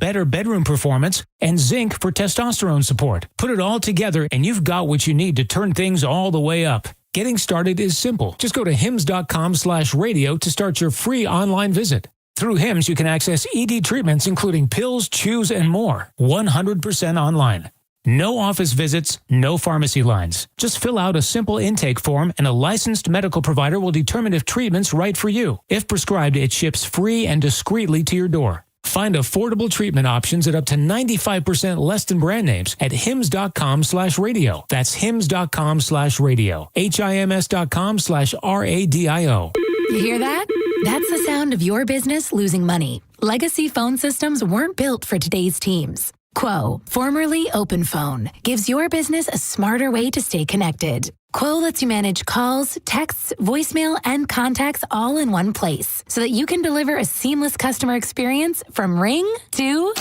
better bedroom performance, and zinc for testosterone support. Put it all together and you've got what you need to turn things all the way up. Getting started is simple. Just go to hims.com/radio to start your free online visit. Through Hims, you can access ED treatments including pills, chews, and more. 100% online. No office visits, no pharmacy lines. Just fill out a simple intake form and a licensed medical provider will determine if treatment's right for you. If prescribed, it ships free and discreetly to your door. Find affordable treatment options at up to 95% less than brand names at hims.com/radio. That's hims.com/radio. HIMS.com/RADIO. You hear that? That's the sound of your business losing money. Legacy phone systems weren't built for today's teams. Quo, formerly OpenPhone, gives your business a smarter way to stay connected. Quo lets you manage calls, texts, voicemail, and contacts all in one place so that you can deliver a seamless customer experience from ring to...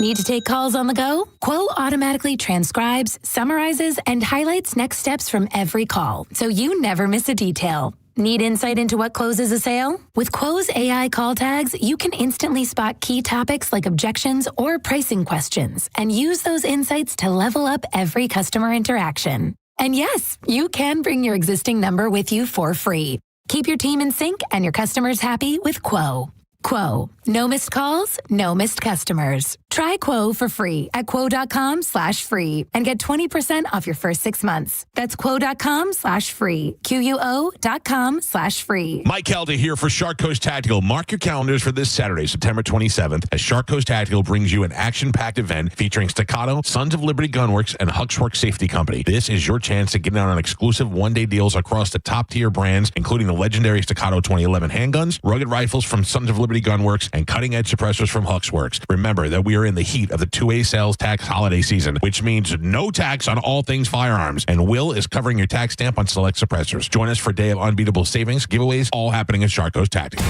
Need to take calls on the go? Quo automatically transcribes, summarizes, and highlights next steps from every call so you never miss a detail. Need insight into what closes a sale? With Quo's AI call tags, you can instantly spot key topics like objections or pricing questions and use those insights to level up every customer interaction. And yes, you can bring your existing number with you for free. Keep your team in sync and your customers happy with Quo. Quo. No missed calls, no missed customers. Try Quo for free at quo.com/free and get 20% off your first 6 months. That's quo.com/free. QUO.com/free. Mike Helda here for Shark Coast Tactical. Mark your calendars for this Saturday, September 27th, as Shark Coast Tactical brings you an action-packed event featuring Staccato, Sons of Liberty Gunworks, and Huxworks Safety Company. This is your chance to get out on exclusive one-day deals across the top-tier brands, including the legendary Staccato 2011 handguns, rugged rifles from Sons of Liberty Gunworks, and cutting-edge suppressors from Huxworks. Remember that we are in the heat of the 2A sales tax holiday season, which means no tax on all things firearms, and Will is covering your tax stamp on select suppressors. Join us for a day of unbeatable savings, giveaways, all happening at Shark Coast Tactical.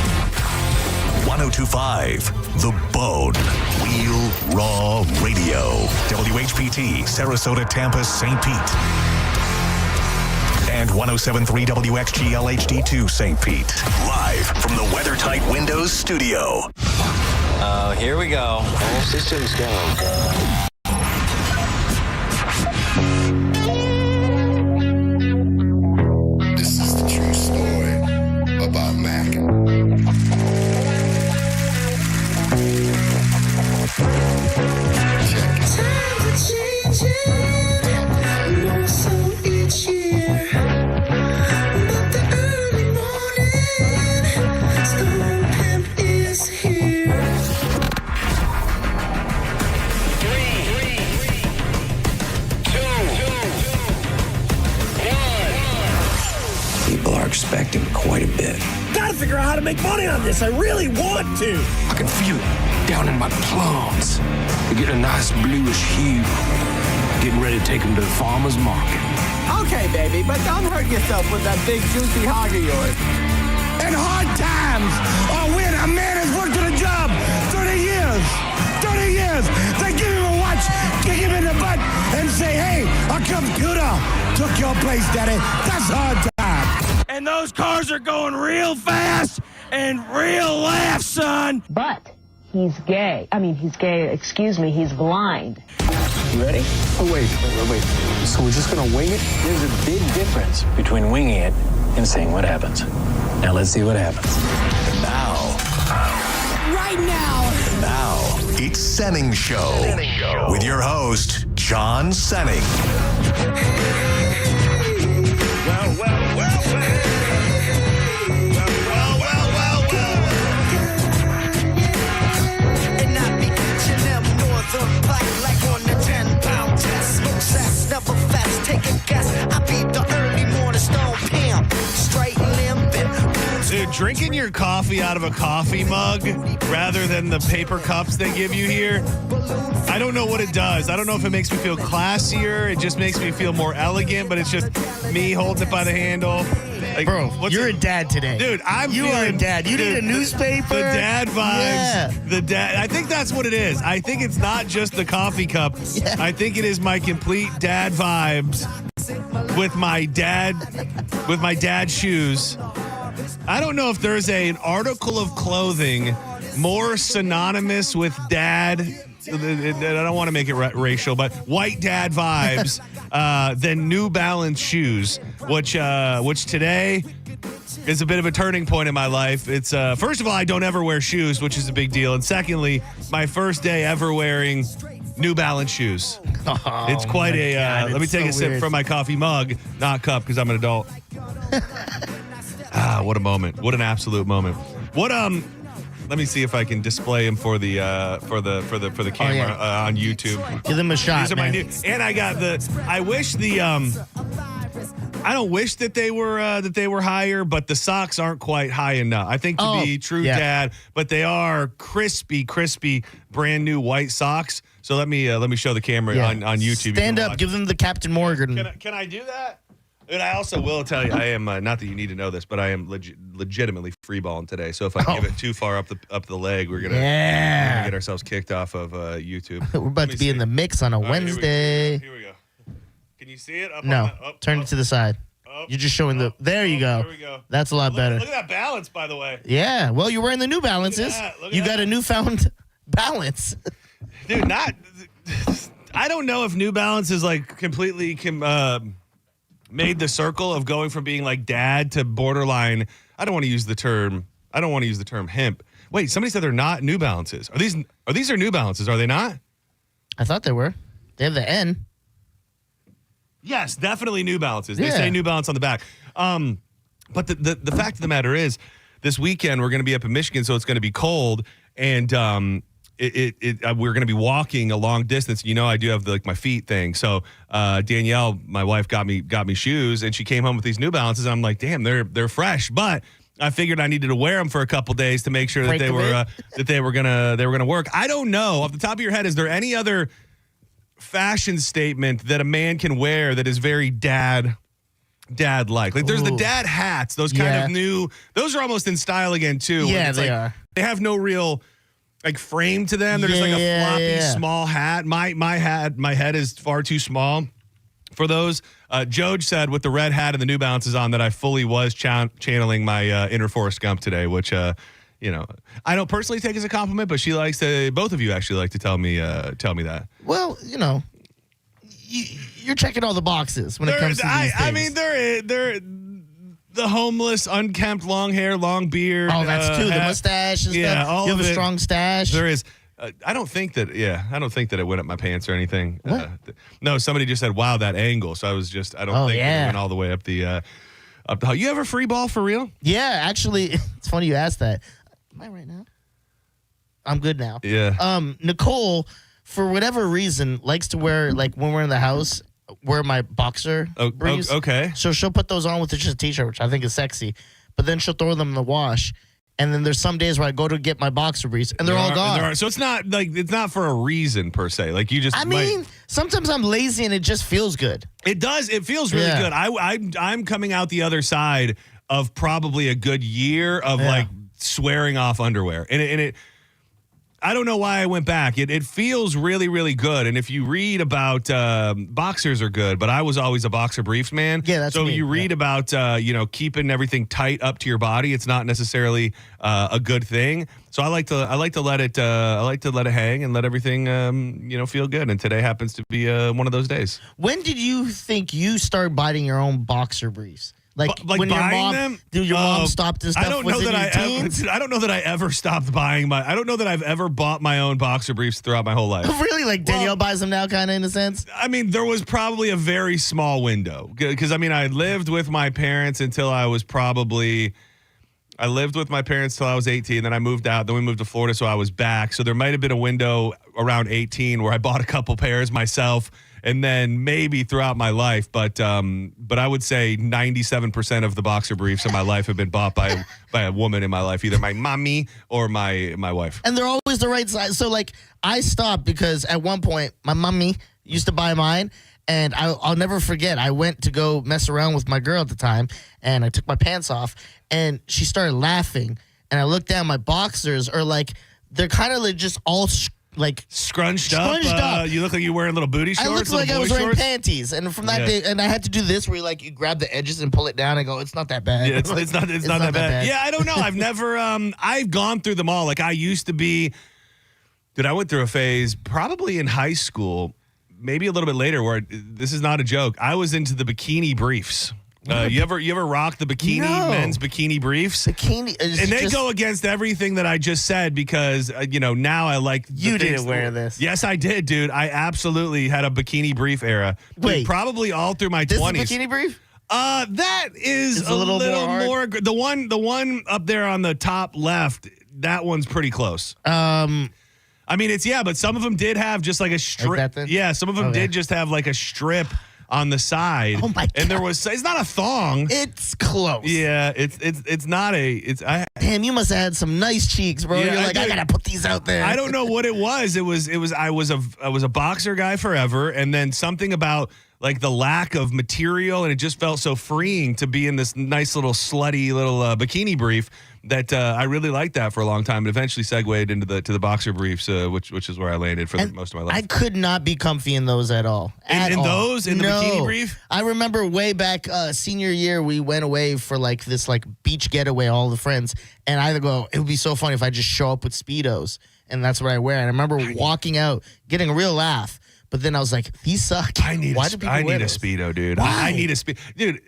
102.5 The Bone. Real Raw Radio. WHPT, Sarasota, Tampa, St. Pete. And 107.3 WXGL HD2 St. Pete. Live from the WeatherTight Windows studio. Here we go. All systems go. This is the true story about Mac. Check it. Times are changing, more so each year. But the early morning Stone Pimp is here. People are expecting quite a bit. Gotta figure out how to make money on this. I really want to. I can feel it down in my plums. They're getting a nice bluish hue. Getting ready to take them to the farmer's market. Okay, baby, but don't hurt yourself with that big juicy hog of yours. In hard times, or when a man has worked at a job 30 years, they give him a watch, kick him in the butt, and say, hey, our computer took your place, daddy. That's hard time. And those cars are going real fast and real fast, son. But he's gay. He's blind. You ready? Oh, wait. So we're just going to wing it? There's a big difference between winging it and seeing what happens. Now let's see what happens. Now, it's Senning Show. With your host, John Senning. And I be catching them northern black like on the 10-pound test. Smoke sass, never fast, take a guess. I be the early morning Stone Pimp, straight limping. Dude, drinking your coffee out of a coffee mug rather than the paper cups they give you here, I don't know what it does. I don't know if it makes me feel classier. It just makes me feel more elegant, but it's just me holding it by the handle. Like, Bro, you're a dad today. Dude, You are a dad. You need a newspaper. The dad vibes. Yeah. The dad. I think that's what it is. I think it's not just the coffee cup. Yeah. I think it is my complete dad vibes with my dad shoes. I don't know if there's an article of clothing more synonymous with dad. I don't want to make it racial, but white dad vibes than New Balance shoes, which today is a bit of a turning point in my life. It's first of all, I don't ever wear shoes, which is a big deal, and secondly, my first day ever wearing New Balance shoes. Oh, it's quite a. God, let me take a sip from my coffee mug, not cup, because I'm an adult. What a moment! What an absolute moment! What Let me see if I can display them for the camera on YouTube. Give them a shot. These are my new, and I got the. I wish the I don't wish that they were higher, but the socks aren't quite high enough. I think to be true dad, but they are crispy, brand new white socks. So let me show the camera on YouTube. Stand up, give them the Captain Morgan. Can I do that? And I also will tell you, I am not that you need to know this, but I am legitimately freeballing today. So if I give it too far up the leg, we're gonna get ourselves kicked off of YouTube. We're about to be in the mix on a Wednesday. Here we go. Can you see it? Turn it to the side. You're just showing the. There you go. There we go. That's a lot better. Look at that balance, by the way. Yeah. Well, you're wearing the New Balances. You got a newfound balance. Dude, I don't know if New Balance is like completely made the circle of going from being like dad to borderline. I don't want to use the term hemp. Wait, somebody said they're not New Balances. Are these New Balances? Are they not? I thought they were. They have the N. Yes, definitely New Balances. They say New Balance on the back. But the fact of the matter is, this weekend we're going to be up in Michigan, so it's going to be cold, and we're going to be walking a long distance. You know, I do have my feet thing. So Danielle, my wife, got me shoes, and she came home with these New Balances. And I'm like, damn, they're fresh. But I figured I needed to wear them for a couple days to make sure that they were gonna work. I don't know. Off the top of your head, is there any other fashion statement that a man can wear that is very dad-like? Like there's the dad hats, those kind of new. Those are almost in style again too. Yeah, they are. They have no real frame to them. They're just like a floppy small hat. My head is far too small for those. Joj said with the red hat and the New Balances on that I fully was channeling my inner Forrest Gump today, which I don't personally take as a compliment, but she likes to. Both of you actually like to tell me that. Well, you're checking all the boxes when it comes to these things. I mean, they're the homeless, unkempt, long hair, long beard. Oh, that's too the mustache and stuff. You have a strong stash. There is. I don't think that it went up my pants or anything. No, somebody just said, "Wow, that angle." So I was just. I don't think it went all the way up the. You ever free ball for real? Yeah, actually, it's funny you asked that. Am I right now? I'm good now. Yeah. Nicole, for whatever reason, likes to wear when we're in the house, wear my boxer briefs. Okay. So she'll put those on with just a t-shirt, which I think is sexy. But then she'll throw them in the wash. And then there's some days where I go to get my boxer briefs, and they're all gone. So it's not for a reason per se. Like you just. I mean, sometimes I'm lazy and it just feels good. It does. It feels really good. I'm coming out the other side of probably a good year of swearing off underwear, and it. I don't know why I went back. It feels really, really good. And if you read about boxers are good, but I was always a boxer briefs man. Yeah, that's so me. you read about keeping everything tight up to your body. It's not necessarily a good thing. So I like to let it hang and let everything feel good. And today happens to be one of those days. When did you think you start biting your own boxer briefs? Like when your buying mom, them? Dude, your mom stopped and stuff. I don't know that I don't know that I ever stopped buying I don't know that I've ever bought my own boxer briefs throughout my whole life. Really? Like Danielle buys them now, kind of in a sense? I mean, there was probably a very small window. Because, I mean, I lived with my parents until I was I lived with my parents till I was 18. Then I moved out. Then we moved to Florida, so I was back. So there might have been a window around 18 where I bought a couple pairs myself. And then maybe throughout my life, but I would say 97% of the boxer briefs in my life have been bought by a woman in my life, either my mommy or my wife. And they're always the right size. So I stopped because at one point my mommy used to buy mine, and I'll never forget. I went to go mess around with my girl at the time, and I took my pants off, and she started laughing, and I looked down. My boxers are they're kind of just all scrunched up. You look like you're wearing little booty shorts. I looked like I was wearing panties, and from that day, and I had to do this where you grab the edges and pull it down and go, it's not that bad. Yeah, it's not that bad. Yeah, I don't know. I've never I've gone through them all. Like I used to be. Dude, I went through a phase probably in high school, maybe a little bit later, where this is not a joke. I was into the bikini briefs. You ever rock the men's bikini briefs? Bikini, and they go against everything that I just said because now I like. You didn't wear this. Yes, I did, dude. I absolutely had a bikini brief era. Wait, probably all through my 20s. This is bikini brief? That is it's a little more. The one up there on the top left. That one's pretty close. I mean, but some of them did have just like a strip. Yeah, some of them did just have like a strip on the side. Oh my God. And it's not a thong. It's close. Yeah, it's not damn, you must have had some nice cheeks, bro. Yeah, You're like, I gotta put these out there. I don't know what it was. I was a boxer guy forever, and then something about like the lack of material, and it just felt so freeing to be in this nice little slutty little bikini brief that I really liked that for a long time. It eventually segued into the boxer briefs, which is where I landed for most of my life. I could not be comfy in those at all. In the bikini brief? I remember way back senior year, we went away for like this like beach getaway, all the friends, and I go, it would be so funny if I just show up with Speedos, and that's what I wear. And I remember walking out, getting a real laugh. But then I was like, these suck. I need a Speedo, dude. I need a Speedo. Dude,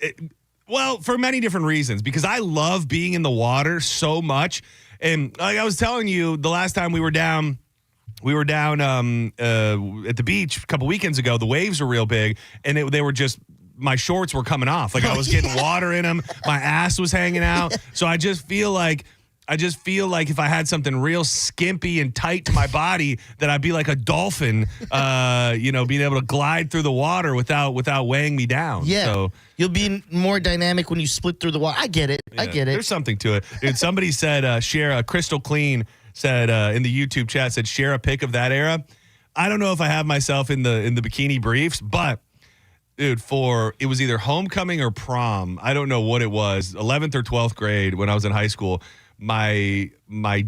well, for many different reasons. Because I love being in the water so much. And like I was telling you, the last time we were down at the beach a couple weekends ago, the waves were real big. And they were just, my shorts were coming off. Like I was getting water in them. My ass was hanging out. So I just feel like if I had something real skimpy and tight to my body, that I'd be like a dolphin, being able to glide through the water without weighing me down. Yeah. So you'll be more dynamic when you split through the water. I get it. Yeah, there's something to it. Dude, somebody said, share Crystal Clean said in the YouTube chat, said, share a pic of that era. I don't know if I have myself in the bikini briefs, but dude, it was either homecoming or prom. I don't know what it was. 11th or 12th grade when I was in high school. My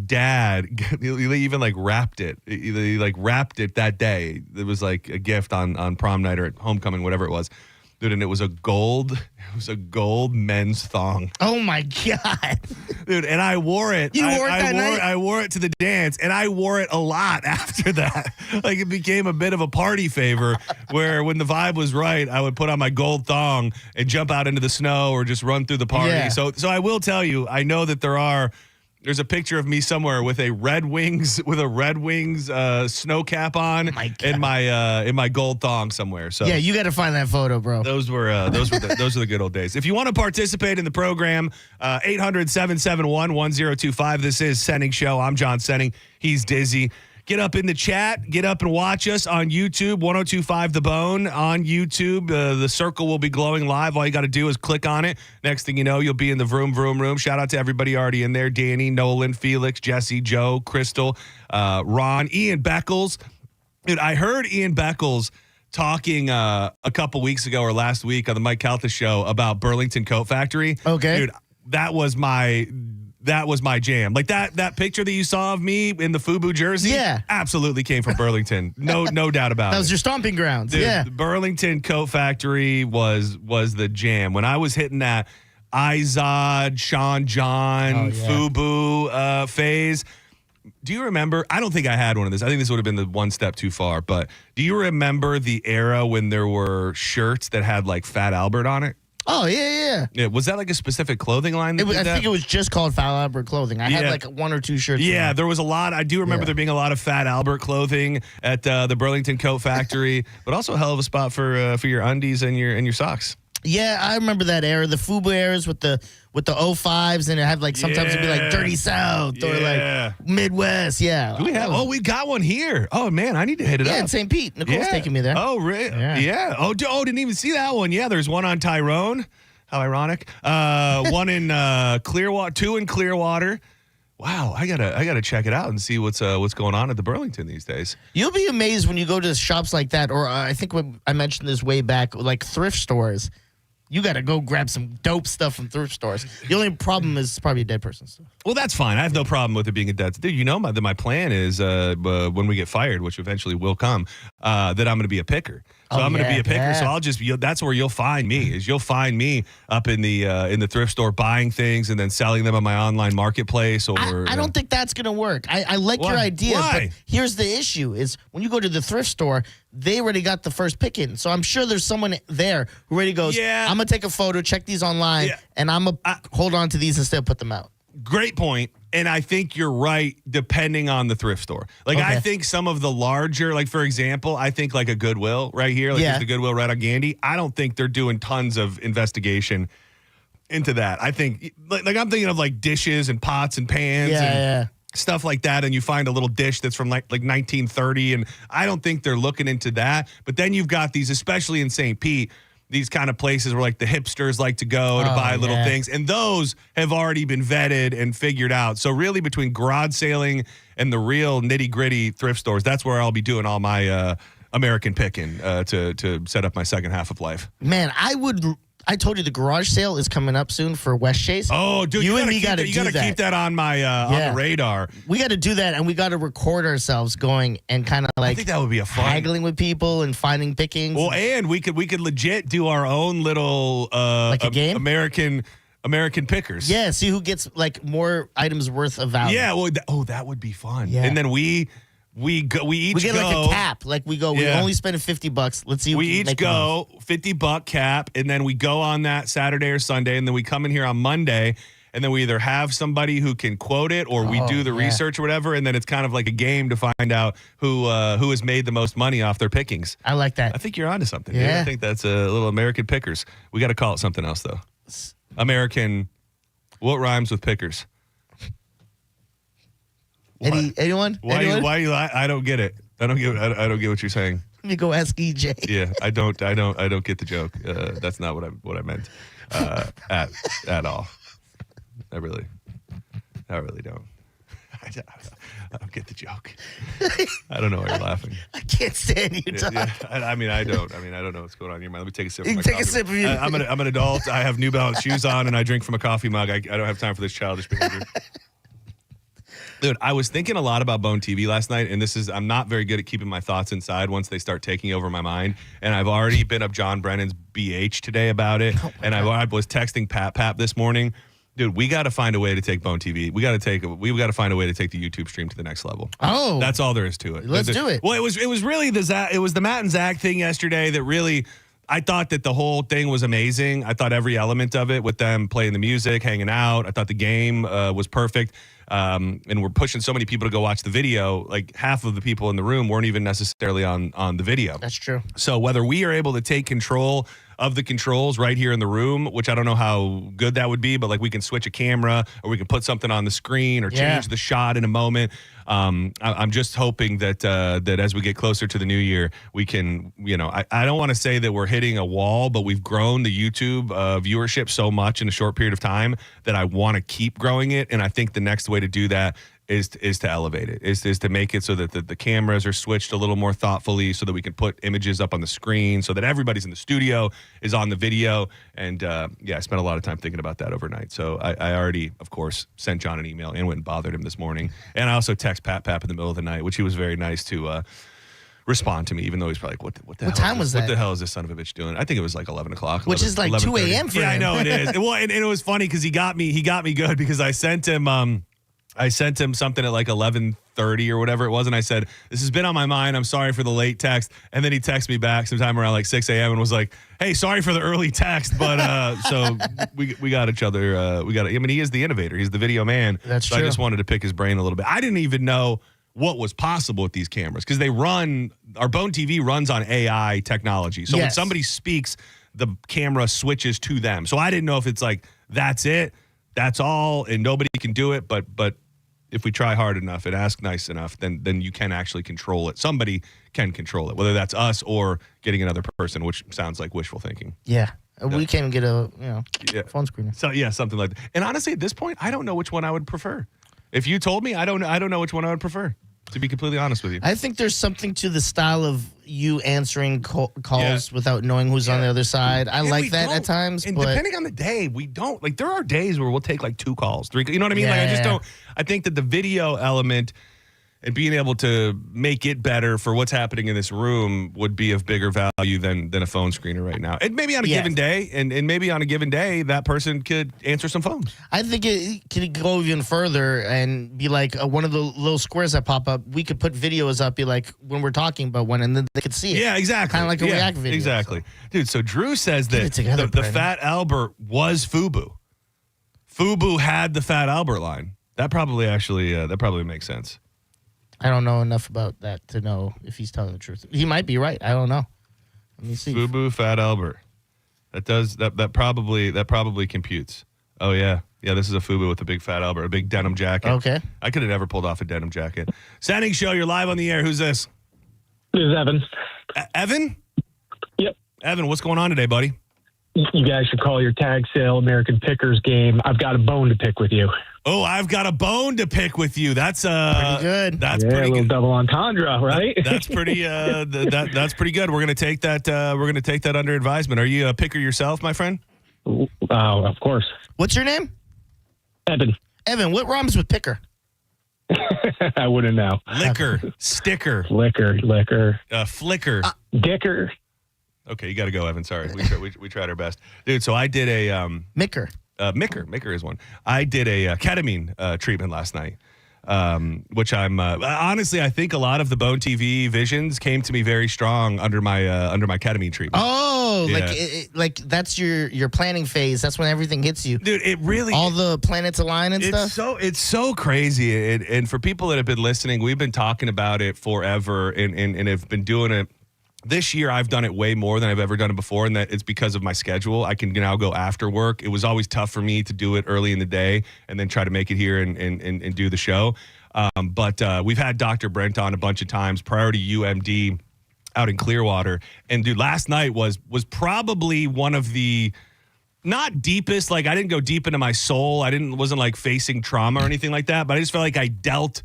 dad, he even like wrapped it. He like wrapped it that day. It was like a gift on prom night or at homecoming, whatever it was. Dude, and it was a gold men's thong. Oh my God. Dude, and I wore it. You wore it that night? I wore it to the dance, and I wore it a lot after that. Like it became a bit of a party favor where when the vibe was right, I would put on my gold thong and jump out into the snow or just run through the party. Yeah. So I will tell you, I know that there's a picture of me somewhere with a Red Wings snow cap on in my gold thong somewhere. So yeah, you got to find that photo, bro. Those were the good old days. If you want to participate in the program, 800-771-1025. This is Senning Show. I'm John Senning. He's Dizzy. Get up in the chat. Get up and watch us on YouTube, 1025 The Bone on YouTube. The circle will be glowing live. All you got to do is click on it. Next thing you know, you'll be in the vroom, vroom, room. Shout out to everybody already in there. Danny, Nolan, Felix, Jesse, Joe, Crystal, Ron, Ian Beckles. Dude, I heard Ian Beckles talking a couple weeks ago or last week on the Mike Calta show about Burlington Coat Factory. Okay. Dude, that was my jam. Like that picture that you saw of me in the FUBU jersey, absolutely came from Burlington. No doubt about it. That was your stomping grounds. Dude, yeah. The Burlington Coat Factory was the jam. When I was hitting that Izod, Sean John, FUBU phase, do you remember? I don't think I had one of this. I think this would have been the one step too far. But do you remember the era when there were shirts that had like Fat Albert on it? Oh, yeah. Was that like a specific clothing line? I think it was just called Fat Albert clothing. I had like one or two shirts. Yeah, there was a lot. I do remember there being a lot of Fat Albert clothing at the Burlington Coat Factory, but also a hell of a spot for your undies and your socks. Yeah, I remember that era, the FUBU eras with the 05s, and it had like sometimes it'd be like Dirty South or like Midwest. Yeah. Do we have? Oh, we got one here. Oh man, I need to hit it up. Yeah, in St. Pete. Nicole's taking me there. Oh, really? Yeah. Oh, didn't even see that one. Yeah, there's one on Tyrone. How ironic. One in Clearwater, 2 in Clearwater. Wow, I gotta check it out and see what's going on at the Burlington these days. You'll be amazed when you go to shops like that, or I think when I mentioned this way back, like thrift stores. You got to go grab some dope stuff from thrift stores. The only problem is probably a dead person stuff. Well, that's fine. I have no problem with it being a dead. Dude, you know my plan is when we get fired, which eventually will come, that I'm going to be a picker. So I'm going to be a picker. So I'll just that's where you'll find me. You'll find me up in the thrift store buying things and then selling them on my online marketplace. Or I don't think that's going to work. I like your idea, but here's the issue: is when you go to the thrift store, they already got the first pick in. So I'm sure there's someone there who already goes, I'm going to take a photo, check these online, and I'm going to hold on to these and still put them out. Great point. And I think you're right, depending on the thrift store. Like, I think some of the larger, like, for example, I think like a Goodwill right here, like there's the Goodwill right on Gandy. I don't think they're doing tons of investigation into that. I think, like I'm thinking of like dishes and pots and pans and stuff like that. And you find a little dish that's from like 1930. And I don't think they're looking into that. But then you've got these, especially in St. Pete, these kind of places where like the hipsters like to go to buy little things. And those have already been vetted and figured out. So really between garage sailing and the real nitty gritty thrift stores, that's where I'll be doing all my American picking to set up my second half of life. Man, I told you the garage sale is coming up soon for Westchase. Oh, dude, you and me got to keep that on my on the radar. We got to do that, and we got to record ourselves going and kind of like I think that would be a fun haggling with people and finding pickings. Well, and we could legit do our own little like a game? American pickers. Yeah, see who gets like more items worth of value. Yeah, well, that would be fun. Yeah. And then we each get go, like a cap. Like we go, we only spend $50. Let's see. We each go $50 cap, and then we go on that Saturday or Sunday, and then we come in here on Monday, and then we either have somebody who can quote it, or we do the research or whatever, and then it's kind of like a game to find out who has made the most money off their pickings. I like that. I think you're onto something. Yeah, dude. I think that's a little American pickers. We got to call it something else though. American. What rhymes with pickers? Anyone? Why you I don't get it. I don't get what you're saying. Let me go ask EJ. Yeah, I don't get the joke. That's not what I meant at all. I really don't. I don't get the joke. I don't know why you're laughing. I can't stand you, Tom. Yeah, I don't know what's going on in your mind. Let me take a sip of my coffee. Take a sip of your I'm an adult. I have New Balance shoes on, and I drink from a coffee mug. I don't have time for this childish behavior. Dude, I was thinking a lot about Bone TV last night, and I'm not very good at keeping my thoughts inside once they start taking over my mind. And I've already been up John Brennan's BH today about it, and I was texting Pap this morning. Dude, we got to find a way to take Bone TV. We got to find a way to take the YouTube stream to the next level. Oh, that's all there is to it. Let's do it. Well, it was really the Matt and Zach thing yesterday that really. I thought that the whole thing was amazing. I thought every element of it with them playing the music, hanging out. I thought the game was perfect. And we're pushing so many people to go watch the video. Like half of the people in the room weren't even necessarily on the video. That's true. So whether we are able to take control of the controls right here in the room, which I don't know how good that would be, but like we can switch a camera or we can put something on the screen or change the shot in a moment. I'm just hoping that as we get closer to the new year, we can, I don't want to say that we're hitting a wall, but we've grown the YouTube viewership so much in a short period of time that I want to keep growing it. And I think the next way to do that is to elevate it, is to make it so that the cameras are switched a little more thoughtfully so that we can put images up on the screen so that everybody's in the studio is on the video. And I spent a lot of time thinking about that overnight. So I already, of course, sent John an email and went and bothered him this morning. And I also text Pap in the middle of the night, which he was very nice to respond to me, even though he's probably like, what time was that? What the hell is this son of a bitch doing? I think it was like 11 o'clock. Which is like 2 a.m. for him. Yeah, I know it is. Well, and it was funny because he got me good because I sent him something at like 11:30 or whatever it was, and I said, this has been on my mind. I'm sorry for the late text. And then he texted me back sometime around like 6 a.m. and was like, hey, sorry for the early text, but so we got each other. He is the innovator. He's the video man. That's true. I just wanted to pick his brain a little bit. I didn't even know what was possible with these cameras because our Bone TV runs on AI technology. So when somebody speaks, the camera switches to them. So I didn't know if it's like, that's it. That's all, and nobody can do it. But if we try hard enough and ask nice enough, then you can actually control it. Somebody can control it, whether that's us or getting another person, which sounds like wishful thinking. Yeah. We can't even get a phone screener. So something like that. And honestly, at this point, I don't know which one I would prefer. If you told me, I don't know which one I would prefer. To be completely honest with you, I think there's something to the style of you answering calls without knowing who's on the other side. I like that at times. And but depending on the day, we don't. Like, there are days where we'll take like 2 calls, 3. You know what I mean? Like, I just don't. I think that the video element and being able to make it better for what's happening in this room would be of bigger value than a phone screener right now. And maybe on a given day, and maybe on a given day, that person could answer some phones. I think it could go even further and be like one of the little squares that pop up. We could put videos up, be like when we're talking about one, and then they could see it. Yeah, exactly. Kind of like a React video. Exactly. So. Dude, so Drew says that together, the Fat Albert was FUBU. FUBU had the Fat Albert line. That probably makes sense. I don't know enough about that to know if he's telling the truth. He might be right. I don't know. Let me see. FUBU Fat Albert. That probably computes. Oh yeah. Yeah, this is a FUBU with a big Fat Albert, a big denim jacket. Okay. I could have never pulled off a denim jacket. Senning Show, you're live on the air. Who's this? This is Evan. Evan? Yep. Evan, what's going on today, buddy? You guys should call your tag sale American Pickers game. I've got a bone to pick with you. Oh, I've got a bone to pick with you. That's pretty good. That's pretty a little good. Double entendre, right? That's pretty. That's pretty good. We're gonna take that. Under advisement. Are you a picker yourself, my friend? Oh, of course. What's your name? Evan. Evan. What rhymes with picker? I wouldn't know. Liquor, sticker, liquor, flicker, dicker. Okay, you got to go, Evan. Sorry, we tried our best, dude. So I did a Micker. Micker is one. I did a ketamine treatment last night, which I'm honestly, I think a lot of the Bone TV visions came to me very strong under my ketamine treatment. Oh, yeah. like that's your planning phase. That's when everything hits you, dude. It really all the planets align and stuff. It's so crazy. And for people that have been listening, we've been talking about it forever, and have been doing it. This year, I've done it way more than I've ever done it before, and that it's because of my schedule. I can now go after work. It was always tough for me to do it early in the day and then try to make it here and do the show. But we've had Dr. Brent on a bunch of times, Priority UMD out in Clearwater. And, dude, last night was probably one of the not deepest. Like, I didn't go deep into my soul. Wasn't like facing trauma or anything like that, but I just felt like I dealt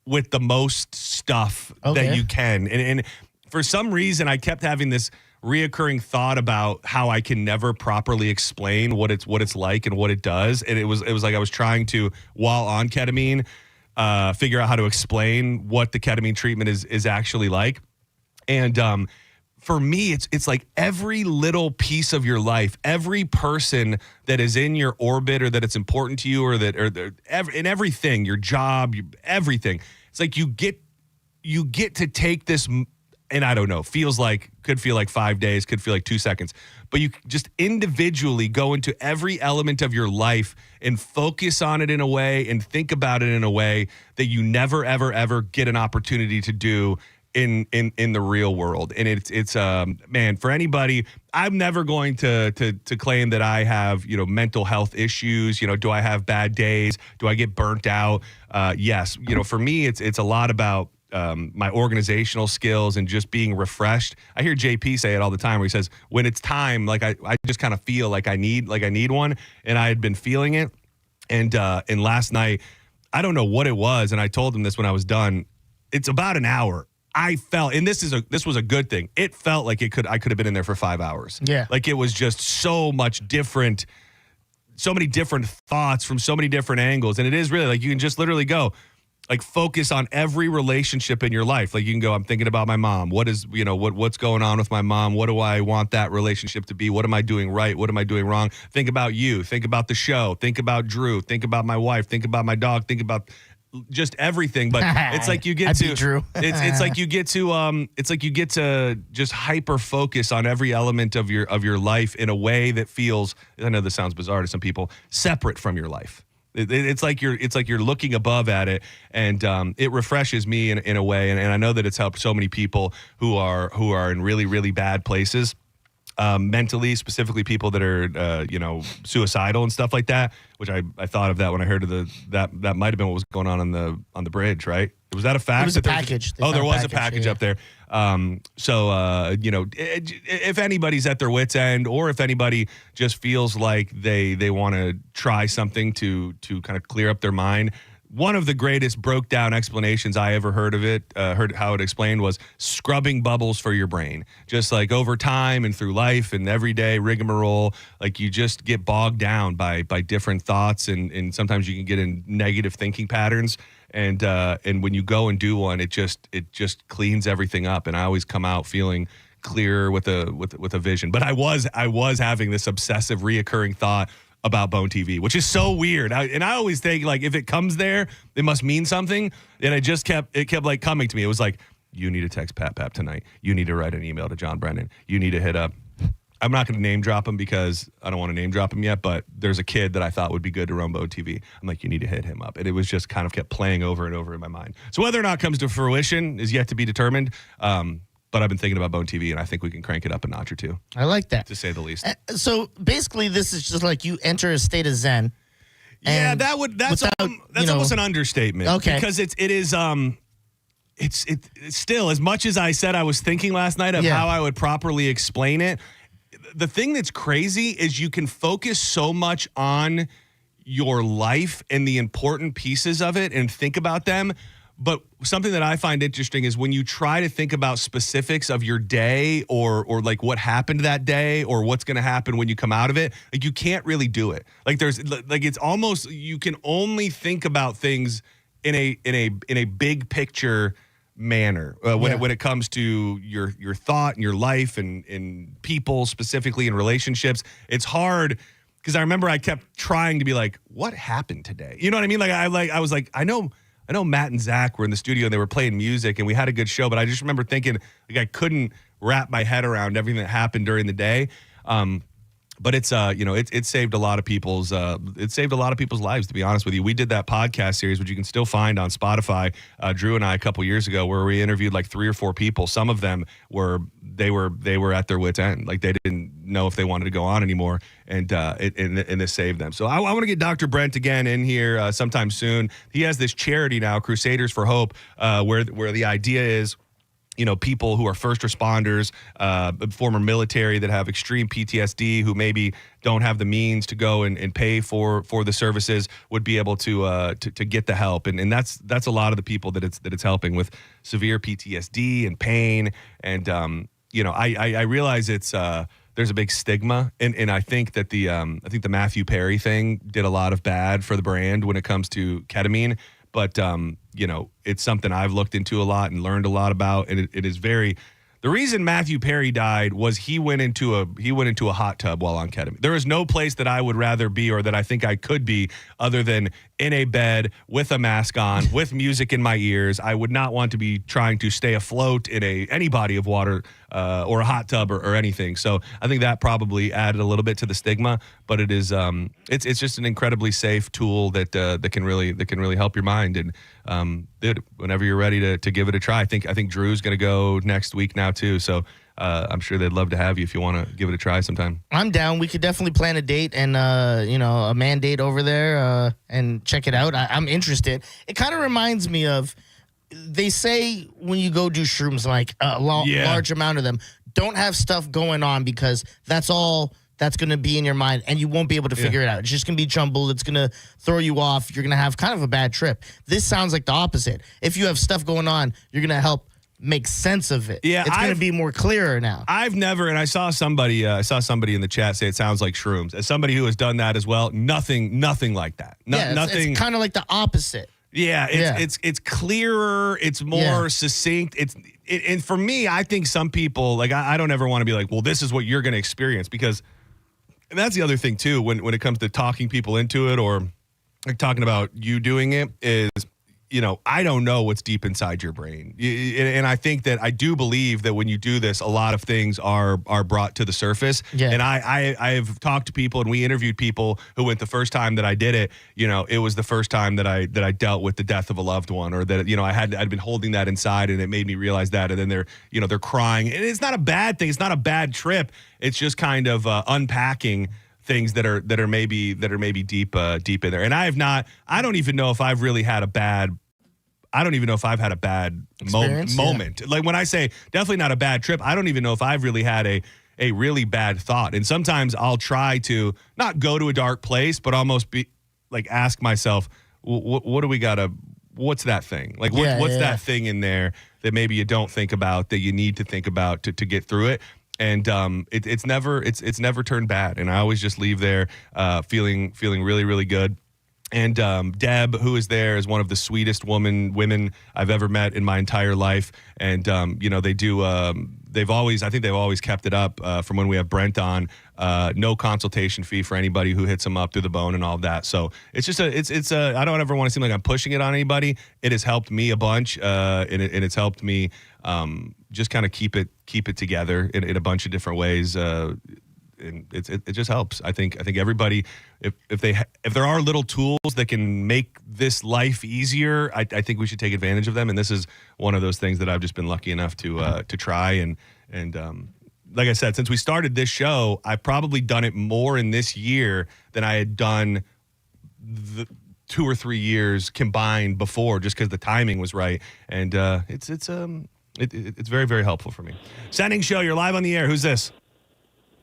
with the most stuff that you can. And for some reason, I kept having this reoccurring thought about how I can never properly explain what it's like and what it does. And it was like I was trying to, while on ketamine, figure out how to explain what the ketamine treatment is actually like. And for me, it's like every little piece of your life, every person that is in your orbit or that it's important to you in everything, your job, everything. It's like you get to take this. And I don't know, could feel like 5 days, could feel like 2 seconds. But you just individually go into every element of your life and focus on it in a way and think about it in a way that you never, ever, ever get an opportunity to do in the real world. And it's man, for anybody, I'm never going to claim that I have, mental health issues. Do I have bad days? Do I get burnt out? Yes. For me, it's a lot about my organizational skills and just being refreshed. I hear JP say it all the time where he says, when it's time, like I just kind of feel like I need one, and I had been feeling it. And last night, I don't know what it was, and I told him this when I was done. It's about an hour. I felt, and this was a good thing. It felt like I could have been in there for 5 hours. Yeah. Like it was just so much different, so many different thoughts from so many different angles. And it is really like you can just literally go, like, focus on every relationship in your life. Like you can go, I'm thinking about my mom. What's going on with my mom? What do I want that relationship to be? What am I doing right? What am I doing wrong? Think about you. Think about the show. Think about Drew. Think about my wife. Think about my dog. Think about just everything. But it's like you get to Drew. it's like you get to just hyper focus on every element of your life in a way that feels, I know this sounds bizarre to some people, separate from your life. It's like you're looking above at it, and it refreshes me in a way, and I know that it's helped so many people who are in really, really bad places mentally, specifically people that are suicidal and stuff like that. Which I thought of that when I heard of that might have been what was going on the bridge, right? Was that a fact? It was a package. There was a package up there. If anybody's at their wit's end, or if anybody just feels like they want to try something to kind of clear up their mind, one of the greatest broke down explanations I ever heard of it, heard how it explained, was scrubbing bubbles for your brain. Just like over time and through life and everyday rigmarole, like you just get bogged down by different thoughts, and sometimes you can get in negative thinking patterns. And when you go and do one, it just cleans everything up. And I always come out feeling clearer with a vision. But I was having this obsessive reoccurring thought about Bone TV, which is so weird. I always think, like, if it comes there, it must mean something. And it kept like coming to me. It was like, you need to text Pat tonight. You need to write an email to John Brennan. You need to hit up. I'm not going to name drop him because I don't want to name drop him yet, but there's a kid that I thought would be good to run Bone TV. I'm like, you need to hit him up. And it was just kind of kept playing over and over in my mind. So whether or not it comes to fruition is yet to be determined. But I've been thinking about Bone TV, and I think we can crank it up a notch or two. I like that. To say the least. So basically, this is just like you enter a state of zen. Yeah, that's almost an understatement. Okay. Because it is it's still, as much as I said I was thinking last night of how I would properly explain it, the thing that's crazy is you can focus so much on your life and the important pieces of it and think about them. But something that I find interesting is when you try to think about specifics of your day or like what happened that day or what's going to happen when you come out of it, like you can't really do it. Like it's almost, you can only think about things in a big picture manner when it comes to your thought and your life and people, specifically in relationships. It's hard because I remember I kept trying to be like, what happened today? You know what I mean? I was like, I know Matt and Zach were in the studio and they were playing music and we had a good show, but I just remember thinking like I couldn't wrap my head around everything that happened during the day. But it's it saved a lot of people's lives, to be honest with you. We did that podcast series, which you can still find on Spotify, Drew and I, a couple years ago, where we interviewed like 3 or 4 people. Some of them were at their wits' end, like they didn't know if they wanted to go on anymore, and this saved them. So I want to get Dr. Brent again in here sometime soon. He has this charity now, Crusaders for Hope, where the idea is, people who are first responders, former military that have extreme PTSD, who maybe don't have the means to go and pay for the services, would be able to get the help, and that's a lot of the people that it's helping with severe PTSD and pain, and I realize it's there's a big stigma, and I think that the Matthew Perry thing did a lot of bad for the brand when it comes to ketamine. But, it's something I've looked into a lot and learned a lot about. And it is the reason Matthew Perry died was he went into a hot tub while on ketamine. There is no place that I would rather be or that I think I could be other than in a bed with a mask on, with music in my ears. I would not want to be trying to stay afloat in any body of water or a hot tub or anything. So I think that probably added a little bit to the stigma, but it is it's just an incredibly safe tool that can really help your mind. And dude, whenever you're ready to give it a try, I think Drew's going to go next week now too. So I'm sure they'd love to have you if you want to give it a try sometime. I'm down. We could definitely plan a date and a mandate over there and check it out. I'm interested. It kind of reminds me of, they say when you go do shrooms, like a large amount of them, don't have stuff going on because that's all that's going to be in your mind and you won't be able to figure it out. It's just going to be jumbled. It's going to throw you off. You're going to have kind of a bad trip. This sounds like the opposite. If you have stuff going on, you're going to help make sense of it. Yeah, it's going to be more clearer now. I've never, and I saw somebody in the chat say it sounds like shrooms. As somebody who has done that as well, nothing like that. Nothing. It's kind of like the opposite. Yeah, it's clearer. It's more succinct. And for me, I think some people, like, I don't ever want to be like, well, this is what you're going to experience, because and that's the other thing too when it comes to talking people into it or like talking about you doing it is, I don't know what's deep inside your brain. And I think that I do believe that when you do this, a lot of things are brought to the surface. Yeah. And I've talked to people and we interviewed people who went the first time that I did it, it was the first time that I dealt with the death of a loved one, or that, I'd been holding that inside and it made me realize that. And then they're crying. And it's not a bad thing. It's not a bad trip. It's just kind of unpacking things that are maybe deep in there. And I don't even know if I've really had a bad moment. Yeah. Like when I say definitely not a bad trip, I don't even know if I've really had a really bad thought. And sometimes I'll try to not go to a dark place, but almost be like, ask myself, what do we got to, what's that thing? Like, what's that thing in there that maybe you don't think about that you need to think about to get through it? And it's never turned bad. And I always just leave there feeling really, really good. And Deb, who is there, is one of the sweetest women I've ever met in my entire life. And they do. I think they've always kept it up from when we have Brent on. No consultation fee for anybody who hits them up through the bone and all of that. So it's just I don't ever want to seem like I'm pushing it on anybody. It has helped me a bunch, and it's helped me just kind of keep it together in a bunch of different ways. And it just helps. I think everybody, if there are little tools that can make this life easier, I think we should take advantage of them. And this is one of those things that I've just been lucky enough to try. And like I said, since we started this show, I've probably done it more in this year than I had done the 2 or 3 years combined before, just because the timing was right. And it's very, very helpful for me. Senning Show, you're live on the air. Who's this?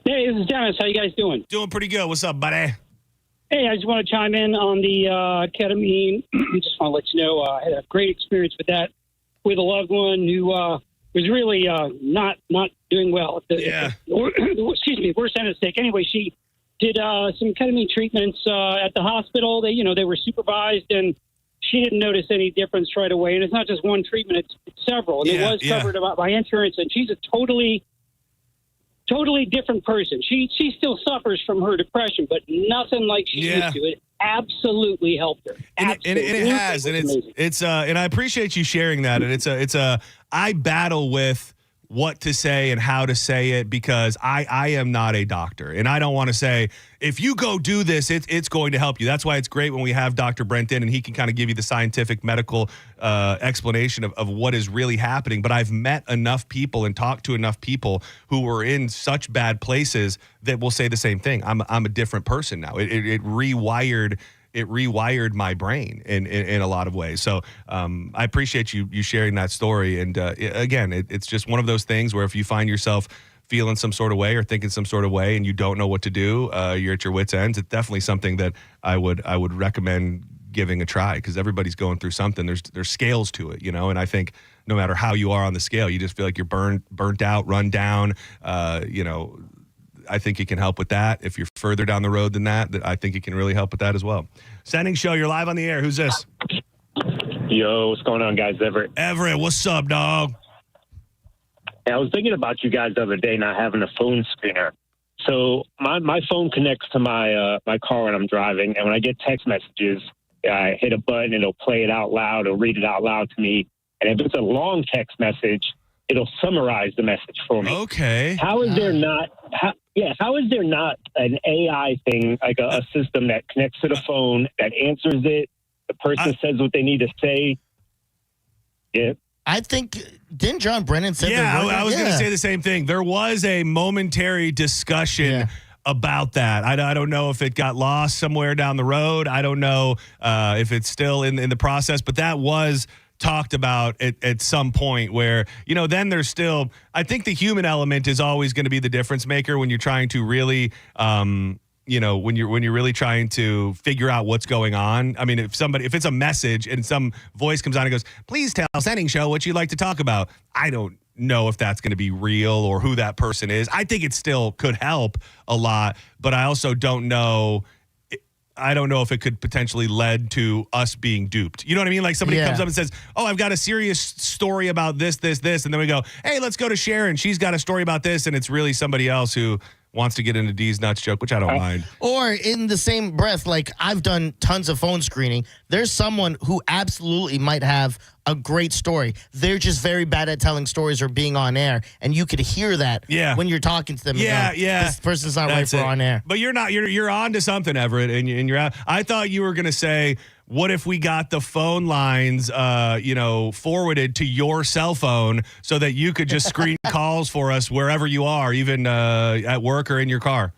Hey, this is Dennis. How you guys doing? Doing pretty good. What's up, buddy? Hey, I just want to chime in on the ketamine. Just want to let you know I had a great experience with that with a loved one who was really not doing well. Excuse me, worse than a mistake. Anyway, she did some ketamine treatments at the hospital. They were supervised, and she didn't notice any difference right away. And it's not just one treatment; it's several. And it was covered by insurance, and she's a totally different person. She still suffers from her depression, but nothing like she used to. It absolutely helped her. And it has, and it's and I appreciate you sharing that. And I battle with what to say and how to say it because I am not a doctor, and I don't want to say if you go do this, it's going to help you. That's why it's great when we have Dr. Brent in and he can kind of give you the scientific medical explanation of what is really happening. But I've met enough people and talked to enough people who were in such bad places that will say the same thing. I'm a different person now. It rewired my brain in a lot of ways. So I appreciate you sharing that story. And again, it's just one of those things where if you find yourself feeling some sort of way or thinking some sort of way and you don't know what to do, you're at your wit's ends. It's definitely something that I would recommend giving a try because everybody's going through something. There's scales to it, and I think no matter how you are on the scale, you just feel like you're burnt out, run down, I think it can help with that. If you're further down the road than that, I think it can really help with that as well. Senning Show, you're live on the air. Who's this? Yo, what's going on, guys? Everett, what's up, dog? I was thinking about you guys the other day not having a phone screener. So my phone connects to my car when I'm driving, and when I get text messages, I hit a button, it'll play it out loud, it'll read it out loud to me. And if it's a long text message, it'll summarize the message for me. Okay. How is there not an AI thing, like a system that connects to the phone, that answers it, the person says what they need to say? Yeah. I think, didn't John Brennan say that? I was going to say the same thing. There was a momentary discussion about that. I don't know if it got lost somewhere down the road. I don't know if it's still in the process, but that was talked about at some point where, then there's still, I think the human element is always going to be the difference maker when you're trying to really, when you're really trying to figure out what's going on. I mean, if it's a message and some voice comes on and goes, please tell Senning Show what you'd like to talk about. I don't know if that's going to be real or who that person is. I think it still could help a lot, but I also don't know. I don't know if it could potentially lead to us being duped. You know what I mean? Like somebody comes up and says, oh, I've got a serious story about this. And then we go, hey, let's go to Sharon. She's got a story about this. And it's really somebody else who wants to get into D's nuts joke, which I don't mind. Or in the same breath, like I've done tons of phone screening. There's someone who absolutely might have a great story. They're just very bad at telling stories or being on air. And you could hear that when you're talking to them. This person's not right for on air. But you're on to something, Everett, and you're out. I thought you were going to say, what if we got the phone lines, forwarded to your cell phone so that you could just screen calls for us wherever you are, even at work or in your car?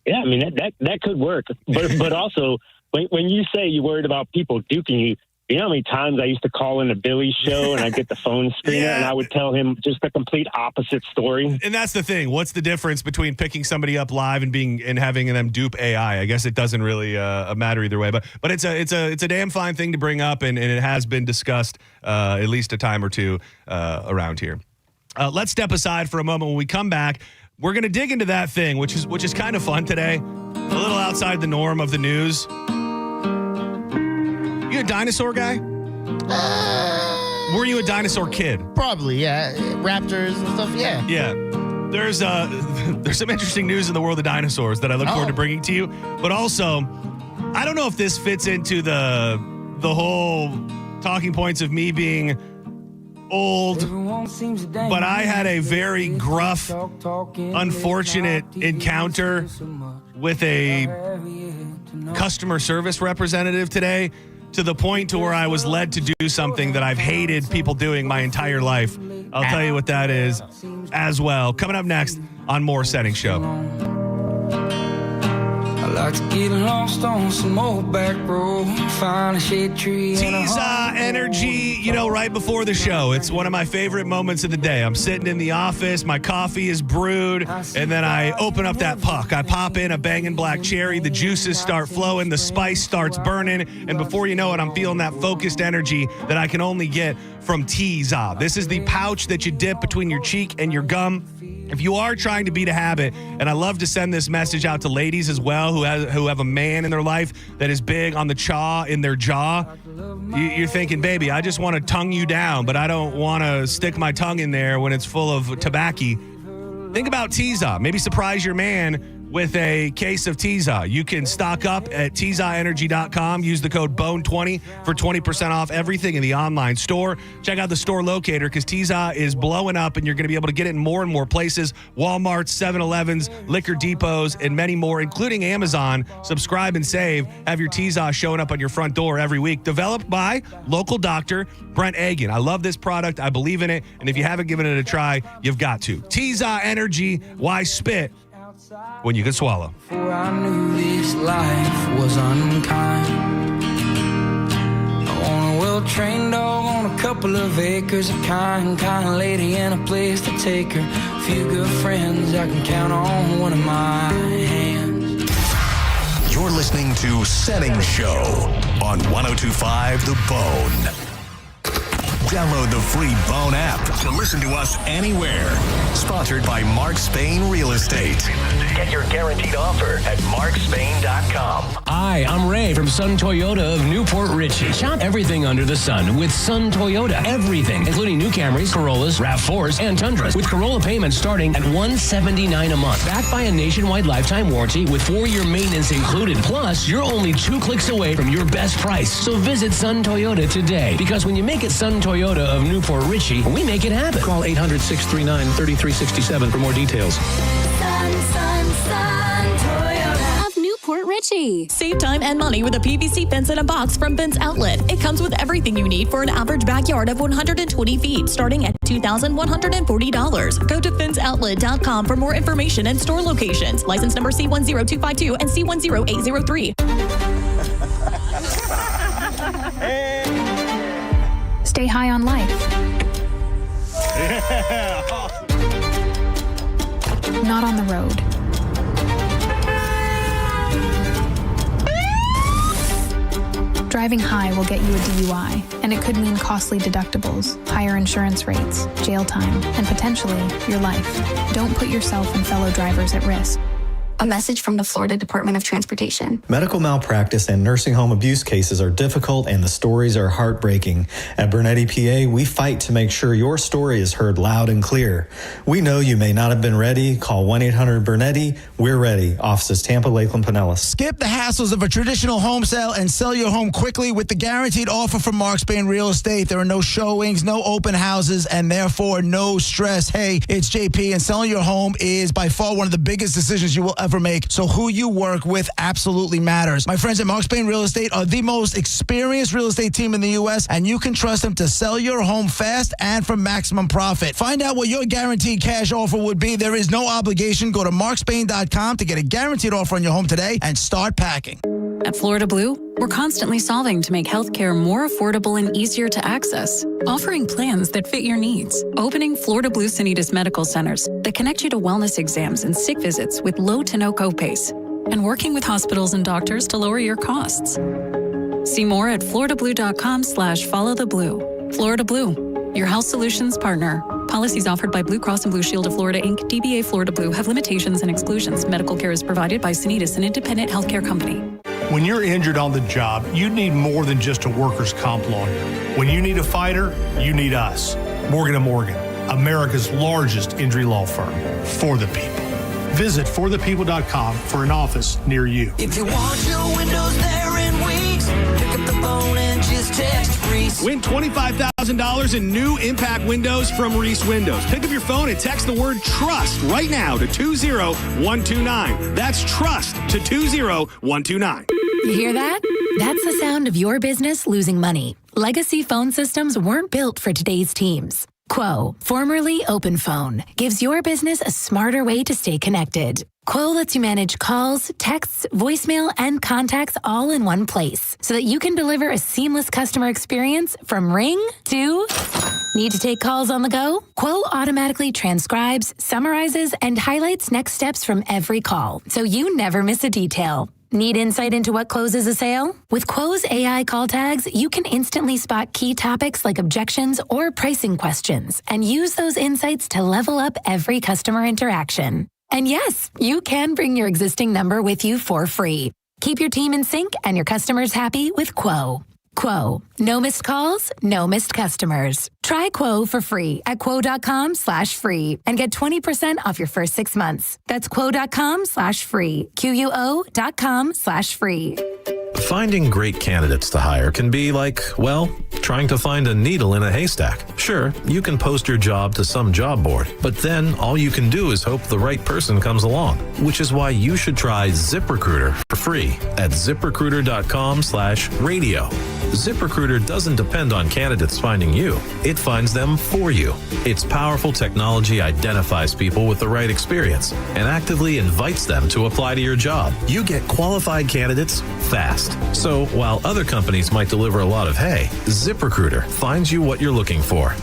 Yeah, I mean, that could work. But also, when you say you're worried about people duking you, You know how many times I used to call into Billy's show and I'd get the phone screener and I would tell him just the complete opposite story? And that's the thing. What's the difference between picking somebody up live and having them dupe AI? I guess it doesn't really matter either way. But it's a damn fine thing to bring up, and it has been discussed at least a time or two around here. Let's step aside for a moment. When we come back, we're going to dig into that thing, which is kind of fun today. A little outside the norm of the news. You a dinosaur guy? Were you a dinosaur kid? Probably, yeah. Raptors and stuff, yeah. Yeah. There's some interesting news in the world of dinosaurs that I look forward to bringing to you. But also, I don't know if this fits into the whole talking points of me being old, but I had a very gruff, unfortunate encounter with a customer service representative today, to the point to where I was led to do something that I've hated people doing my entire life. I'll tell you what that is as well. Coming up next on more Senning Show. I like to get lost on some old back road, find a shade tree. Tease energy, right before the show. It's one of my favorite moments of the day. I'm sitting in the office, my coffee is brewed, and then I open up that puck. I pop in a banging black cherry, the juices start flowing, the spice starts burning, and before you know it, I'm feeling that focused energy that I can only get from Tease. This is the pouch that you dip between your cheek and your gum. If you are trying to beat a habit, and I love to send this message out to ladies as well who have a man in their life that is big on the chaw in their jaw, you're thinking, baby, I just want to tongue you down, but I don't want to stick my tongue in there when it's full of tobacco. Think about Teeza. Maybe surprise your man with a case of Teeza. You can stock up at TeezaEnergy.com. Use the code BONE20 for 20% off everything in the online store. Check out the store locator because Teeza is blowing up, and you're going to be able to get it in more and more places. Walmart, 7-Elevens, liquor depots, and many more, including Amazon. Subscribe and save. Have your Teeza showing up on your front door every week. Developed by local doctor Brent Agan. I love this product. I believe in it. And if you haven't given it a try, you've got to. Teeza Energy. Why spit when you can swallow? Before I knew this life was unkind, I want a well-trained dog on a couple of acres, a kind lady and a place to take her, a few good friends I can count on one of my hands. You're listening to Senning Show on 102.5 The Bone. Download the free Bone app to listen to us anywhere. Sponsored by Mark Spain Real Estate. Get your guaranteed offer at markspain.com. Hi, I'm Ray from Sun Toyota of Newport Richey. Shop everything under the sun with Sun Toyota. Everything, including new Camrys, Corollas, RAV4s, and Tundras, with Corolla payments starting at $179 a month. Backed by a nationwide lifetime warranty with 4-year maintenance included. Plus, you're only 2 clicks away from your best price. So visit Sun Toyota today, because when you make it Sun Toyota of Newport Richey, we make it happen. Call 800-639-3367 for more details. Sun Toyota of Newport Richey. Save time and money with a PVC fence in a box from Fence Outlet. It comes with everything you need for an average backyard of 120 feet, starting at $2,140. Go to fenceoutlet.com for more information and store locations. License number C10252 and C10803. Stay high on life. Not on the road. Driving high will get you a DUI, and it could mean costly deductibles, higher insurance rates, jail time, and potentially your life. Don't put yourself and fellow drivers at risk. A message from the Florida Department of Transportation. Medical malpractice and nursing home abuse cases are difficult, and the stories are heartbreaking. At Bernetti PA, we fight to make sure your story is heard loud and clear. We know you may not have been ready. Call 1-800-BERNETTI. We're ready. Offices Tampa, Lakeland, Pinellas. Skip the hassles of a traditional home sale and sell your home quickly with the guaranteed offer from Mark Spain Real Estate. There are no showings, no open houses, and therefore no stress. Hey, it's JP, and selling your home is by far one of the biggest decisions you will ever make. So who you work with absolutely matters. My friends at Mark Spain Real Estate are the most experienced real estate team in the U.S., and you can trust them to sell your home fast and for maximum profit. Find out what your guaranteed cash offer would be. There is no obligation. Go to markspain.com to get a guaranteed offer on your home today and start packing. At Florida Blue, we're constantly solving to make healthcare more affordable and easier to access, offering plans that fit your needs. Opening Florida Blue Sanitas Medical Centers that connect you to wellness exams and sick visits with low to no copays, and working with hospitals and doctors to lower your costs. See more at floridablue.com/followtheblue. Florida Blue, your health solutions partner. Policies offered by Blue Cross and Blue Shield of Florida, Inc., DBA Florida Blue, have limitations and exclusions. Medical care is provided by Sanitas, an independent healthcare company. When you're injured on the job, you need more than just a workers' comp lawyer. When you need a fighter, you need us. Morgan & Morgan, America's largest injury law firm, for the people. Visit forthepeople.com for an office near you. If you want your windows there in weeks, pick up the phone and just text Reese. Win $25,000 in new impact windows from Reese Windows. Pick up your phone and text the word TRUST right now to 20129. That's TRUST to 20129. You hear that? That's the sound of your business losing money. Legacy phone systems weren't built for today's teams. Quo, formerly OpenPhone, gives your business a smarter way to stay connected. Quo lets you manage calls, texts, voicemail, and contacts all in one place so that you can deliver a seamless customer experience from ring to... Need to take calls on the go? Quo automatically transcribes, summarizes, and highlights next steps from every call so you never miss a detail. Need insight into what closes a sale? With Quo's AI call tags, you can instantly spot key topics like objections or pricing questions and use those insights to level up every customer interaction. And yes, you can bring your existing number with you for free. Keep your team in sync and your customers happy with Quo. Quo. No missed calls, no missed customers. Try Quo for free at quo.com/free and get 20% off your first 6 months. That's quo.com/free. QUO.com/free. Finding great candidates to hire can be like, well, trying to find a needle in a haystack. Sure, you can post your job to some job board, but then all you can do is hope the right person comes along, which is why you should try ZipRecruiter for free at ZipRecruiter.com/radio. ZipRecruiter doesn't depend on candidates finding you. It finds them for you. Its powerful technology identifies people with the right experience and actively invites them to apply to your job. You get qualified candidates fast. So while other companies might deliver a lot of hay, ZipRecruiter finds you what you're looking for.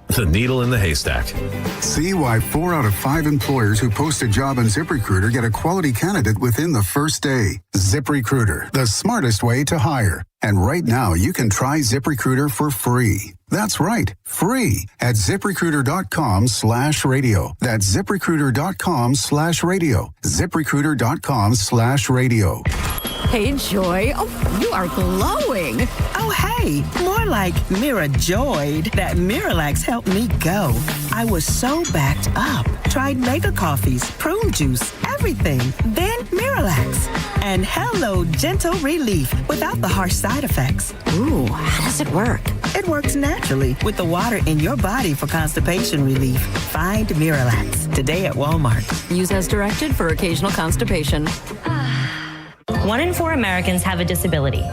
The needle in the haystack. See why 4 out of 5 employers who post a job on ZipRecruiter get a quality candidate within the first day. ZipRecruiter, the smartest way to hire. And right now, you can try ZipRecruiter for free. That's right, free at ZipRecruiter.com/radio. That's ZipRecruiter.com/radio. ZipRecruiter.com/radio. Hey, Joy. Oh, you are glowing. Oh, hey. More like Mira joyed that Miralax helped me go. I was so backed up. Tried mega coffees, prune juice, everything. Then Miralax. And hello, gentle relief without the harsh side effects. Ooh, how does it work? It works naturally with the water in your body for constipation relief. Find Miralax today at Walmart. Use as directed for occasional constipation. 1 in 4 Americans have a disability.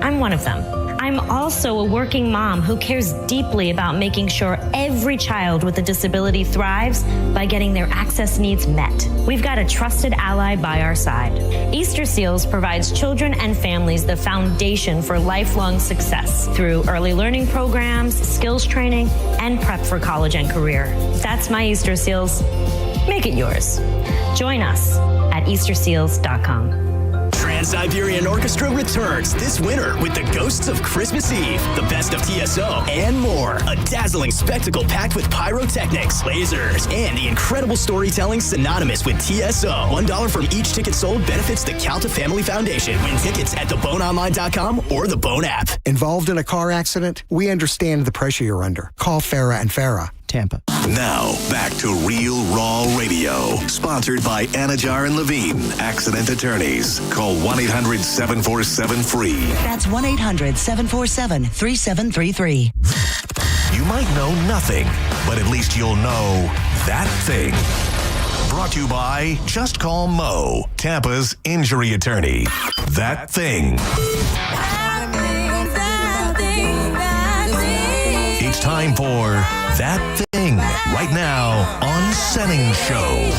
I'm one of them. I'm also a working mom who cares deeply about making sure every child with a disability thrives by getting their access needs met. We've got a trusted ally by our side. Easter Seals provides children and families the foundation for lifelong success through early learning programs, skills training, and prep for college and career. That's my Easter Seals. Make it yours. Join us at easterseals.com. Trans-Siberian Orchestra returns this winter with the Ghosts of Christmas Eve, the best of TSO, and more. A dazzling spectacle packed with pyrotechnics, lasers, and the incredible storytelling synonymous with TSO. $1 from each ticket sold benefits the Calta Family Foundation. Win tickets at theboneonline.com or the Bone app. Involved in a car accident? We understand the pressure you're under. Call Farah and Farah, Tampa. Now, back to Real Raw Radio. Sponsored by Anajar and Levine, accident attorneys. Call 1-800-747-FREE. That's 1-800-747-3733. You might know nothing, but at least you'll know that thing. Brought to you by Just Call Mo, Tampa's injury attorney. That thing. It's time for That Thing, right now on Senning Show.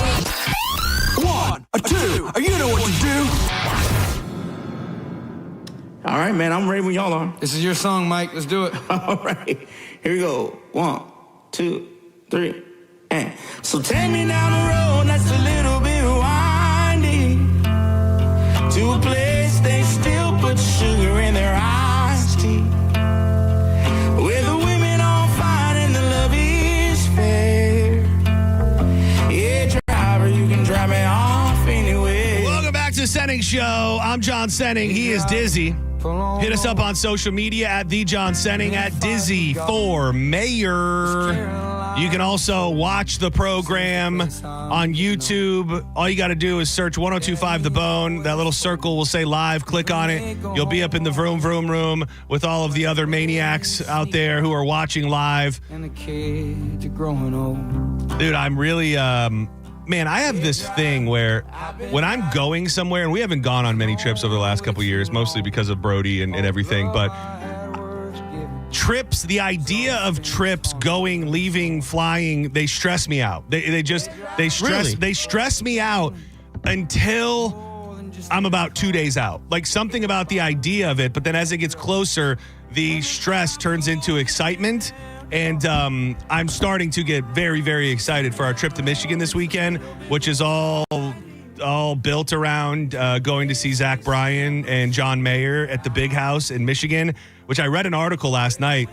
1 or 2, you know what to do. All right, man, I'm ready when y'all are. This is your song, Mike. Let's do it. All right, here we go. 1, 2, 3, and so take me down the road that's a little bit windy to a place they still put sugar in their iced tea, where the women all fine and the love is fair. Yeah, driver, you can drive me off anywhere. Welcome back to Senning Show. I'm John Senning. He is Dizzy. Hit us up on social media at The John Senning, at Dizzy for Mayor. You can also watch the program on YouTube. All you got to do is search 1025 The Bone. That little circle will say live. Click on it. You'll be up in the vroom vroom room with all of the other maniacs out there who are watching live. And the kids are growing old. Dude, I'm really... Man, I have this thing where when I'm going somewhere, and we haven't gone on many trips over the last couple of years, mostly because of Brody and everything, but trips, the idea of trips, going, leaving, flying, they stress me out. They stress me out until I'm about 2 days out. Like something about the idea of it, but then as it gets closer, the stress turns into excitement. And I'm starting to get very, very excited for our trip to Michigan this weekend, which is all built around going to see Zach Bryan and John Mayer at the Big House in Michigan, which I read an article last night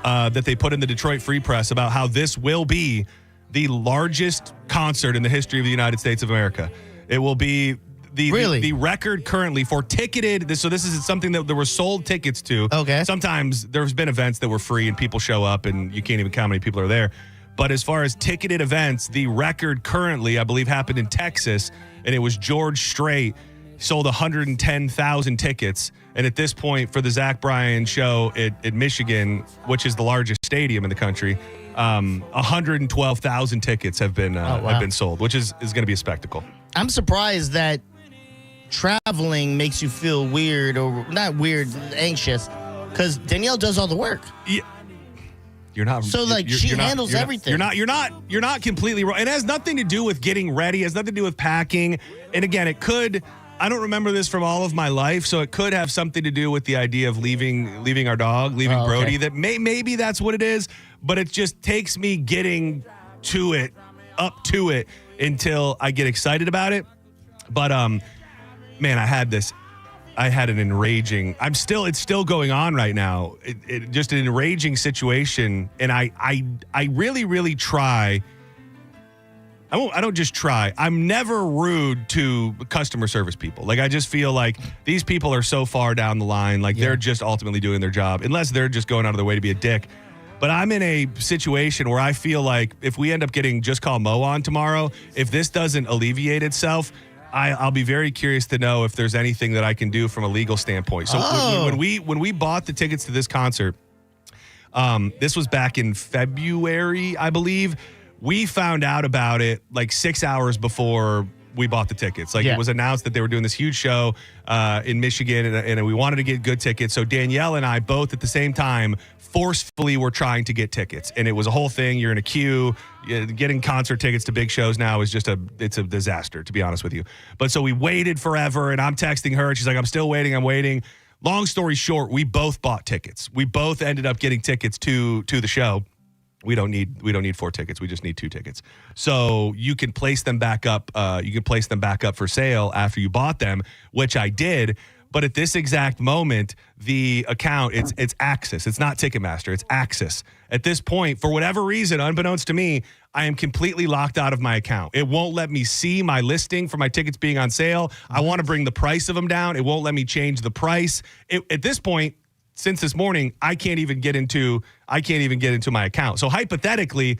that they put in the Detroit Free Press about how this will be the largest concert in the history of the United States of America. It will be the record currently for ticketed. So this is something that there were sold tickets to. Okay. Sometimes there's been events that were free and people show up and you can't even count how many people are there. But as far as ticketed events, the record currently, I believe, happened in Texas, and it was George Strait sold 110,000 tickets. And at this point, for the Zach Bryan show at Michigan, which is the largest stadium in the country, 112,000 tickets have been sold, which is going to be a spectacle. I'm surprised that traveling makes you feel weird, or not weird, anxious, because Danielle does all the work. Yeah. You're not. So she handles everything. You're not completely wrong. It has nothing to do with getting ready. It has nothing to do with packing. And again, it could. I don't remember this from all of my life, so it could have something to do with the idea of leaving our dog, leaving Brody. That maybe that's what it is. But it just takes me getting up to it until I get excited about it. But man, I had an enraging. It's still going on right now. It just an enraging situation, and I really, really try. I don't just try. I'm never rude to customer service people. Like, I just feel like these people are so far down the line. Like, they're just ultimately doing their job, unless they're just going out of their way to be a dick. But I'm in a situation where I feel like if we end up getting Just Call Mo on tomorrow, if this doesn't alleviate itself, I'll be very curious to know if there's anything that I can do from a legal standpoint. So when we bought the tickets to this concert, this was back in February, I believe. We found out about it like 6 hours before we bought the tickets. It was announced that they were doing this huge show in Michigan, and we wanted to get good tickets. So Danielle and I both at the same time forcefully were trying to get tickets, and it was a whole thing. You're in a queue. Getting concert tickets to big shows now is it's a disaster, to be honest with you. But so we waited forever, and I'm texting her, and she's like, I'm still waiting. I'm waiting. Long story short, we both bought tickets. We both ended up getting tickets to the show. We don't need 4 tickets. We just need 2 tickets. So you can place them back up. You can place them back up for sale after you bought them, which I did. But at this exact moment, the account, it's Axis. It's not Ticketmaster. It's Axis. At this point, for whatever reason, unbeknownst to me, I am completely locked out of my account. It won't let me see my listing for my tickets being on sale. I want to bring the price of them down. It won't let me change the price. At this point, since this morning, I can't even get into my account. So hypothetically,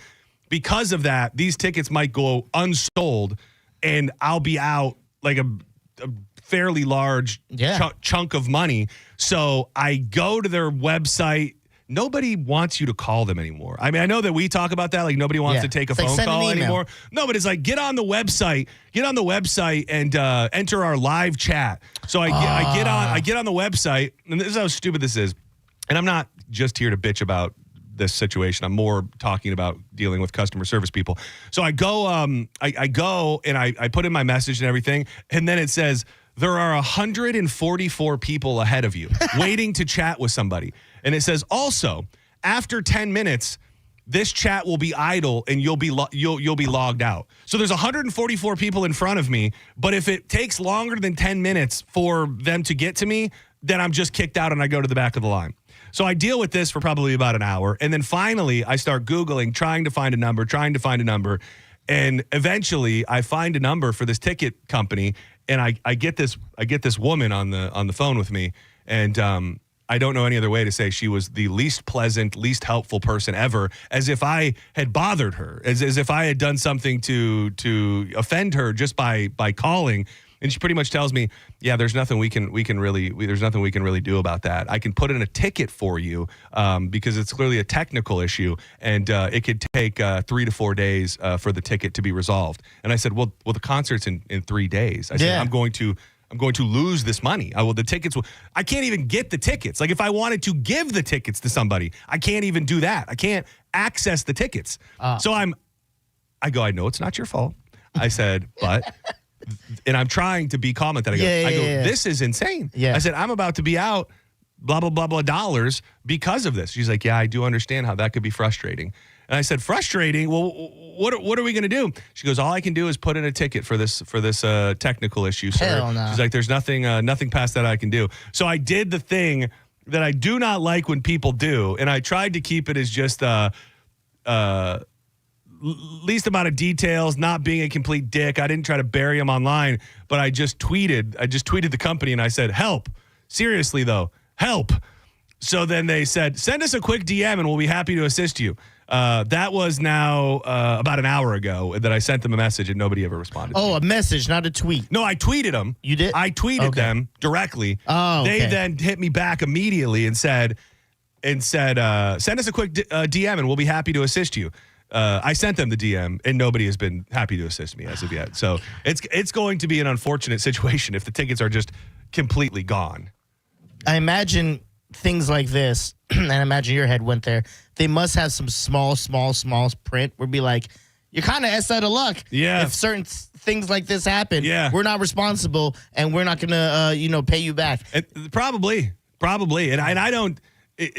because of that, these tickets might go unsold, and I'll be out like a fairly large chunk of money. So I go to their website. Nobody wants you to call them anymore. I mean, I know that we talk about that. Like, nobody wants to take a phone call anymore. No, but it's like, get on the website and enter our live chat. So I get on the website, and this is how stupid this is. And I'm not just here to bitch about this situation. I'm more talking about dealing with customer service people. So I go, I go and I put in my message and everything, and then it says, there are 144 people ahead of you waiting to chat with somebody. And it says, also, after 10 minutes, this chat will be idle and you'll be logged out. So there's 144 people in front of me, but if it takes longer than 10 minutes for them to get to me, then I'm just kicked out and I go to the back of the line. So I deal with this for probably about an hour. And then finally, I start Googling, trying to find a number. And eventually, I find a number for this ticket company, and I get this woman on the phone with me, and I don't know any other way to say she was the least pleasant, least helpful person ever, as if I had bothered her, as if I had done something to offend her just by calling. And she pretty much tells me, yeah, there's nothing we can really do about that. I can put in a ticket for you because it's clearly a technical issue, and it could take 3 to 4 days for the ticket to be resolved. And I said, well, the concert's in 3 days. I said, I'm going to lose this money. I can't even get the tickets. Like if I wanted to give the tickets to somebody, I can't even do that. I can't access the tickets. So I know it's not your fault. I said, but. And I'm trying to be calm at that. I go, this is insane. Yeah. I said, I'm about to be out blah, blah, blah, blah dollars because of this. She's like, yeah, I do understand how that could be frustrating. And I said, frustrating? Well, what are we going to do? She goes, all I can do is put in a ticket for this technical issue, sir. Hell no. She's like, there's nothing past that I can do. So I did the thing that I do not like when people do, and I tried to keep it as just least amount of details, not being a complete dick. I didn't try to bury him online, but I just tweeted the company and I said, help. Seriously though, help. So then they said, send us a quick DM and we'll be happy to assist you. That was now about an hour ago that I sent them a message and nobody ever responded. Oh, a message, not a tweet. No, I tweeted them. You did? I tweeted them directly. Oh, okay. They then hit me back immediately and said, send us a quick DM and we'll be happy to assist you. I sent them the DM, and nobody has been happy to assist me as of yet. So it's going to be an unfortunate situation if the tickets are just completely gone. I imagine things like this, and I imagine your head went there. They must have some small print where be like, you're kind of S out of luck. Yeah. If certain things like this happen, we're not responsible, and we're not going to, pay you back. Probably. And I don't.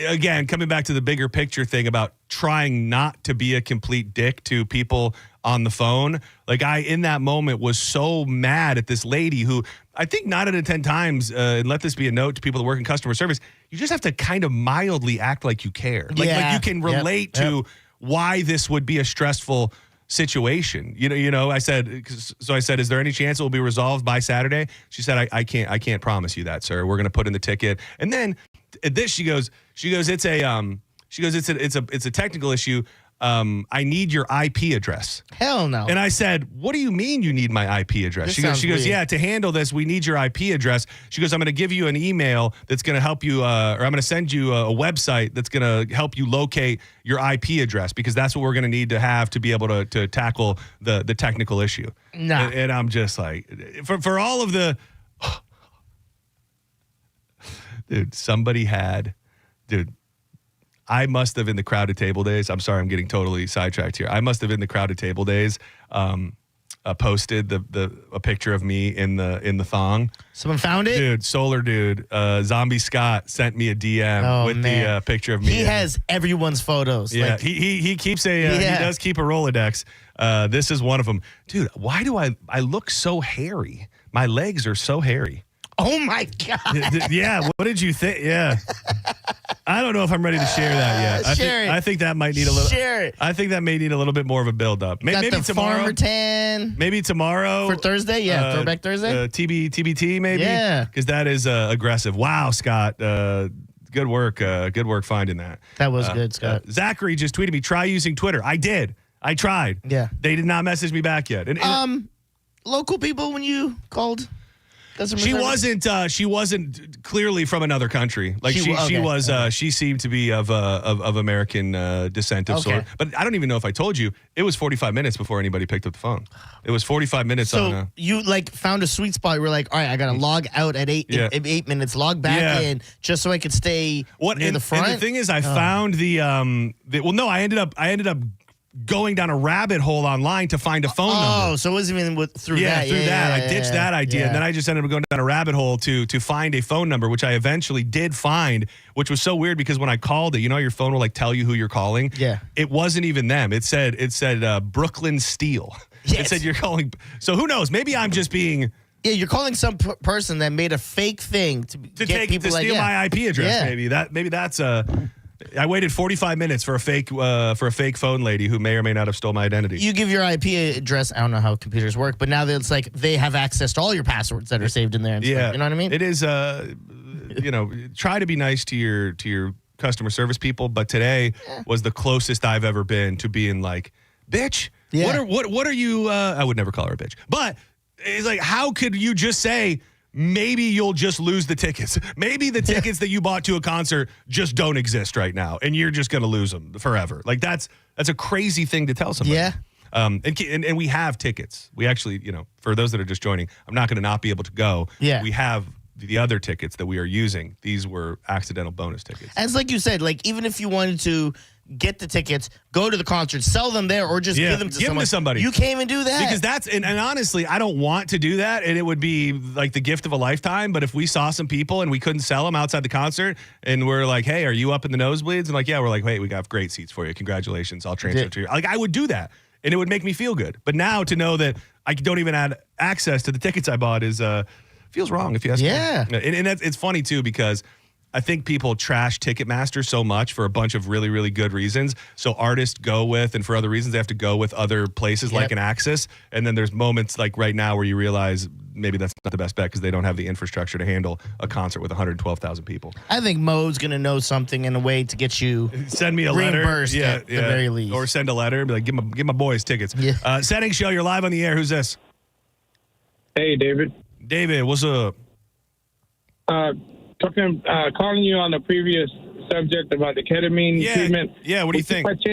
Again, coming back to the bigger picture thing about trying not to be a complete dick to people on the phone. Like in that moment was so mad at this lady who I think 9 out of 10 times, and let this be a note to people that work in customer service, you just have to kind of mildly act like you care. Like you can relate to why this would be a stressful situation. I said, is there any chance it will be resolved by Saturday? She said, I can't promise you that, sir. We're going to put in the ticket. And then at this, she goes, it's a technical issue. I need your IP address. Hell no. And I said, what do you mean you need my IP address? She goes, yeah, to handle this, we need your IP address. She goes, I'm going to give you an email that's going to help you, or I'm going to send you a website that's going to help you locate your IP address because that's what we're going to need to have to be able to tackle the technical issue. No. And I'm just like, for all of the, dude, I must have in the crowded table days. I'm sorry, I'm getting totally sidetracked here. I must have in the crowded table days posted a picture of me in the thong. Someone found it? Dude, Solar Dude, Zombie Scott sent me a DM the picture of me. He has everyone's photos. Yeah, he keeps he does keep a Rolodex. This is one of them. Dude, why do I look so hairy? My legs are so hairy. Oh my God. Yeah, what did you think? Yeah. I don't know if I'm ready to share that yet. Share it. I think that might need a little. Share it. I think that may need a little bit more of a build up. Maybe the tomorrow. Farmer tan. Maybe tomorrow for Thursday. Yeah, Throwback Thursday. TBT maybe. Yeah, because that is aggressive. Wow, Scott. Good work. Good work finding that. That was good, Scott. Zachary just tweeted me. Try using Twitter. I did. I tried. Yeah. They did not message me back yet. And local people when you called. She wasn't clearly from another country. Like she seemed to be of American descent of sort. But I don't even know if I told you, it was 45 minutes before anybody picked up the phone. It was 45 minutes. So you found a sweet spot. You were like, all right, I got to log out at 8 minutes, log back in just so I could stay near the front. And the thing is, I found I ended up going down a rabbit hole online to find a phone number. Oh, so it wasn't even through yeah, that. Through that. Yeah, I ditched that idea. yeah. And then I just ended up going down a rabbit hole to find a phone number, which I eventually did find, which was so weird because when I called it, your phone will like tell you who you're calling. Yeah. It wasn't even them. It said Brooklyn Steel. Yes. It said you're calling. So who knows? Maybe I'm just being. Yeah, you're calling some person that made a fake thing to get people steal my IP address. Maybe that's I waited 45 minutes for a fake phone lady who may or may not have stole my identity. You give your IP address. I don't know how computers work, but now it's like they have access to all your passwords that are saved in there. And stuff, you know what I mean? It is. Try to be nice to your customer service people, but today was the closest I've ever been to being like, bitch. Yeah. What are you? I would never call her a bitch, but it's like, how could you just say? Maybe you'll just lose the tickets. Maybe the tickets that you bought to a concert just don't exist right now, and you're just going to lose them forever. Like that's a crazy thing to tell somebody. Yeah. And we have tickets. We actually, for those that are just joining, I'm not going to not be able to go. Yeah. We have the other tickets that we are using. These were accidental bonus tickets. And it's like you said, like even if you wanted to get the tickets, go to the concert, sell them there, or just give them to somebody. You can't even do that. Because that's, and honestly, I don't want to do that, and it would be like the gift of a lifetime, but if we saw some people and we couldn't sell them outside the concert, and we're like, hey, are you up in the nosebleeds? And like, yeah, we're like, hey, we got great seats for you. Congratulations. I'll transfer it to you. Like, I would do that, and it would make me feel good. But now to know that I don't even have access to the tickets I bought is, feels wrong if you ask me. And it's funny, too, because I think people trash Ticketmaster so much for a bunch of really, really good reasons. So artists go with, and for other reasons, they have to go with other places like an Axis. And then there's moments like right now where you realize maybe that's not the best bet because they don't have the infrastructure to handle a concert with 112,000 people. I think Mo's going to know something in a way to get you send me a letter. Reimbursed at the very least. Or send a letter and be like, give my boys tickets. Yeah. Senning Show, you're live on the air. Who's this? Hey, David. David, what's up? Calling you on the previous subject about the ketamine treatment. Yeah, what do you think? Would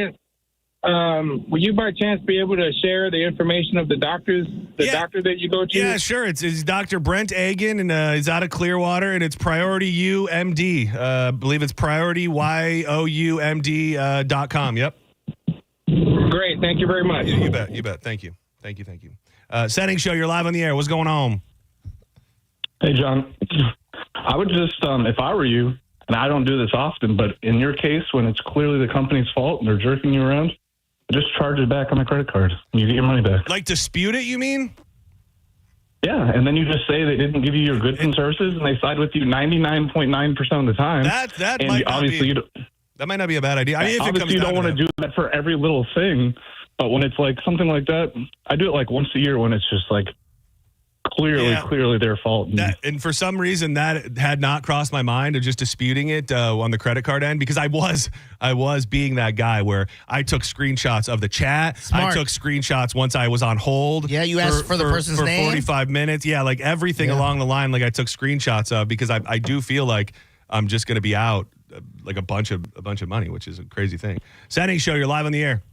you by chance be able to share the information of the doctor that you go to? Yeah, sure. It's Dr. Brent Agan, and he's out of Clearwater, and it's Priority UMD. I believe it's PriorityYoumD.com. Yep. Great. Thank you very much. Yeah, you bet. Thank you. Senning Show, you're live on the air. What's going on? Hey, John. I would just, if I were you, and I don't do this often, but in your case, when it's clearly the company's fault and they're jerking you around, just charge it back on the credit card and you get your money back. Like dispute it, you mean? Yeah, and then you just say they didn't give you your goods and services and they side with you 99.9% of the time. That and might obviously that might not be a bad idea. I mean, if obviously, you don't want to do that for every little thing, but when it's like something like that, I do it like once a year when it's just like clearly their fault. And for some reason that had not crossed my mind of just disputing it on the credit card end, because I was being that guy where I took screenshots of the chat. Smart. I took screenshots once I was on hold. Yeah, you asked for the person's name? 45 minutes. Yeah, like everything along the line, like I took screenshots of, because I do feel like I'm just going to be out like a bunch of money, which is a crazy thing. Senning Show, you're live on the air.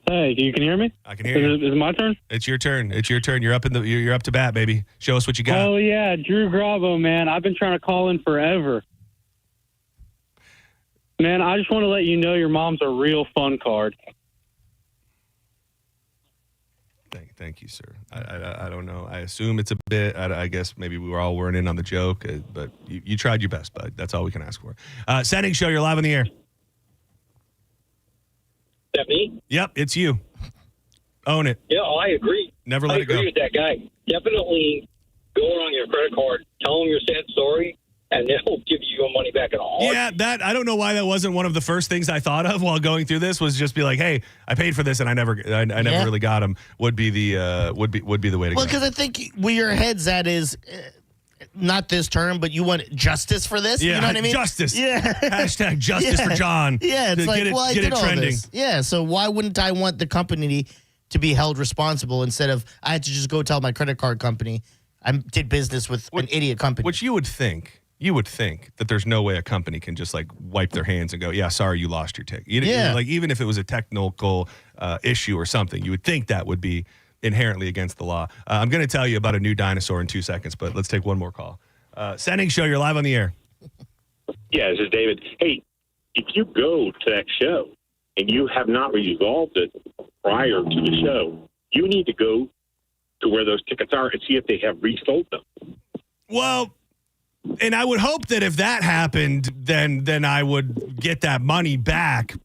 Hey, you can hear me? I can hear you. Is it my turn? It's your turn. You're up you're up to bat, baby. Show us what you got. Oh yeah, Drew Gravo, man. I've been trying to call in forever. Man, I just want to let you know your mom's a real fun card. Thank you, sir. I don't know. I assume it's a bit. I guess maybe we were all weren't in on the joke, but you tried your best, bud. That's all we can ask for. Senning Show, you're live on the air. That me? Yep, it's you. Own it. Yeah, I agree. Never let it go. I agree with that guy. Definitely go on your credit card, tell them your sad story, and they'll give you your money back in a heartbeat. Yeah, I don't know why that wasn't one of the first things I thought of while going through this, was just be like, hey, I paid for this and I never really got them. Would be the way to go. Well, because I think where your head's at is. Not this term, but you want justice for this? Yeah, you know what I mean? Justice. Yeah. Hashtag justice for John. Yeah, it's like, I did all trending. this. Yeah, so why wouldn't I want the company to be held responsible instead of I had to just go tell my credit card company I did business with an idiot company? Which you would think that there's no way a company can just like wipe their hands and go, yeah, sorry, you lost your ticket. Like even if it was a technical issue or something, you would think that would be inherently against the law. I'm going to tell you about a new dinosaur in 2 seconds, but let's take one more call. Senning Show, you're live on the air. Yeah, this is David. Hey, if you go to that show, and you have not resolved it prior to the show, you need to go to where those tickets are and see if they have resold them. Well, and I would hope that if that happened, then I would get that money back.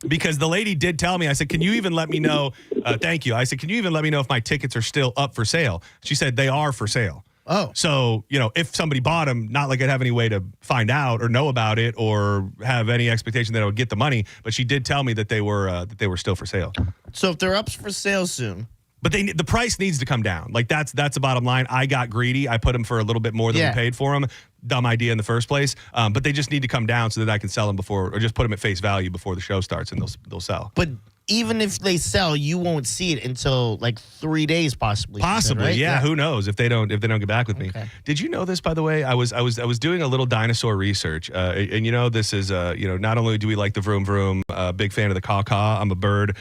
Because the lady did tell me, I said, can you even let me know? Thank you. I said, can you even let me know if my tickets are still up for sale? She said they are for sale. Oh. So, if somebody bought them, not like I'd have any way to find out or know about it or have any expectation that I would get the money. But she did tell me that they were still for sale. So if they're up for sale soon. But the price needs to come down. Like that's the bottom line. I got greedy. I put them for a little bit more than we paid for them. Dumb idea in the first place. But they just need to come down so that I can sell them before, or just put them at face value before the show starts, and they'll sell. But even if they sell, you won't see it until like 3 days, possibly. Possibly, right? yeah. Who knows if they don't get back with me? Did you know this, by the way? I was doing a little dinosaur research, and this is not only do we like the vroom vroom, big fan of the caw caw. I'm a bird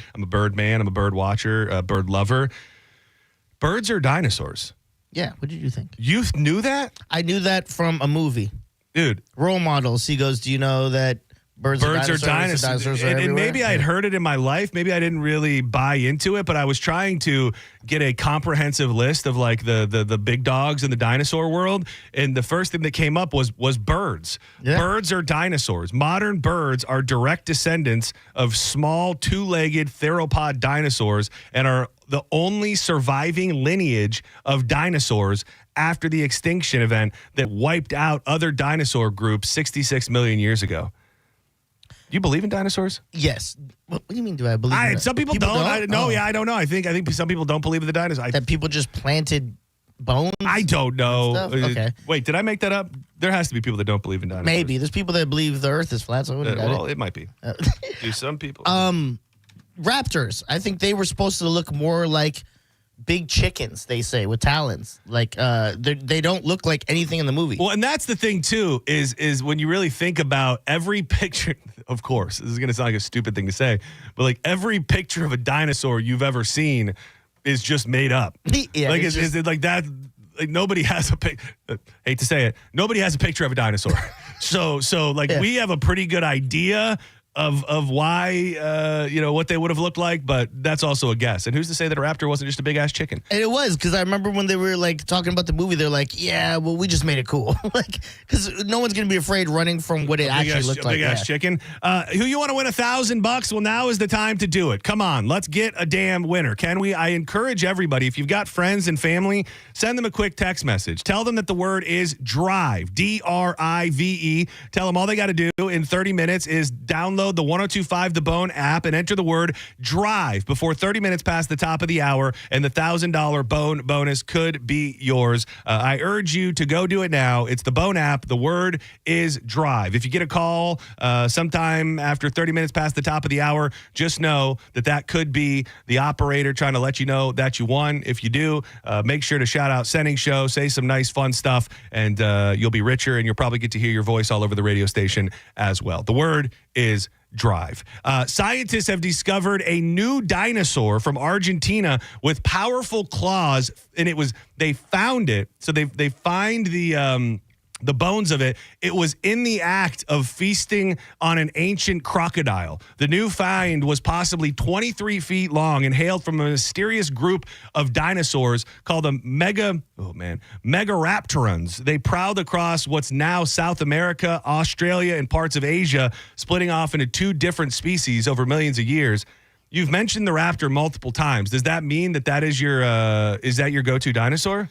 man. I'm a bird watcher, bird lover. Birds are dinosaurs. Yeah. What did you think? You knew that? I knew that from a movie. Dude. Role models. He goes, do you know that birds are dinosaurs? Dinosaurs are and maybe I'd heard it in my life. Maybe I didn't really buy into it, but I was trying to get a comprehensive list of like the big dogs in the dinosaur world. And the first thing that came up was birds. Yeah. Birds are dinosaurs. Modern birds are direct descendants of small two-legged theropod dinosaurs and are the only surviving lineage of dinosaurs after the extinction event that wiped out other dinosaur groups 66 million years ago. Do you believe in dinosaurs? Yes. What do you mean? Do I believe? In some people don't. I don't know. I don't know. I think some people don't believe in the dinosaurs. That people just planted bones. I don't know. Okay. Wait, did I make that up? There has to be people that don't believe in dinosaurs. Maybe there's people that believe the Earth is flat. So it might be. Do some people? Raptors. I think they were supposed to look more like big chickens, they say, with talons. Like they don't look like anything in the movie. Well, and that's the thing too, is when you really think about every picture, of course, this is gonna sound like a stupid thing to say, but like every picture of a dinosaur you've ever seen is just made up. Yeah, like is it like that? Like nobody has hate to say it, nobody has a picture of a dinosaur. so like we have a pretty good idea of why, what they would have looked like, but that's also a guess. And who's to say that a raptor wasn't just a big-ass chicken? And it was, because I remember when they were, like, talking about the movie, they're like, yeah, well, we just made it cool. Like, because no one's going to be afraid running from what it actually looked like. Big-ass chicken. Who you want to win $1,000? Well, now is the time to do it. Come on, let's get a damn winner. Can we? I encourage everybody, if you've got friends and family, send them a quick text message. Tell them that the word is DRIVE, D-R-I-V-E. Tell them all they got to do in 30 minutes is download the 1025 The Bone app and enter the word DRIVE before 30 minutes past the top of the hour, and the $1,000 Bone bonus could be yours. I urge you to go do it now. It's the Bone app. The word is DRIVE. If you get a call sometime after 30 minutes past the top of the hour, just know that could be the operator trying to let you know that you won. If you do, make sure to shout out Senning Show, say some nice fun stuff, and you'll be richer, and you'll probably get to hear your voice all over the radio station as well. The word is DRIVE. Scientists have discovered a new dinosaur from Argentina with powerful claws, and they found it. So they find the bones of it. It was in the act of feasting on an ancient crocodile. The new find was possibly 23 feet long and hailed from a mysterious group of dinosaurs called the Megaraptorans. They prowled across what's now South America, Australia, and parts of Asia, splitting off into two different species over millions of years. You've mentioned the raptor multiple times. Does that mean that is your go-to dinosaur?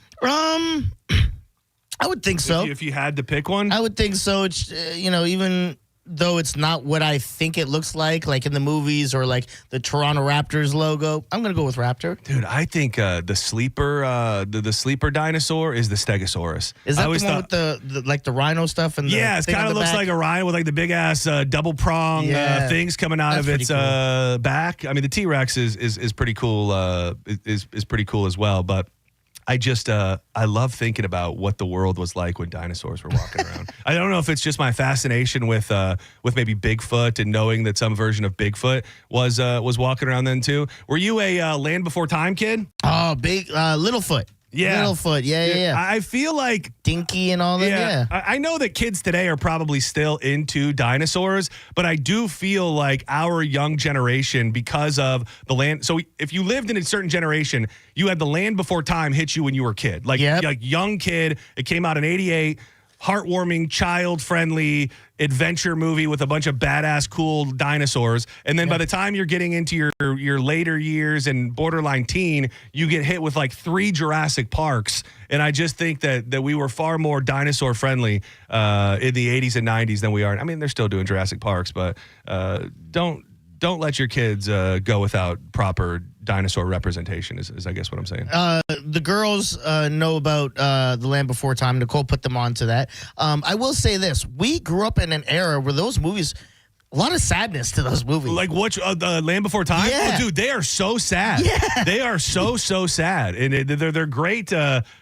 I would think so. If you had to pick one? I would think so. It's, even though it's not what I think it looks like in the movies or like the Toronto Raptors logo, I'm going to go with Raptor. Dude, I think the sleeper dinosaur is the Stegosaurus. Is that the one with the rhino stuff? And yeah, it kind of looks like a rhino with like the big ass double prong things coming out of its back. I mean, the T-Rex is pretty cool. Is pretty cool as well, but I love thinking about what the world was like when dinosaurs were walking around. I don't know if it's just my fascination with maybe Bigfoot and knowing that some version of Bigfoot was walking around then too. Were you a Land Before Time kid? Oh, big Littlefoot. Yeah. Littlefoot. Yeah. I feel like Dinky and all that. Yeah. I know that kids today are probably still into dinosaurs, but I do feel like our young generation, because of the land. So if you lived in a certain generation, you had the Land Before Time hit you when you were a kid, like young kid. It came out in '88. Heartwarming, child-friendly adventure movie with a bunch of badass, cool dinosaurs. And then by the time you're getting into your later years and borderline teen, you get hit with like 3 Jurassic Parks. And I just think that we were far more dinosaur-friendly in the 80s and 90s than we are. I mean, they're still doing Jurassic Parks, but don't let your kids go without proper dinosaur representation is I guess what I'm saying. The girls know about The Land Before Time. Nicole put them on to that. I will say this. We grew up in an era where those movies, a lot of sadness to those movies. Like what? The Land Before Time? Yeah. Oh, dude, they are so sad. Yeah. They are so sad. And they're great.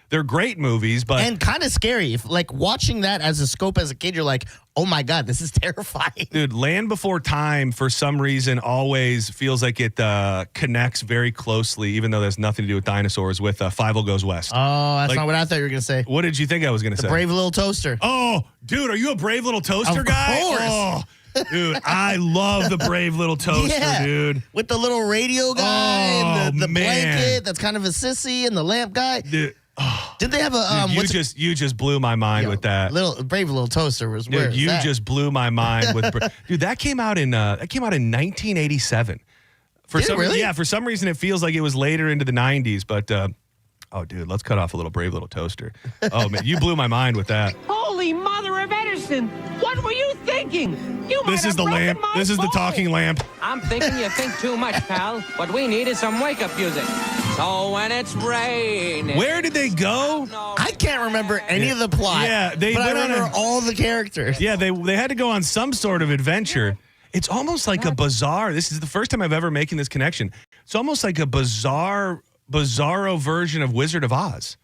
They're great movies, but and kind of scary. If like watching that as a scope as a kid, you're like, oh my God, this is terrifying. Dude, Land Before Time, for some reason, always feels like it connects very closely, even though there's nothing to do with dinosaurs, with Fievel Goes West. Oh, that's not what I thought you were going to say. What did you think I was going to say? Brave Little Toaster. Oh, dude, are you a Brave Little Toaster guy? Of course. Oh, dude, I love the Brave Little Toaster, dude. With the little radio guy and the man. blanket that's kind of a sissy and the lamp guy. Dude. Did they have a you just blew my mind with that. Brave Little Toaster was dude, where you that? just blew my mind with dude, that came out in 1987. For Did some it really? Yeah, for some reason it feels like it was later into the 90s, but oh dude, let's cut off a little Brave Little Toaster. Oh man, you blew my mind with that. Holy mother of Edison! What were you thinking? This is the lamp. This is the talking lamp. I'm thinking you think too much, pal. What we need is some wake-up music. So when it's raining. Where did they go? I can't remember any of the plot. Yeah, but I remember all the characters. Yeah, they had to go on some sort of adventure. It's almost like a bizarre. This is the first time I've ever making this connection. It's almost like a bizarro version of Wizard of Oz.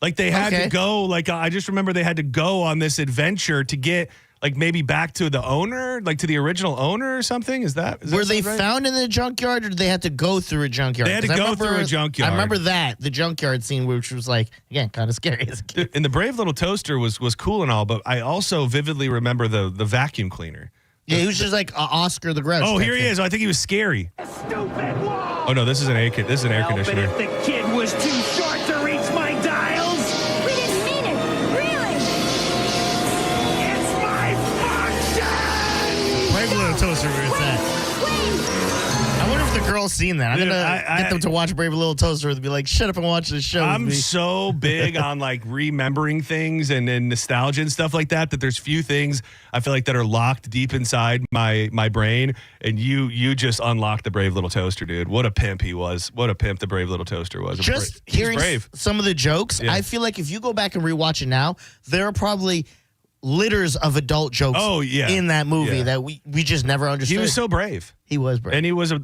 Like they had to go. Like I just remember they had to go on this adventure to get. Like maybe back to the owner, like to the original owner or something? Is that Were they right? found in the junkyard, or did they have to go through a junkyard? They had to go through a junkyard. I remember the junkyard scene, which was like, again, kind of scary as a kid. And the Brave Little Toaster was cool and all, but I also vividly remember the vacuum cleaner. Yeah, he was just like Oscar the Grouch. Oh, here he is. I think he was scary. Stupid wall! Oh no, this is an air conditioner. But if the kid was too short to reach my dials. We didn't mean it, really. It's my function! Brave Little Toaster, where it's at. I wonder if the girls seen that. I'm going to get them to watch Brave Little Toaster and be like, shut up and watch this show. I'm so big on like remembering things and nostalgia and stuff like that there's few things I feel like that are locked deep inside my brain. And you just unlocked the Brave Little Toaster, dude. What a pimp he was. What a pimp the Brave Little Toaster was. Just He's hearing brave. some of the jokes, I feel like if you go back and rewatch it now, there are probably litters of adult jokes in that movie that we just never understood. He was so brave. He was brave. And he was a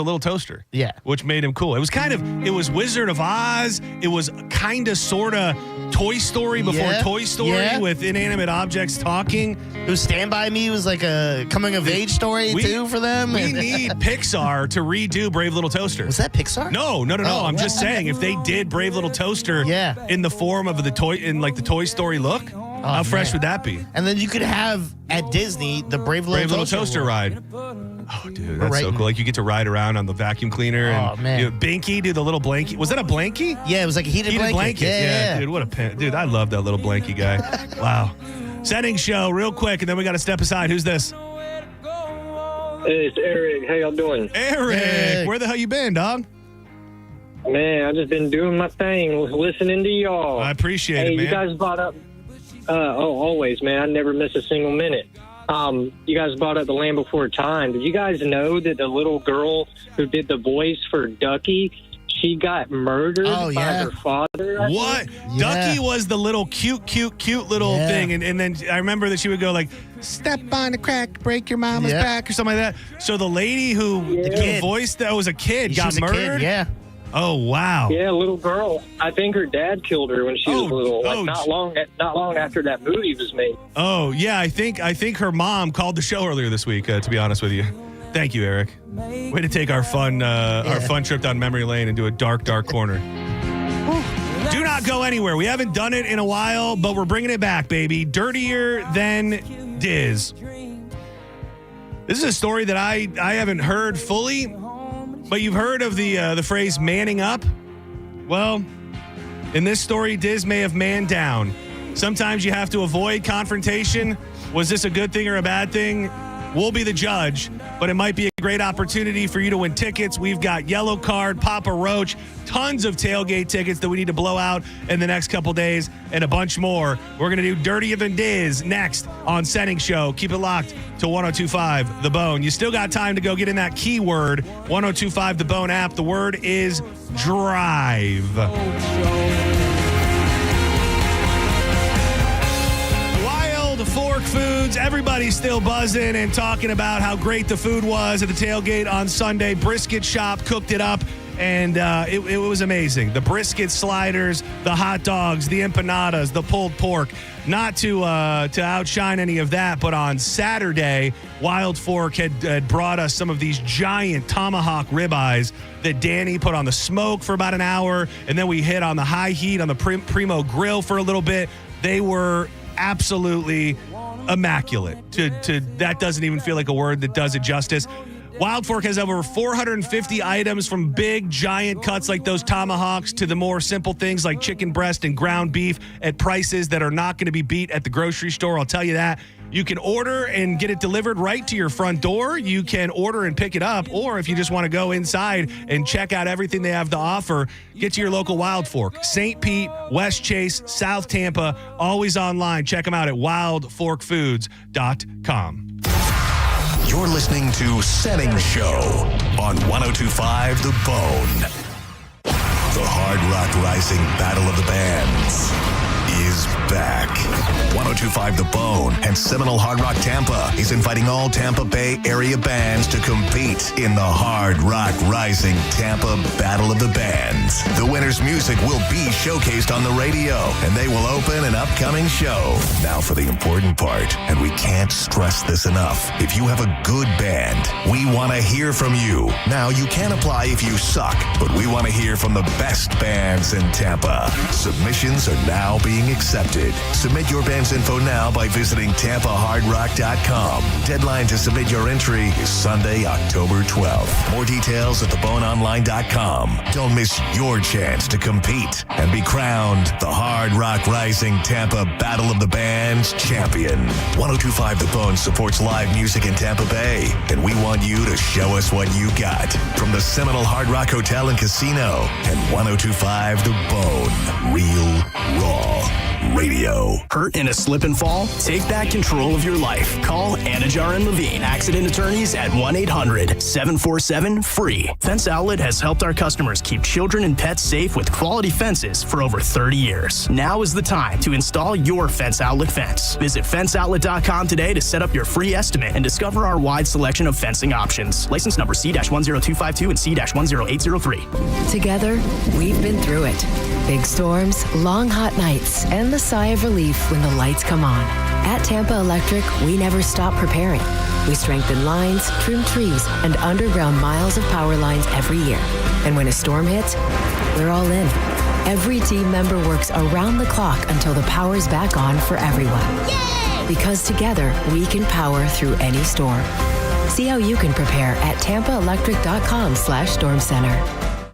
little toaster. Yeah. Which made him cool. It was Wizard of Oz. It was kind of sort of Toy Story before Toy Story with inanimate objects talking. It was Stand By Me was like a coming of age story too for them. We need Pixar to redo Brave Little Toaster. Was that Pixar? No. Oh, I'm just saying if they did Brave Little Toaster in the form of the Toy Story look, how fresh would that be? And then you could have at Disney the Brave Little Toaster ride. Oh, dude, that's so cool. Like you get to ride around on the vacuum cleaner. Oh, and, man. Binky, dude, the little blankie. Was that a blankie? Yeah, it was like a heated blanket. Yeah, dude, what a pin. Dude, I love that little blankie guy. Wow. Senning Show, real quick, and then we got to step aside. Who's this? Hey, it's Eric. How y'all doing? Eric, where the hell you been, dog? Man, I've just been doing my thing, listening to y'all. I appreciate it, man. You guys brought up, always, man. I never miss a single minute. You guys brought up The Land Before Time. Did you guys know that the little girl who did the voice for Ducky, she got murdered by her father? What? Ducky was the little cute little thing. And then I remember that she would go like, step on the crack, break your mama's back or something like that. So the lady who voiced that was a kid, got murdered? Yeah. Oh, wow. Yeah, little girl. I think her dad killed her when she was little. Like not long after that movie was made. Oh, yeah. I think her mom called the show earlier this week, to be honest with you. Thank you, Eric. Way to take our fun trip down memory lane into a dark corner. Whew. Do not go anywhere. We haven't done it in a while, but we're bringing it back, baby. Dirtier than Diz. This is a story that I haven't heard fully, but you've heard of the phrase manning up. Well, in this story, Diz may have manned down. Sometimes you have to avoid confrontation. Was this a good thing or a bad thing? We'll be the judge, but it might be a great opportunity for you to win tickets. We've got Yellow Card, Papa Roach, tons of tailgate tickets that we need to blow out in the next couple days, and a bunch more. We're going to do Dirtier Than Diz next on Senning Show. Keep it locked to 102.5 The Bone. You still got time to go get in that keyword, 102.5 The Bone app. The word is drive. Fork Foods. Everybody's still buzzing and talking about how great the food was at the tailgate on Sunday. Brisket Shop cooked it up, and it was amazing. The brisket sliders, the hot dogs, the empanadas, the pulled pork. Not to outshine any of that, but on Saturday, Wild Fork had brought us some of these giant tomahawk ribeyes that Danny put on the smoke for about an hour, and then we hit on the high heat on the Primo grill for a little bit. They were absolutely immaculate. That doesn't even feel like a word that does it justice. Wild Fork has over 450 items, from big giant cuts like those tomahawks to the more simple things like chicken breast and ground beef, at prices that are not going to be beat at the grocery store. I'll tell you that. You can order and get it delivered right to your front door. You can order and pick it up, or if you just want to go inside and check out everything they have to offer, get to your local Wild Fork. St. Pete, Westchase, South Tampa, always online. Check them out at wildforkfoods.com. You're listening to Senning Show on 102.5 The Bone. The Hard Rock Rising Battle of the Bands is back. 102.5 The Bone and Seminole Hard Rock Tampa is inviting all Tampa Bay area bands to compete in the Hard Rock Rising Tampa Battle of the Bands. The winner's music will be showcased on the radio, and they will open an upcoming show. Now for the important part, and we can't stress this enough. If you have a good band, we want to hear from you. Now, you can apply if you suck, but we want to hear from the best bands in Tampa. Submissions are now being accepted. Submit your band's info now by visiting TampaHardRock.com. Deadline to submit your entry is Sunday, October 12th. More details at TheBoneOnline.com. Don't miss your chance to compete and be crowned the Hard Rock Rising Tampa Battle of the Bands champion. 102.5 The Bone supports live music in Tampa Bay, and we want you to show us what you got. From the Seminole Hard Rock Hotel and Casino and 102.5 The Bone. Real, raw radio. Hurt in a slip and fall? Take back control of your life. Call Anajar and Levine, accident attorneys at 1-800-747-FREE. Fence Outlet has helped our customers keep children and pets safe with quality fences for over 30 years. Now is the time to install your Fence Outlet fence. Visit fenceoutlet.com today to set up your free estimate and discover our wide selection of fencing options. License number C-10252 and C-10803. Together, we've been through it. Big storms, long hot nights, and the sigh of relief when the lights come on. At Tampa Electric, we never stop preparing. We strengthen lines, trim trees, and underground miles of power lines every year. And when a storm hits, we're all in. Every team member works around the clock until the power's back on for everyone. Yay! Because together, we can power through any storm. See how you can prepare at TampaElectric.com/Storm Center.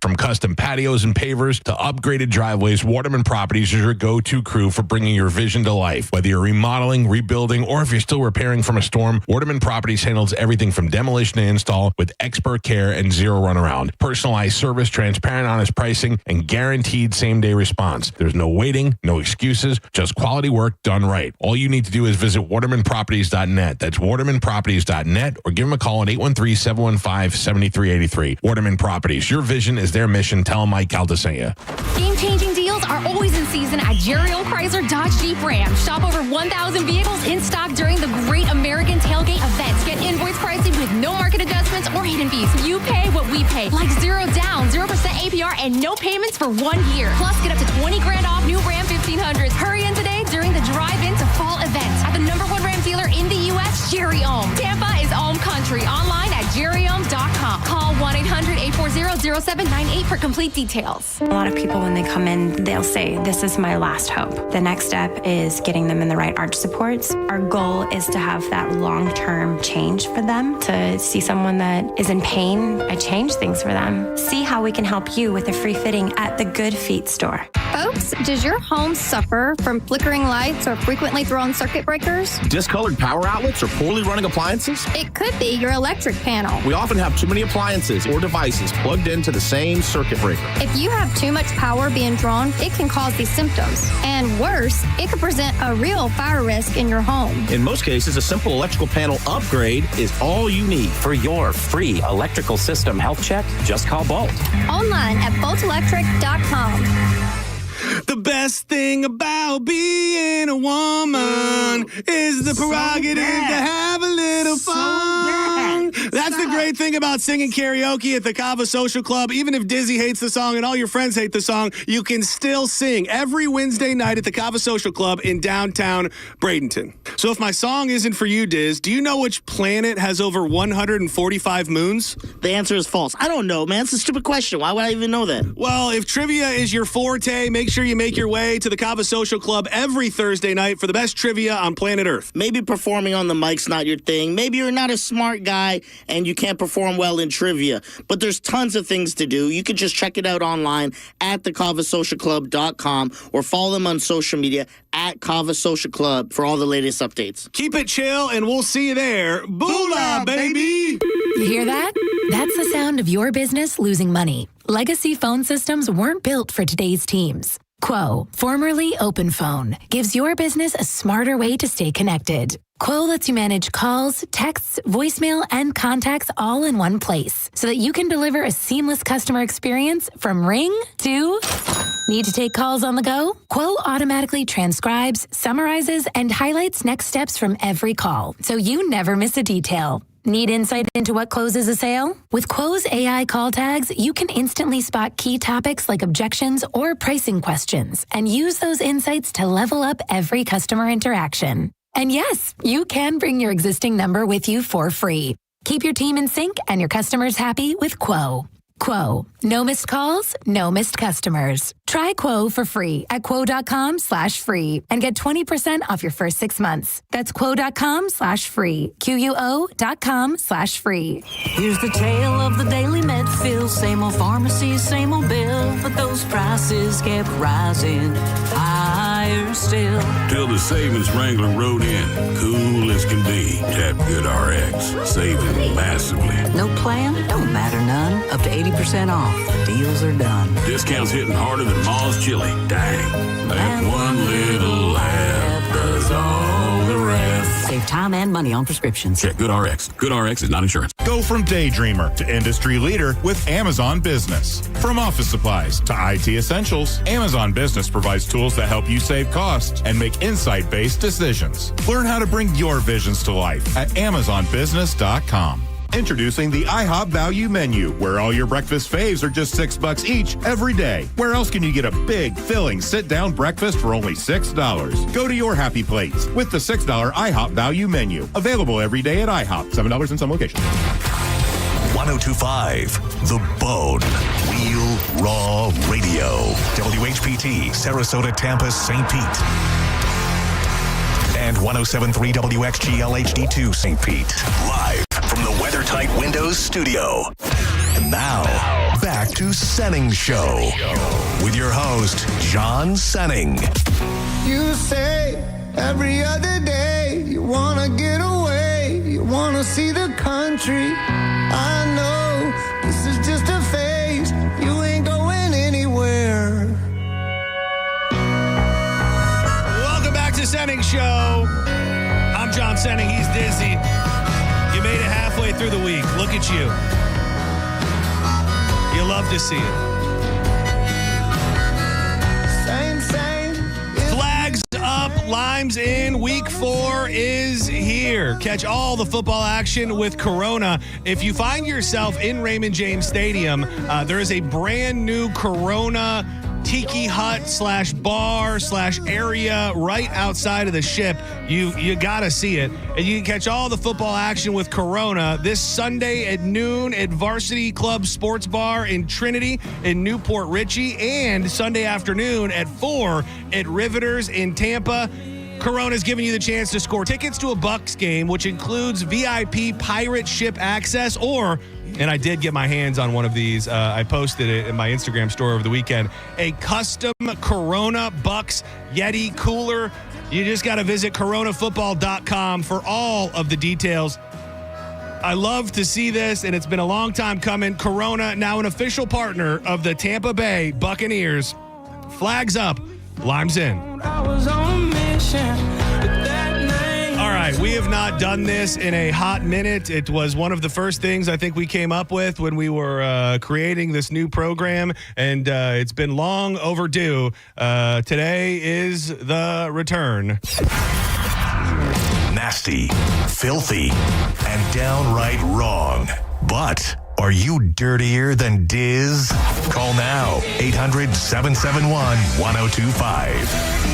From custom patios and pavers to upgraded driveways, Waterman Properties is your go-to crew for bringing your vision to life. Whether you're remodeling, rebuilding, or if you're still repairing from a storm, Waterman Properties handles everything from demolition to install with expert care and zero runaround. Personalized service, transparent, honest pricing, and guaranteed same-day response. There's no waiting, no excuses, just quality work done right. All you need to do is visit watermanproperties.net. That's watermanproperties.net, or give them a call at 813-715-7383. Waterman Properties, your vision is their mission. Tell them Mike Calda sent you. Game-changing deals are always in season at Jerry O. Chrysler Dodge Jeep Ram. Shop over 1,000 vehicles in stock during the Great American Tailgate events. Get invoice pricing with no market adjustments or hidden fees. You pay what we pay, like 0 down, 0% APR, and no payments for 1 year. Plus, get up to $20,000 off new Ram 1500s. Hurry in today during the drive-in to fall events at the #1 Ram dealer in the U.S., Jerry Ohm. Tampa is Ohm Country. Online at jerryohm.com. Call 1-800-840-0798 for complete details. A lot of people, when they come in, they'll say, this is my last hope. The next step is getting them in the right arch supports. Our goal is to have that long-term change for them. To see someone that is in pain, I change things for them. See how we can help you with a free fitting at the Good Feet store. Folks, does your home suffer from flickering lights or frequently thrown circuit breakers? Discolored power outlets or poorly running appliances? It could be your electric panel. We often have too many appliances or devices plugged into the same circuit breaker. If you have too much power being drawn, it can cause these symptoms. And worse, it could present a real fire risk in your home. In most cases, a simple electrical panel upgrade is all you need. For your free electrical system health check, just call Bolt. Online at boltelectric.com. The best thing about being a woman is the prerogative to have a little fun. That's the great thing about singing karaoke at the Cava Social Club. Even if Dizzy hates the song and all your friends hate the song, you can still sing every Wednesday night at the Cava Social Club in downtown Bradenton. So if my song isn't for you, Diz, do you know which planet has over 145 moons? The answer is false. I don't know, man. It's a stupid question. Why would I even know that? Well, if trivia is your forte, make sure you make your way to the Cava Social Club every Thursday night for the best trivia on planet Earth. Maybe performing on the mic's not your thing. Maybe you're not a smart guy and you can't perform well in trivia. But there's tons of things to do. You can just check it out online at thecavasocialclub.com or follow them on social media at Cava Social Club for all the latest updates. Keep it chill and we'll see you there. Boolah, baby! You hear that? That's the sound of your business losing money. Legacy phone systems weren't built for today's teams. Quo, formerly OpenPhone, gives your business a smarter way to stay connected. Quo lets you manage calls, texts, voicemail, and contacts all in one place so that you can deliver a seamless customer experience from ring to... Need to take calls on the go? Quo automatically transcribes, summarizes, and highlights next steps from every call, so you never miss a detail. Need insight into what closes a sale? With Quo's AI call tags, you can instantly spot key topics like objections or pricing questions and use those insights to level up every customer interaction. And yes, you can bring your existing number with you for free. Keep your team in sync and your customers happy with Quo. Quo. No missed calls, no missed customers. Try Quo for free at quo.com/free and get 20% off your first 6 months. That's quo.com/free. QUO.com/free. Here's the tale of the daily med fill. Same old pharmacies, same old bill. But those prices kept rising higher still. Till the savings Wrangler rode in. Cool as can be. Tap GoodRx. Saving massively. No plan? Don't matter none. Up to 80% off. Deals are done. Discounts hitting harder than Ma's chili. Dang. That one little app does all the rest. Save time and money on prescriptions. Check GoodRx. GoodRx is not insurance. Go from daydreamer to industry leader with Amazon Business. From office supplies to IT essentials, Amazon Business provides tools that help you save costs and make insight-based decisions. Learn how to bring your visions to life at AmazonBusiness.com. Introducing the IHOP Value Menu, where all your breakfast faves are just $6 each every day. Where else can you get a big, filling, sit-down breakfast for only $6? Go to your happy place with the $6 IHOP Value Menu. Available every day at IHOP. $7 in some locations. 102.5 The Bone. Real Raw Radio. WHPT, Sarasota, Tampa, St. Pete. And 107.3 WXGL HD2 St. Pete. Live from the WeatherTight Windows studio. And now, back to Senning Show with your host, John Senning. You say every other day you wanna get away, you wanna see the country. I know this is just a phase, you ain't going anywhere. Welcome back to Senning Show. I'm John Senning, he's Dizzy. You made it halfway through the week. Look at you. You love to see it. Same. Flags up, limes in. Week 4 is here. Catch all the football action with Corona. If you find yourself in Raymond James Stadium, there is a brand new Corona tiki hut / bar / area right outside of the ship. You got to see it. And you can catch all the football action with Corona this Sunday at noon at Varsity Club Sports Bar in Trinity in Newport Richey, and Sunday afternoon at 4 at Riveters in Tampa. Corona's giving you the chance to score tickets to a Bucks game, which includes VIP pirate ship access, and I did get my hands on one of these. I posted it in my Instagram story over the weekend, a custom Corona Bucks Yeti cooler. You just got to visit coronafootball.com for all of the details. I love to see this, and it's been a long time coming. Corona, now an official partner of the Tampa Bay Buccaneers. Flags up, limes in. I was on a mission with that name. All right, we have not done this in a hot minute. It was one of the first things I think we came up with when we were creating this new program, and it's been long overdue. Today is the return. Nasty, filthy, and downright wrong. But are you dirtier than Diz? Call now, 800-771-1025.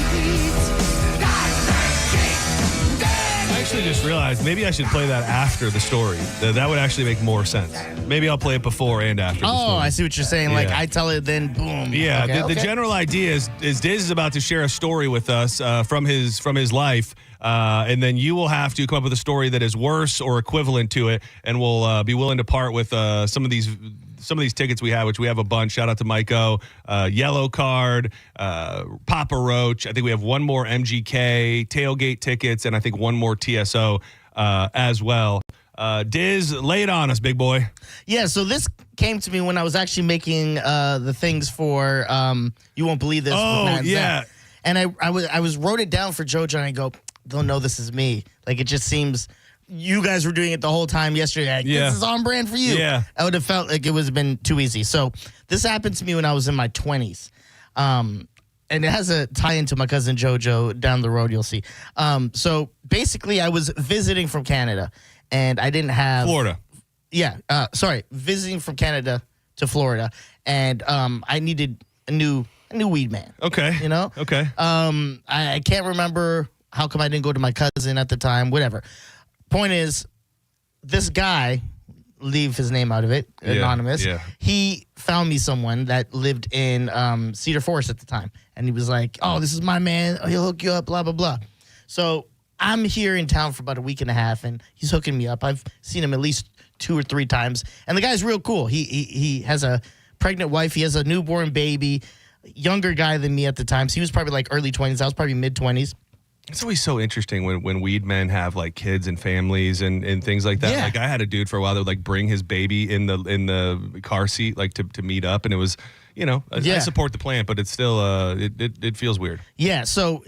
I actually just realized maybe I should play that after the story. That would actually make more sense. Maybe I'll play it before and after the story. Oh, I see what you're saying. Like, Yeah. I tell it, then boom. Yeah, Okay, the general idea is Diz is about to share a story with us from his life, and then you will have to come up with a story that is worse or equivalent to it, and we'll be willing to part with some of these tickets we have, which we have a bunch. Shout out to Myco, Yellow Card, Papa Roach. I think we have one more MGK, tailgate tickets, and I think one more TSO as well. Diz, lay it on us, big boy. Yeah, so this came to me when I was actually making the things for You Won't Believe This. Oh, with Matt and yeah. Zach. And I wrote it down for JoJo, and I go, they'll know this is me. Like, it just seems you guys were doing it the whole time yesterday. Like, Yeah. This is on brand for you. Yeah. I would have felt like it would have been too easy. So this happened to me when I was in my 20s. And it has a tie into my cousin JoJo down the road, you'll see. So basically, I was visiting from Canada, and I didn't have... Florida. Yeah, visiting from Canada to Florida, and I needed a new weed man. Okay. You know? Okay. I can't remember how come I didn't go to my cousin at the time, whatever. Point is, this guy, leave his name out of it, anonymous, yeah. he found me someone that lived in Cedar Forest at the time, and he was like, oh, this is my man, he'll hook you up, blah, blah, blah. So I'm here in town for about a week and a half, and he's hooking me up. I've seen him at least 2 or 3 times, and the guy's real cool. He has a pregnant wife. He has a newborn baby, younger guy than me at the time. So he was probably like early 20s. I was probably mid-20s. It's always so interesting when weed men have like kids and families and things like that. Yeah. Like I had a dude for a while that would like bring his baby in the car seat like to meet up, and it was, I support the plant, but it's still it feels weird. Yeah, so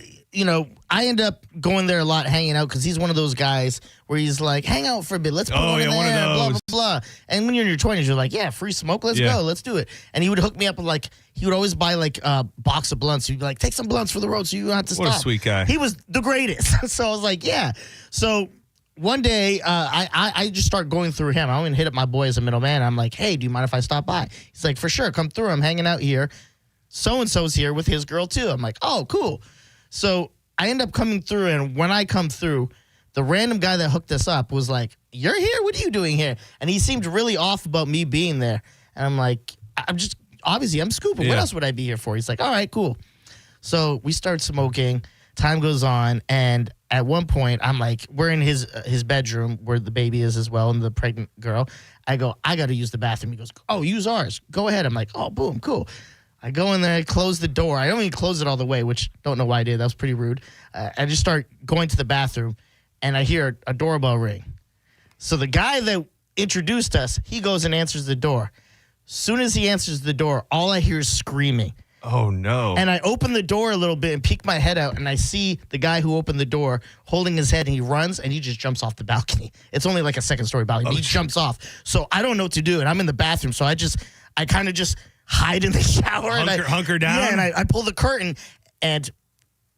I end up going there a lot, hanging out, because he's one of those guys where he's like, hang out for a bit, let's put one in there, one of those. blah, blah, blah. And when you're in your 20s, you're like, yeah, free smoke, let's go, let's do it. And he would hook me up with like, he would always buy like a box of blunts. He'd be like, take some blunts for the road so you don't have to stop. What a sweet guy. He was the greatest. So I was like, yeah. So one day, I just start going through him. I don't even hit up my boy as a middleman. I'm like, hey, do you mind if I stop by? He's like, for sure, come through. I'm hanging out here. So-and-so's here with his girl too. I'm like, oh, cool. So I end up coming through, and when I come through, the random guy that hooked us up was like, you're here? What are you doing here? And he seemed really off about me being there. And I'm like, I'm scooping. Yeah. What else would I be here for? He's like, all right, cool. So we start smoking. Time goes on, and at one point, I'm like, we're in his bedroom where the baby is as well, and the pregnant girl. I go, I got to use the bathroom. He goes, oh, use ours. Go ahead. I'm like, oh, boom, cool. I go in there, I close the door. I don't even close it all the way, which don't know why I did. That was pretty rude. I just start going to the bathroom, and I hear a doorbell ring. So the guy that introduced us, he goes and answers the door. Soon as he answers the door, all I hear is screaming. Oh, no. And I open the door a little bit and peek my head out, and I see the guy who opened the door holding his head, and he runs, and he just jumps off the balcony. It's only like a second-story balcony. He jumps off. So I don't know what to do, and I'm in the bathroom, so I kind of just hide in the shower. Hunker down? Yeah, and I pull the curtain, and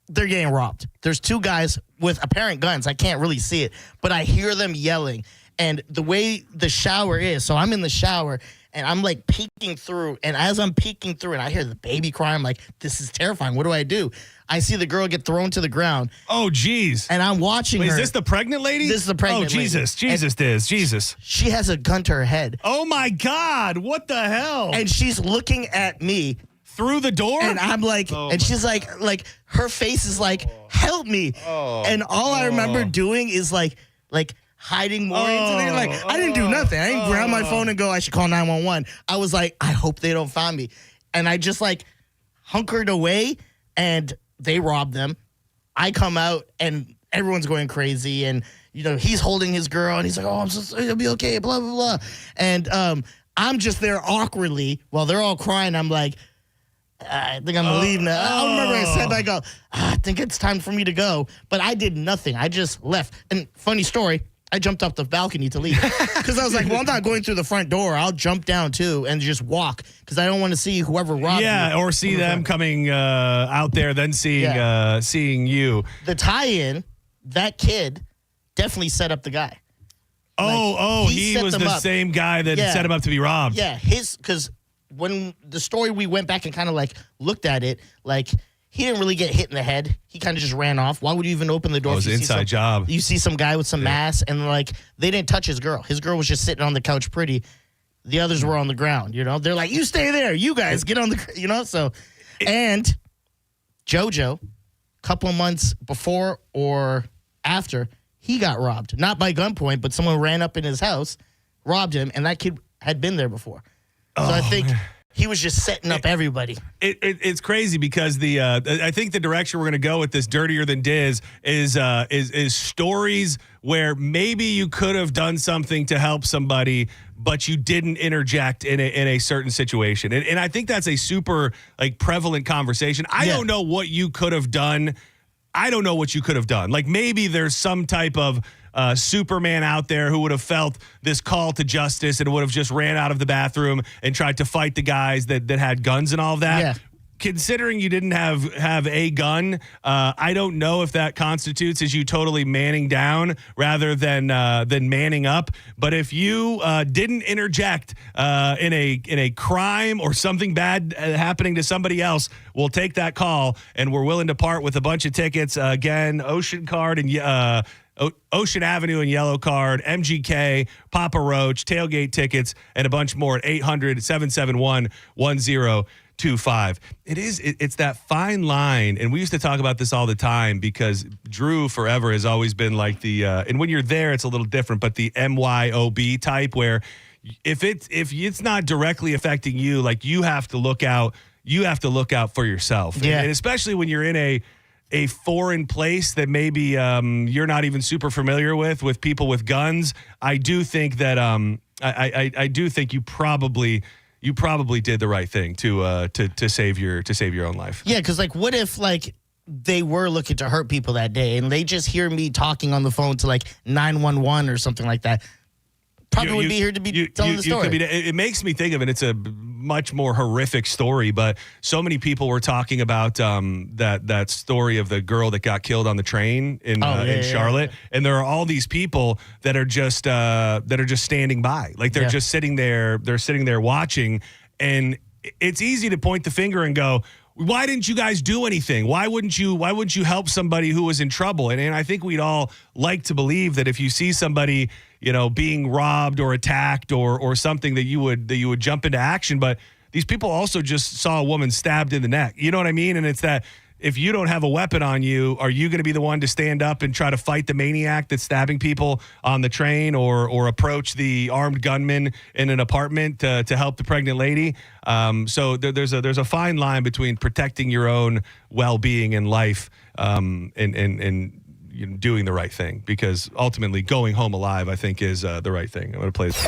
they're getting robbed. There's 2 guys with apparent guns. I can't really see it, but I hear them yelling. And the way the shower is, so I'm in the shower, And I'm like peeking through. And as I'm peeking through and I hear the baby cry, I'm like, this is terrifying. What do I do? I see the girl get thrown to the ground. Oh, geez. And I'm watching her. Is this the pregnant lady? This is the pregnant lady. Jesus. She has a gun to her head. Oh, my God. What the hell? And she's looking at me. Through the door? And I'm like, and she's like her face is like, help me. And all I remember doing is like hiding more into there. Like, I didn't do nothing. I didn't grab my phone and go, I should call 911. I was like, I hope they don't find me. And I just like hunkered away and they robbed them. I come out and everyone's going crazy. And, you know, he's holding his girl and he's like, oh, I'm so sorry, it'll be okay, blah, blah, blah. And I'm just there awkwardly while they're all crying. I'm like, I think I'm going to leave now. I remember I said, I go, I think it's time for me to go. But I did nothing. I just left. And funny story, I jumped off the balcony to leave. Because I was like, well, I'm not going through the front door. I'll jump down, too, and just walk. Because I don't want to see whoever robbed me. Yeah, or see them coming out there, then seeing you. The tie-in, that kid definitely set up the guy. He was the same guy that set him up to be robbed. Yeah, because when the story we went back and kind of like looked at it, like he didn't really get hit in the head. He kind of just ran off. Why would you even open the door? It was an inside job. You see some guy with some mass and like they didn't touch his girl. His girl was just sitting on the couch pretty. The others were on the ground, you know. They're like, you stay there. You guys get on the, you know. So, and JoJo, a couple of months before or after, he got robbed. Not by gunpoint, but someone ran up in his house, robbed him, and that kid had been there before. So I think he was just setting up everybody. It's crazy because I think the direction we're going to go with this Dirtier Than Diz is stories where maybe you could have done something to help somebody, but you didn't interject in a certain situation. And I think that's a super like prevalent conversation. I don't know what you could have done. I don't know what you could have done. Like maybe there's some type of Superman out there who would have felt this call to justice and would have just ran out of the bathroom and tried to fight the guys that had guns and all of that. Yeah. Considering you didn't have a gun, I don't know if that constitutes as you totally manning down rather than manning up. But if you didn't interject in a crime or something bad happening to somebody else, we'll take that call and we're willing to part with a bunch of tickets. Again, Ocean Card and Ocean Avenue and Yellow Card, MGK, Papa Roach, tailgate tickets, and a bunch more at 800-771-1025. It's that fine line, and we used to talk about this all the time because Drew forever has always been like the and when you're there it's a little different, but the MYOB type where if it's not directly affecting you, like you have to look out for yourself. Yeah. And especially when you're in a foreign place that maybe you're not even super familiar with people with guns. I do think that I do think you probably did the right thing to save your own life. Yeah, because like, what if like they were looking to hurt people that day and they just hear me talking on the phone to like 911 or something like that? Probably would be here to be telling the story. It makes me think of it. It's a much more horrific story, but so many people were talking about that story of the girl that got killed on the train in Charlotte, and there are all these people that are just standing by, like they're just sitting there. They're sitting there watching, and it's easy to point the finger and go, why didn't you guys do anything? Why wouldn't you help somebody who was in trouble? And I think we'd all like to believe that if you see somebody, you know, being robbed or attacked or something that you would jump into action. But these people also just saw a woman stabbed in the neck. You know what I mean? And it's that if you don't have a weapon on you, are you going to be the one to stand up and try to fight the maniac that's stabbing people on the train or approach the armed gunman in an apartment to help the pregnant lady? So there's a fine line between protecting your own well-being and life and you know, doing the right thing, because ultimately going home alive, I think, is the right thing. I'm going to play this.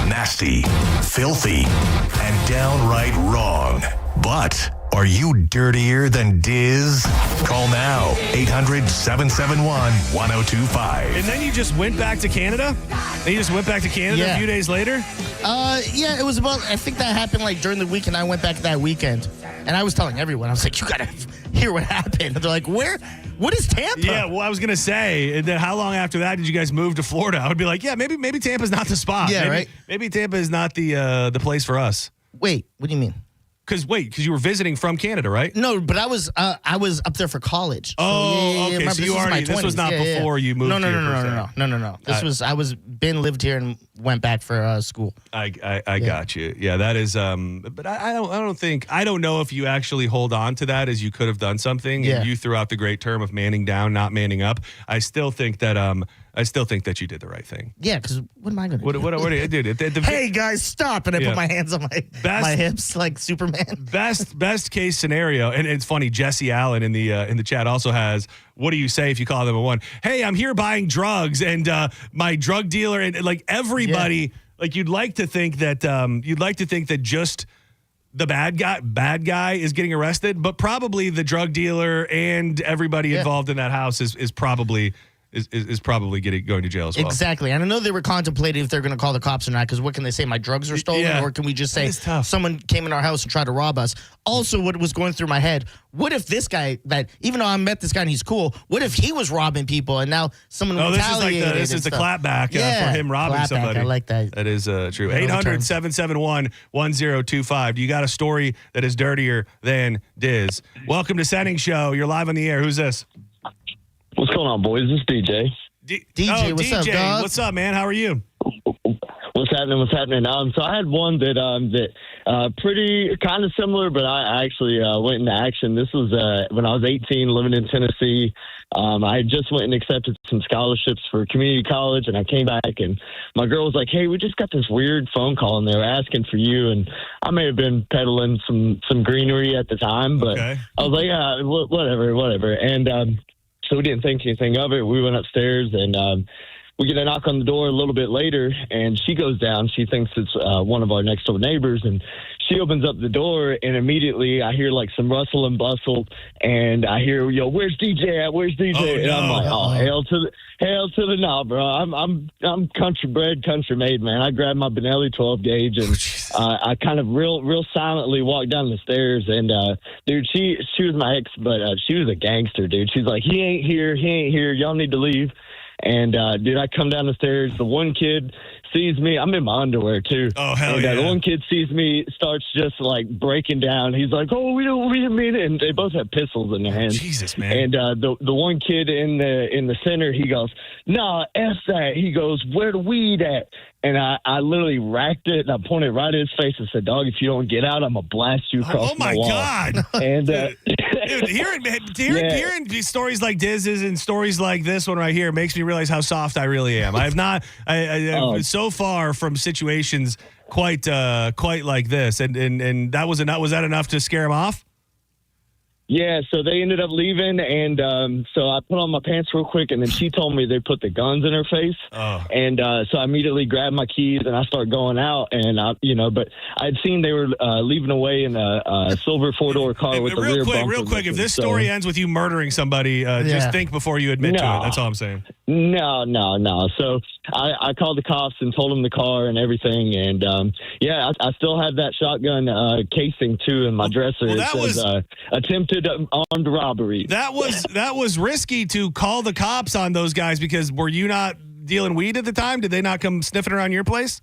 Nasty, filthy, and downright wrong. But Are you dirtier than Diz? Call now, 800-771-1025. And then you just went back to Canada? And you just went back to Canada a few days later? Yeah, it was about, I think that happened like during the week, and I went back that weekend. And I was telling everyone, I was like, you got to hear what happened. And they're like, where? What is Tampa? Yeah, well, I was going to say, and then how long after that did you guys move to Florida? I would be like, yeah, maybe Tampa's not the spot. Yeah, maybe, right? Maybe Tampa is not the place for us. Wait, what do you mean? Because you were visiting from Canada, right? No, but I was up there for college. Okay. Remember, So this was not before you moved here. No. I was lived here and went back for school. I got you. Yeah, that is. But I don't know if you actually hold on to that as you could have done something. Yeah. And you threw out the great term of manning down, not manning up. I still think that you did the right thing. Yeah, because what am I going to do? What do you do? Hey guys, stop! And I put my hands on my hips like Superman. Best case scenario, and it's funny. Jesse Allen in the chat also has. What do you say if you call them a one? Hey, I'm here buying drugs, and my drug dealer, and like everybody, like you'd like to think that just the bad guy is getting arrested, but probably the drug dealer and everybody involved in that house is probably. Is probably going to jail as well. Exactly. And I know they were contemplating if they're going to call the cops or not, because what can they say? My drugs are stolen? Yeah. Or can we just say someone came in our house and tried to rob us? Also, what was going through my head, what if this guy, that even though I met this guy and he's cool, what if he was robbing people and now someone retaliated? This is the clapback for him robbing somebody. I like that. That is true. 800-771-1025. You got a story that is dirtier than Diz. Welcome to Senning Show. You're live on the air. Who's this? What's going on, boys? This is DJ. DJ, what's up, dog? What's up, man? How are you? What's happening? So I had one that pretty kind of similar, but I actually went into action. This was when I was 18, living in Tennessee. I just went and accepted some scholarships for community college, and I came back, and my girl was like, "Hey, we just got this weird phone call, and they were asking for you." And I may have been peddling some greenery at the time, but I was like, "Yeah, whatever." And so we didn't think anything of it. We went upstairs, and we get a knock on the door a little bit later, and she goes down. She thinks it's one of our next door neighbors, and she opens up the door, and immediately I hear like some rustle and bustle, and I hear, "Yo, where's DJ at? Where's DJ?" And I'm like, "Oh, hell to the no, bro. I'm country bred, country made, man." I grabbed my Benelli 12 gauge, and I kind of real silently walked down the stairs, and dude, she was my ex, but she was a gangster, dude. She's like, he ain't here. Y'all need to leave." And, dude, I come down the stairs. The one kid sees me. I'm in my underwear, too. Oh, hell The one kid sees me, starts just, like, breaking down. He's like, "Oh, we didn't mean it." And they both have pistols in their hands. Jesus, man. And the one kid in the center, he goes, "Nah, F that." He goes, "Where the weed at?" And I literally racked it, and I pointed right at his face and said, "Dog, if you don't get out, I'm going to blast you across my wall." God. And, dude, hearing stories like Diz's and stories like this one right here makes me realize how soft I really am. I have not, so far from situations quite like this. And that was that enough to scare him off? Yeah, so they ended up leaving, and so I put on my pants real quick, and then she told me they put the guns in her face. And so I immediately grabbed my keys, and I started going out, and but I'd seen they were leaving away in a silver four-door car with the rear bumper. Real quick, if this story ends with you murdering somebody, just think before you admit to it. That's all I'm saying. No. So I called the cops and told them the car and everything, and I still have that shotgun casing, too, in my dresser. Well, it says attempted armed robbery. That was risky to call the cops on those guys, because were you not dealing weed at the time? Did they not come sniffing around your place?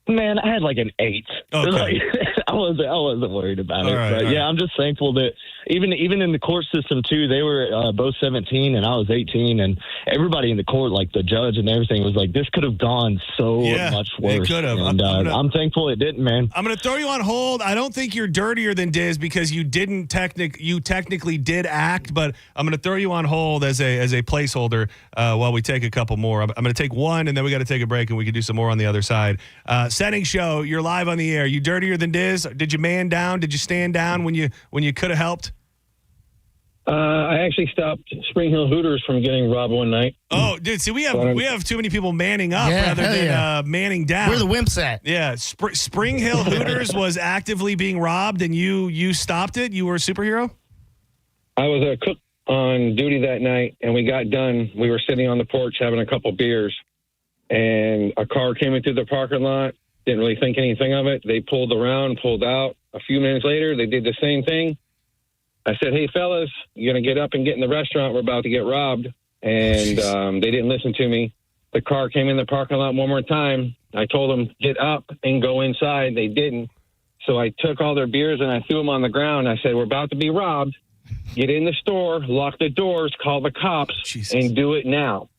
Man, I had like an 8. Okay. I wasn't worried about it. Right, but yeah, I'm just thankful that even in the court system too, they were both 17 and I was 18, and everybody in the court, like the judge and everything, was like, this could have gone so much worse. It could have. And I'm thankful it didn't, man. I'm going to throw you on hold. I don't think you're dirtier than Diz because you technically did act, but I'm going to throw you on hold as a placeholder while we take a couple more. I'm going to take one, and then we got to take a break, and we can do some more on the other side. Senning Show, you're live on the air. You dirtier than Diz? Did you man down? Did you stand down when you could have helped? I actually stopped Spring Hill Hooters from getting robbed one night. Oh, dude, see, we have too many people manning up rather than manning down. Where the wimps at? Yeah, Spring Hill Hooters was actively being robbed, and you stopped it? You were a superhero? I was a cook on duty that night, and we got done. We were sitting on the porch having a couple beers, and a car came into the parking lot. Didn't really think anything of it. They pulled around, pulled out. A few minutes later, they did the same thing. I said, hey, fellas, you're going to get up and get in the restaurant. We're about to get robbed. And they didn't listen to me. The car came in the parking lot one more time. I told them, get up and go inside. They didn't. So I took all their beers and I threw them on the ground. I said, we're about to be robbed. Get in the store, lock the doors, call the cops, and do it now.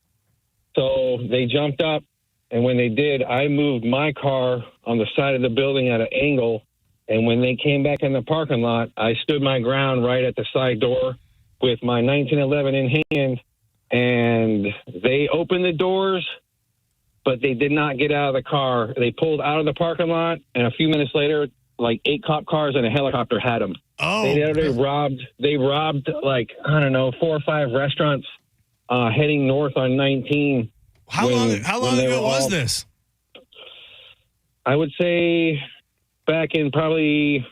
So they jumped up. And when they did, I moved my car on the side of the building at an angle. And when they came back in the parking lot, I stood my ground right at the side door with my 1911 in hand. And they opened the doors, but they did not get out of the car. They pulled out of the parking lot, and a few minutes later, like 8 cop cars and a helicopter had them. Oh, they robbed like, I don't know, 4 or 5 restaurants heading north on 19. How long ago was this? I would say back in probably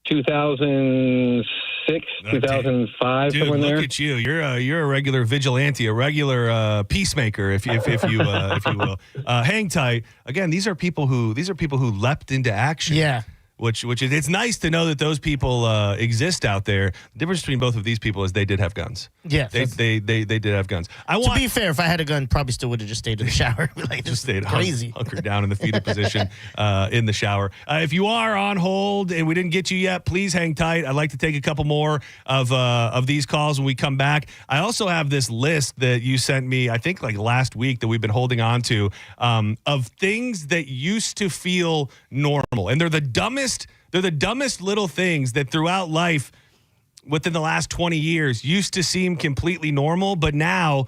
2006, 2005, Dude, somewhere there. Look at you. You're a regular vigilante, a regular peacemaker, if you will. Hang tight. Again, these are people who leapt into action. Yeah. Which is, it's nice to know that those people exist out there. The difference between both of these people is they did have guns. Yeah, they did have guns. To be fair, if I had a gun, probably still would have just stayed in the shower. Like, just stayed crazy, hunkered down in the fetal position in the shower. If you are on hold and we didn't get you yet, please hang tight. I'd like to take a couple more of these calls when we come back. I also have this list that you sent me, I think like last week, that we've been holding on to of things that used to feel normal, and they're the dumbest little things that throughout life within the last 20 years used to seem completely normal, but now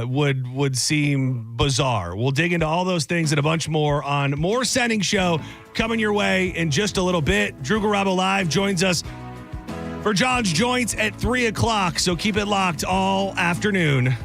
would seem bizarre. We'll dig into all those things and a bunch more on more Senning Show coming your way in just a little bit. Drew Garabo Live joins us for John's Joints at 3 o'clock, so keep it locked all afternoon.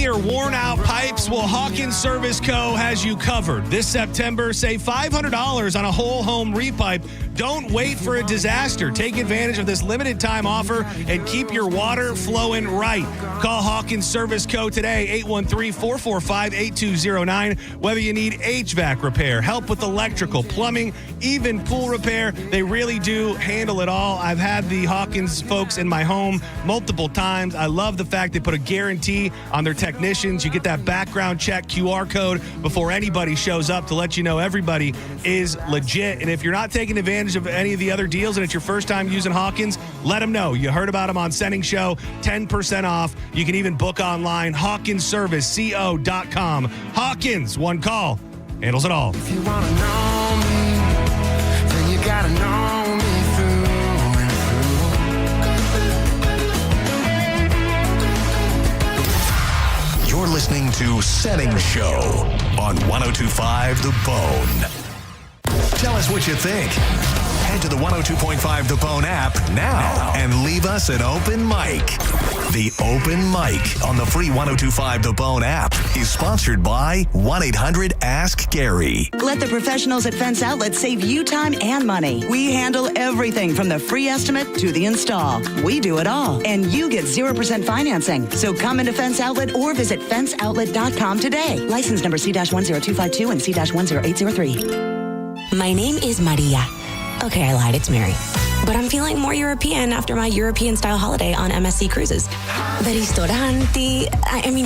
Or worn out pipes? Well, Hawkins Service Co. has you covered. This September, save $500 on a whole home repipe. Don't wait for a disaster. Take advantage of this limited time offer and keep your water flowing right. Call Hawkins Service Co. today, 813-445-8209. Whether you need HVAC repair, help with electrical, plumbing, even pool repair, they really do handle it all. I've had the Hawkins folks in my home multiple times. I love the fact they put a guarantee on their technicians. You get that background check QR code before anybody shows up to let you know everybody is legit. And if you're not taking advantage of any of the other deals and it's your first time using Hawkins, let them know. You heard about them on Senning Show, 10% off. You can even book online, hawkinsserviceco.com. Hawkins, one call, handles it all. If you want to know me, then you got to know me through and through. You're listening to Senning Show on 102.5 The Bone. Tell us what you think. Head to the 102.5 The Bone app now and leave us an open mic. The open mic on the free 102.5 The Bone app is sponsored by 1-800-ASK-GARY. Let the professionals at Fence Outlet save you time and money. We handle everything from the free estimate to the install. We do it all. And you get 0% financing. So come into Fence Outlet or visit fenceoutlet.com today. License number C-10252 and C-10803. My name is Maria. Okay, I lied. It's Mary. But I'm feeling more European after my European-style holiday on MSC Cruises. The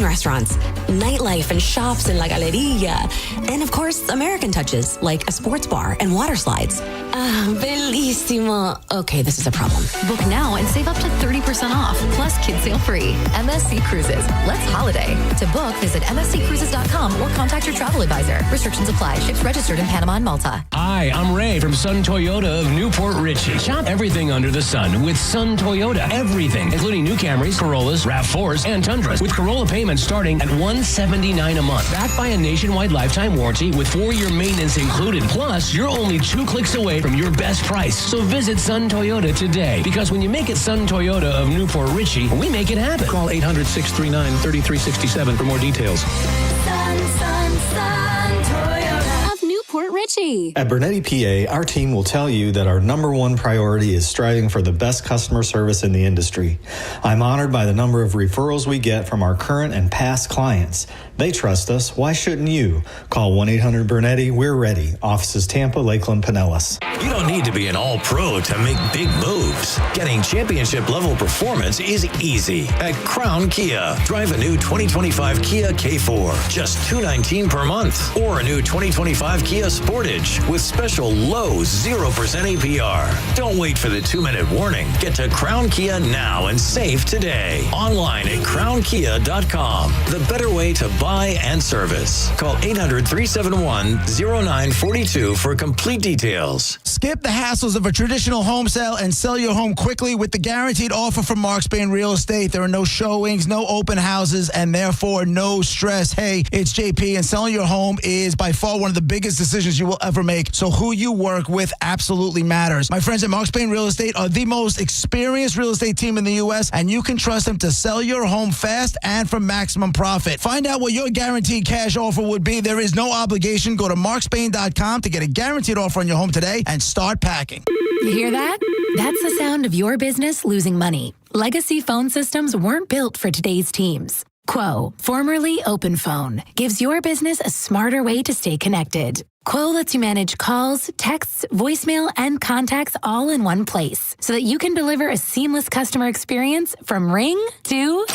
restaurants, nightlife and shops in La Galleria. And, of course, American touches, like a sports bar and water slides. Ah, bellissimo. Okay, this is a problem. Book now and save up to 30% off, plus kids sale free. MSC Cruises. Let's holiday. To book, visit msccruises.com or contact your travel advisor. Restrictions apply. Ships registered in Panama and Malta. Hi, I'm Ray from Sun Toyota of Newport Richie. Shop everything under the sun with Sun Toyota. Everything, including new Camrys, Corollas, RAV4s, and Tundras, with Corolla payments starting at $179 a month. Backed by a nationwide lifetime warranty with 4-year maintenance included. Plus, you're only 2 clicks away from your best price. So visit Sun Toyota today, because when you make it Sun Toyota of Newport Richey, we make it happen. Call 800-639-3367 for more details. Sun Toyota of Newport Richey. At Bernetti PA, our team will tell you that our number one priority is striving for the best customer service in the industry. I'm honored by the number of referrals we get from our current and past clients. They trust us. Why shouldn't you? Call 1-800-BERNETTI. We're ready. Offices Tampa, Lakeland, Pinellas. You don't need to be an all-pro to make big moves. Getting championship-level performance is easy at Crown Kia. Drive a new 2025 Kia K4, just $219 per month. Or a new 2025 Kia Sportage with special low 0% APR. Don't wait for the 2-minute warning. Get to Crown Kia now and save today. Online at crownkia.com. The better way to buy and service. Call 800-371-0942 for complete details. Skip the hassles of a traditional home sale and sell your home quickly with the guaranteed offer from Mark Spain Real Estate. There are no showings, no open houses, and therefore no stress. Hey, it's JP, and selling your home is by far one of the biggest decisions you will ever make. So who you work with absolutely matters. My friends at Mark Spain Real Estate are the most experienced real estate team in the U.S., and you can trust them to sell your home fast and for maximum profit. Find out what your guaranteed cash offer would be. There is no obligation. Go to markspain.com to get a guaranteed offer on your home today and start packing. You hear that? That's the sound of your business losing money. Legacy phone systems weren't built for today's teams. Quo, formerly OpenPhone, gives your business a smarter way to stay connected. Quo lets you manage calls, texts, voicemail, and contacts all in one place so that you can deliver a seamless customer experience from ring to...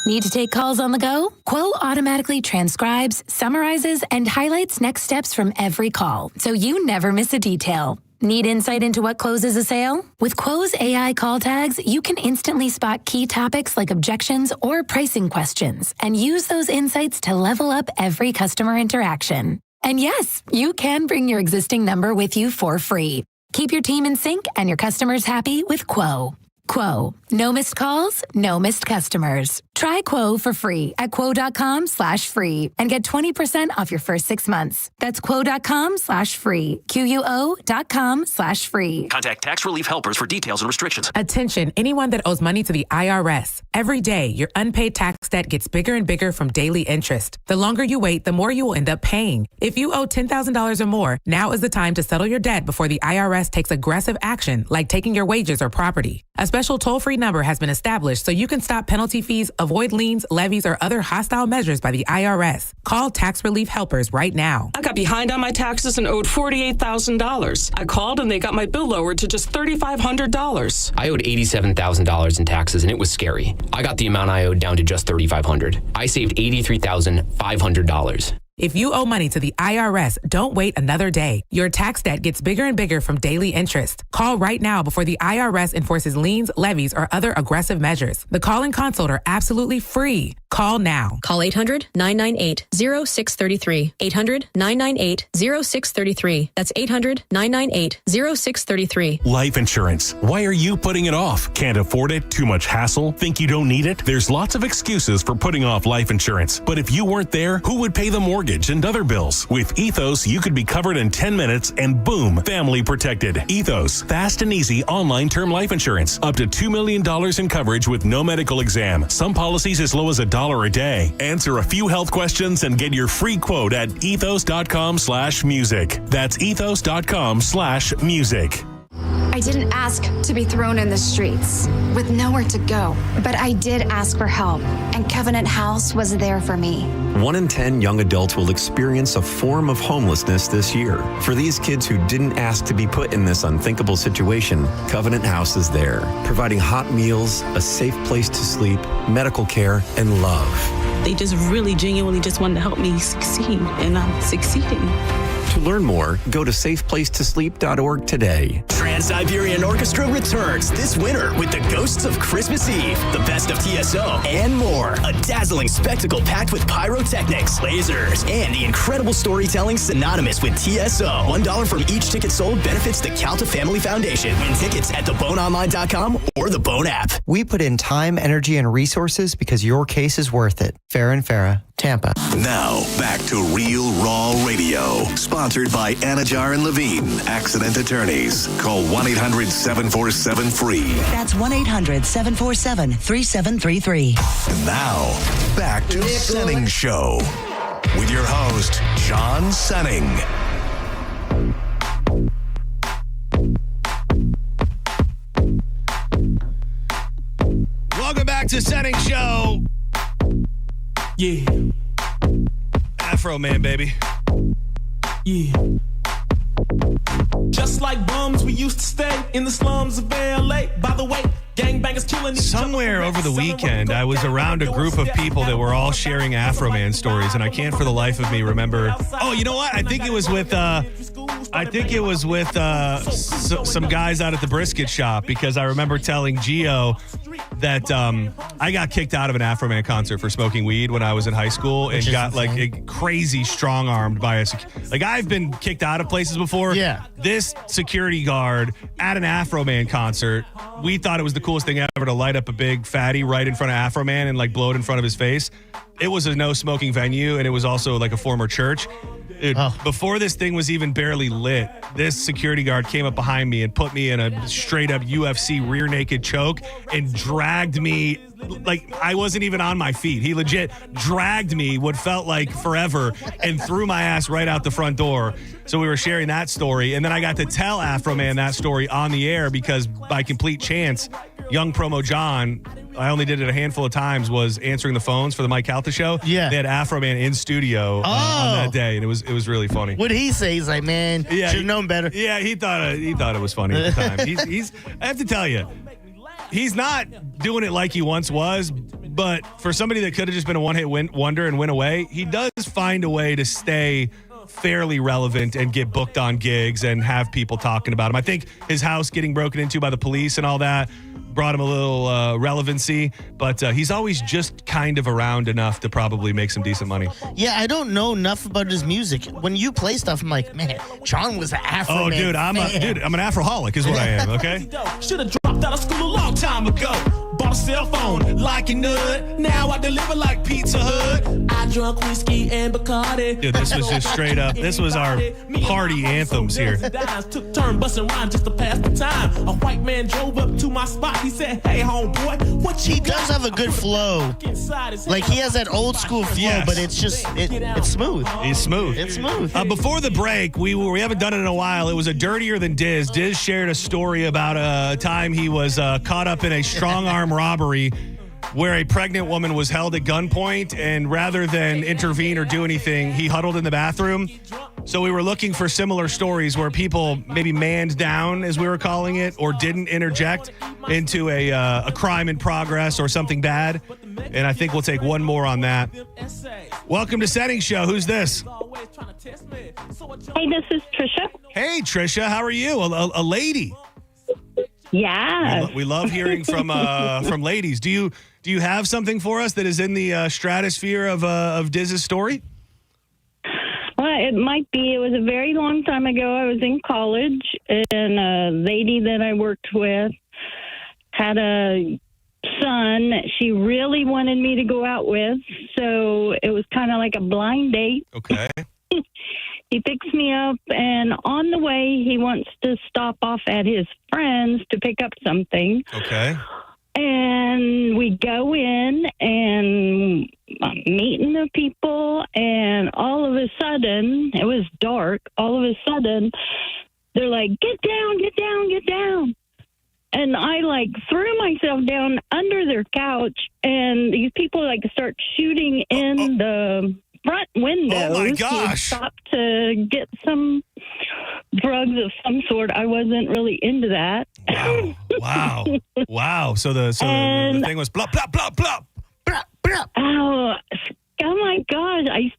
Need to take calls on the go? Quo automatically transcribes, summarizes, and highlights next steps from every call, so you never miss a detail. Need insight into what closes a sale? With Quo's AI call tags, you can instantly spot key topics like objections or pricing questions and use those insights to level up every customer interaction. And yes, you can bring your existing number with you for free. Keep your team in sync and your customers happy with Quo. Quo. No missed calls, no missed customers. Try Quo for free at quo.com/free and get 20% off your first 6 months. That's quo.com/free. QUO.com/free. Contact Tax Relief Helpers for details and restrictions. Attention, anyone that owes money to the IRS. Every day, your unpaid tax debt gets bigger and bigger from daily interest. The longer you wait, the more you will end up paying. If you owe $10,000 or more, now is the time to settle your debt before the IRS takes aggressive action, like taking your wages or property. A special toll-free number has been established so you can stop penalty fees, avoid liens, levies, or other hostile measures by the IRS. Call Tax Relief Helpers right now. I got behind on my taxes and owed $48,000. I called and they got my bill lowered to just $3,500. I owed $87,000 in taxes and it was scary. I got the amount I owed down to just $3,500. I saved $83,500. If you owe money to the IRS, don't wait another day. Your tax debt gets bigger and bigger from daily interest. Call right now before the IRS enforces liens, levies, or other aggressive measures. The call and consult are absolutely free. Call now. Call 800-998-0633. 800-998-0633. That's 800-998-0633. Life insurance. Why are you putting it off? Can't afford it? Too much hassle? Think you don't need it? There's lots of excuses for putting off life insurance. But if you weren't there, who would pay the mortgage and other bills? With Ethos, you could be covered in 10 minutes and boom, family protected. Ethos, fast and easy online term life insurance. Up to $2 million in coverage with no medical exam. Some policies as low as $1 a day. Answer a few health questions and get your free quote at ethos.com/music. That's ethos.com/music. I didn't ask to be thrown in the streets with nowhere to go, but I did ask for help, and Covenant House was there for me. 1 in 10 young adults will experience a form of homelessness this year. For these kids who didn't ask to be put in this unthinkable situation, Covenant House is there, providing hot meals, a safe place to sleep, medical care, and love. They just really genuinely just wanted to help me succeed, and I'm succeeding. To learn more, go to safeplacetosleep.org today. Trans-Siberian Orchestra returns this winter with the Ghosts of Christmas Eve, the best of TSO, and more. A dazzling spectacle packed with pyrotechnics, lasers, and the incredible storytelling synonymous with TSO. $1 from each ticket sold benefits the Calta Family Foundation. Win tickets at theboneonline.com or the Bone app. We put in time, energy, and resources because your case is worth it. Farrah and Farrah, Tampa. Now, back to Real Raw Radio. Sponsored by Anajar and Levine, Accident Attorneys. Call 1-800-747-FREE. That's 1-800-747-3733. Now, back to Senning Show with your host, John Senning. Welcome back to Senning Show. Yeah. Afro Man, baby. Yeah. Just like bums, we used to stay in the slums of LA. By the way, gangbangers killing each other. Somewhere over the weekend, I was around a group of people that were all sharing Afro Man stories, and I can't for the life of me remember. Oh, you know what? I think it was with some guys out at the brisket shop, because I remember telling Gio that I got kicked out of an Afro Man concert for smoking weed when I was in high school, and got like crazy strong armed by a like I've been kicked out of places before. Yeah. This security guard at an Afro Man concert, we thought it was the coolest thing ever to light up a big fatty right in front of Afro Man and like blow it in front of his face. It was a no smoking venue, and it was also like a former church. Before this thing was even barely lit, this security guard came up behind me and put me in a straight up UFC rear naked choke and dragged me like I wasn't even on my feet. He legit dragged me what felt like forever and threw my ass right out the front door. So we were sharing that story, and then I got to tell Afro Man that story on the air because by complete chance, young promo John, I only did it a handful of times, was answering the phones for the Mike Calta show. Yeah. They had Afro Man in studio on that day, and it was really funny. What'd he say? He's like, man, should have known better. Yeah, he thought it was funny at the time. He's I have to tell you, he's not doing it like he once was, but for somebody that could have just been a one-hit wonder and went away, he does find a way to stay fairly relevant and get booked on gigs and have people talking about him. I think his house getting broken into by the police and all that brought him a little relevancy, but he's always just kind of around enough to probably make some decent money. Yeah, I don't know enough about his music. When you play stuff, I'm like, man, John was an Afro man. Oh, dude, I'm an Afroholic is what I am, okay? Should have dropped out of school a long time ago. Bought a cell phone like a nut. Now I deliver like Pizza Hut. I drunk whiskey and Bacardi. Dude, this was just straight up. This was our party anthems here. Took turn busting rhymes just to pass the time. A white man drove up to my spot. He said, hey, homeboy, what you He does have a good flow. Like, he has that old school flow, but it's just, it's smooth. He's smooth. It's smooth. Before the break, we haven't done it in a while. It was a Dirtier Than Diz. Diz shared a story about a time he was caught up in a strong arm robbery where a pregnant woman was held at gunpoint, and rather than intervene or do anything, he huddled in the bathroom. So we were looking for similar stories where people maybe manned down, as we were calling it, or didn't interject into a crime in progress or something bad. And I think we'll take one more on that. Welcome to Senning Show. Who's this? Hey, this is Trisha. Hey, Trisha. How are you? A lady. Yeah. We love hearing from ladies. Do you have something for us that is in the stratosphere of Diz's story? Well, it might be. It was a very long time ago. I was in college, and a lady that I worked with had a son that she really wanted me to go out with, so it was kind of like a blind date. Okay. He picks me up, and on the way, he wants to stop off at his friend's to pick up something. Okay. And we go in, and I'm meeting the people, and all of a sudden, it was dark, all of a sudden, they're like, get down, get down, get down. And I, threw myself down under their couch, and these people, start shooting in the front windows. Oh, my gosh. Stopped to get some drugs of some sort. I wasn't really into that. Wow. So the thing was blop, blop, blop, blop. Oh my gosh. I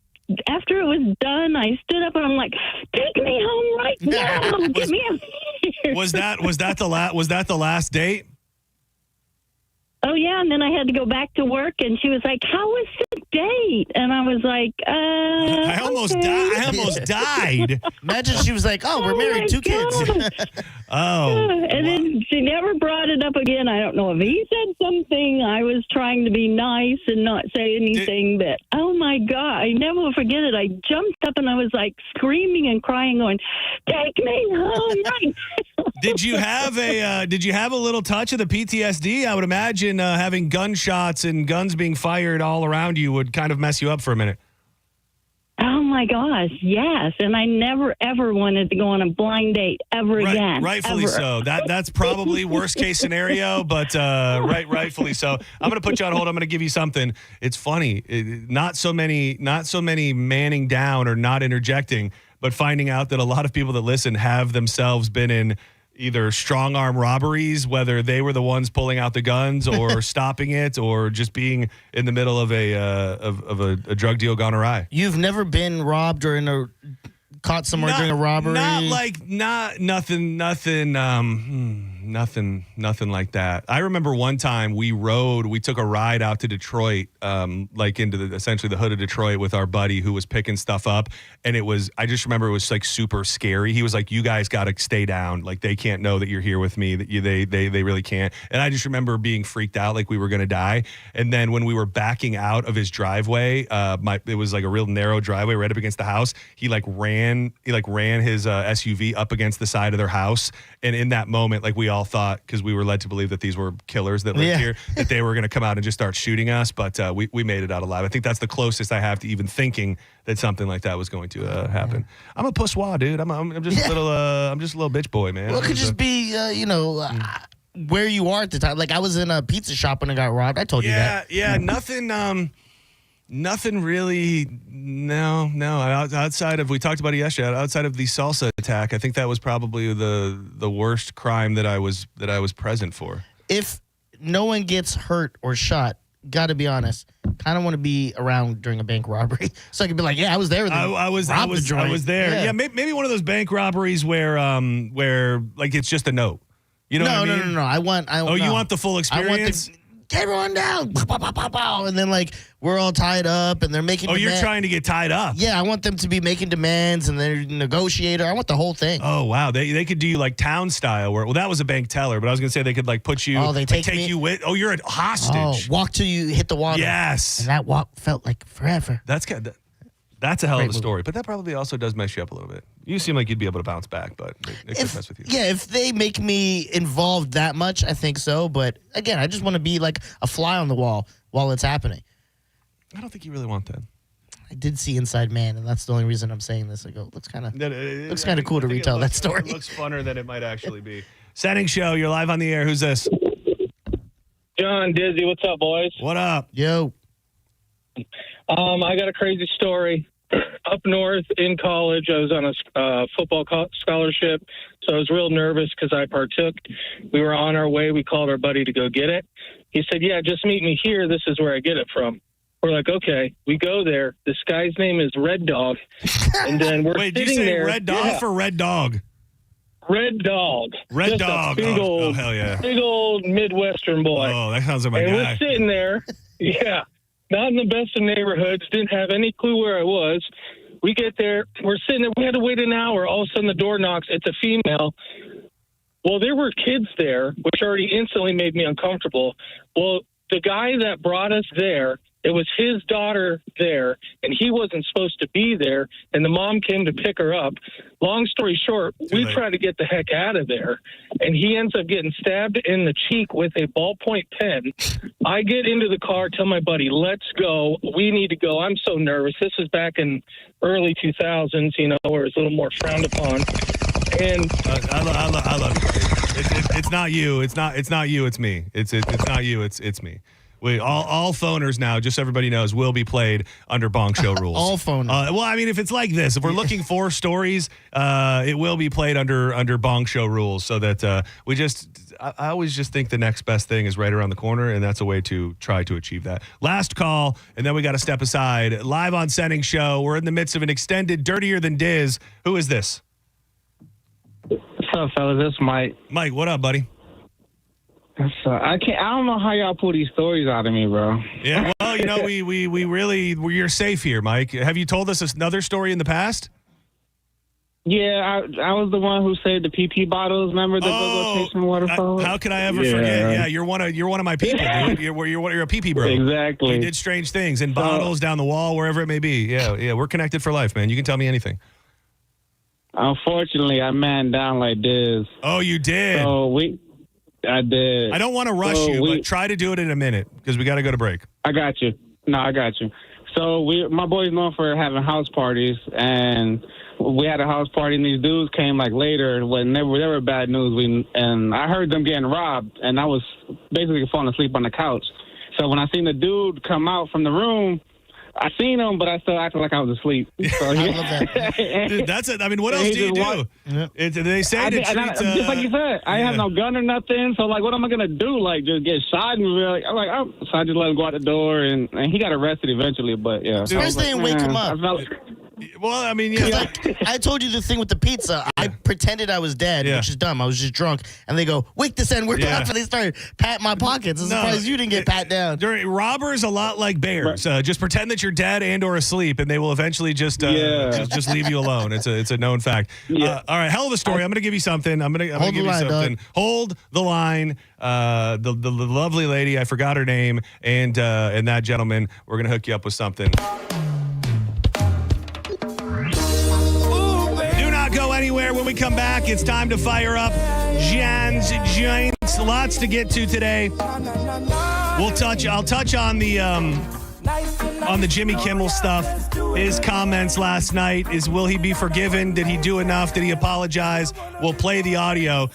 after it was done, I stood up and I'm like, take me home right now. Get me out of here. Was that the last date? Oh, yeah, and then I had to go back to work, and she was like, how was the date? And I was like, I almost died. Imagine she was like, oh, we're married, 2 kids. And then she never brought it up again. I don't know if he said something. I was trying to be nice and not say anything, but oh, my God, I never will forget it. I jumped up, and I was like screaming and crying, going, take me home right now. Did you have a little touch of the PTSD? I would imagine having gunshots and guns being fired all around you would kind of mess you up for a minute. Oh, my gosh, yes. And I never, ever wanted to go on a blind date ever again. Rightfully ever. so. That's probably worst case scenario, but rightfully so. I'm going to put you on hold. I'm going to give you something. It's funny. Not so many manning down or not interjecting, but finding out that a lot of people that listen have themselves been in either strong arm robberies, whether they were the ones pulling out the guns or stopping it, or just being in the middle of a drug deal gone awry. You've never been robbed or caught somewhere during a robbery? Nothing like that. I remember one time we took a ride out to Detroit, into essentially the hood of Detroit with our buddy who was picking stuff up. And I just remember it was like super scary. He was like, you guys got to stay down. Like they can't know that you're here with me, that they really can't. And I just remember being freaked out like we were going to die. And then when we were backing out of his driveway, it was like a real narrow driveway right up against the house. He ran his SUV up against the side of their house. And in that moment, like we all thought, because we were led to believe that these were killers that lived here, that they were going to come out and just start shooting us. But we made it out alive. I think that's the closest I have to even thinking that something like that was going to happen. I'm a pusswa, dude. I'm just a little bitch boy, man. Well, it could just be, where you are at the time. Like I was in a pizza shop when I got robbed. I told you that. Yeah, nothing really. No. Outside of, we talked about it yesterday. Outside of the salsa attack, I think that was probably the worst crime that I was present for. If no one gets hurt or shot, got to be honest, kind of want to be around during a bank robbery, so I could be like, yeah, I was there. I was there. Yeah, maybe one of those bank robberies where like it's just a note. You know what I mean? No. You want the full experience? Get everyone down. Pow, pow, pow, pow. And then, like, we're all tied up and they're making demands. You're trying to get tied up? Yeah, I want them to be making demands and they're a negotiator. I want the whole thing. Oh, wow. They could do you like town style where, well, that was a bank teller, but I was going to say they could like put you, take you with, you're a hostage. Walk till you hit the water. Yes. And that walk felt like forever. That's good. That's a hell of a story, but that probably also does mess you up a little bit. You seem like you'd be able to bounce back, but it could mess with you. Yeah, if they make me involved that much, I think so. But again, I just want to be like a fly on the wall while it's happening. I don't think you really want that. I did see Inside Man, and that's the only reason I'm saying this. I go, looks kind of cool to retell that story. It looks funner than it might actually be. Senning Show, you're live on the air. Who's this? John, Dizzy, what's up, boys? What up? Yo. I got a crazy story. Up north in college, I was on a football scholarship, so I was real nervous because I partook. We were on our way. We called our buddy to go get it. He said, yeah, just meet me here. This is where I get it from. We're like, okay. We go there. This guy's name is Red Dog. And then we're Wait, sitting did you say there. Red Dog or Red Dog? Red Dog. Red Just Dog. A big old, hell yeah. Big old Midwestern boy. Oh, that sounds like my and guy. We're sitting there. Yeah. Not in the best of neighborhoods. Didn't have any clue where I was. We get there. We're sitting there. We had to wait an hour. All of a sudden, the door knocks. It's a female. Well, there were kids there, which already instantly made me uncomfortable. Well, the guy that brought us there, it was his daughter there, and he wasn't supposed to be there, and the mom came to pick her up. Long story short, we try to get the heck out of there, and he ends up getting stabbed in the cheek with a ballpoint pen. I get into the car, tell my buddy, let's go. We need to go. I'm so nervous. This is back in early 2000s, where it's a little more frowned upon. And I love you. It's not you. It's not you. It's me. It's not you. It's me. All phoners now, just so everybody knows, will be played under Bong Show rules. All phoners. Well, I mean, if it's like this, if we're looking for stories, it will be played under Bong Show rules, so that I always just think the next best thing is right around the corner, and that's a way to try to achieve that. Last call, and then we got to step aside. Live on Senning Show, we're in the midst of an extended Dirtier Than Diz. Who is this? What's up, fellas? This is Mike. Mike, what up, buddy? I don't know how y'all pull these stories out of me, bro. Yeah, well, you're safe here, Mike. Have you told us another story in the past? Yeah, I was the one who saved the PP bottles. Remember the go-go chasing waterfall? How could I ever forget? Yeah, you're one of my people, dude. You're a PP bro. Exactly. You did strange things in bottles, down the wall, wherever it may be. Yeah, we're connected for life, man. You can tell me anything. Unfortunately, I manned down like this. Oh, you did? I did. I don't want to rush you, but try to do it in a minute because we got to go to break. I got you. No, I got you. So my boy's known for having house parties, and we had a house party, and these dudes came like later when they were bad news. And I heard them getting robbed, and I was basically falling asleep on the couch. So when I seen the dude come out from the room, I seen him, but I still acted like I was asleep. So, I love that. Dude, that's it. I mean, what else do you do? They say just like you said, I have no gun or nothing. So, like, what am I going to do? Like, just get shot? And I'm like, so I just let him go out the door, and he got arrested eventually. But, yeah. First they didn't wake him up. Well, I mean, yeah. I told you the thing with the pizza. I pretended I was dead, which is dumb. I was just drunk. And they go, wake this end. We're up. And they started patting my pockets. I'm surprised you didn't get pat down. Robbers a lot like bears. Just pretend that you're dead and or asleep, and they will eventually just leave you alone. It's a known fact. All right, hell of a story. I'm going to give you something. I'm going to give you something. Dog. Hold the line. The lovely lady, I forgot her name, and that gentleman, we're going to hook you up with something. Go anywhere. When we come back, it's time to fire up Jan's Giants. Lots to get to today. I'll touch on the Jimmy Kimmel stuff. His comments last night is, will he be forgiven? Did he do enough? Did he apologize? We'll play the audio.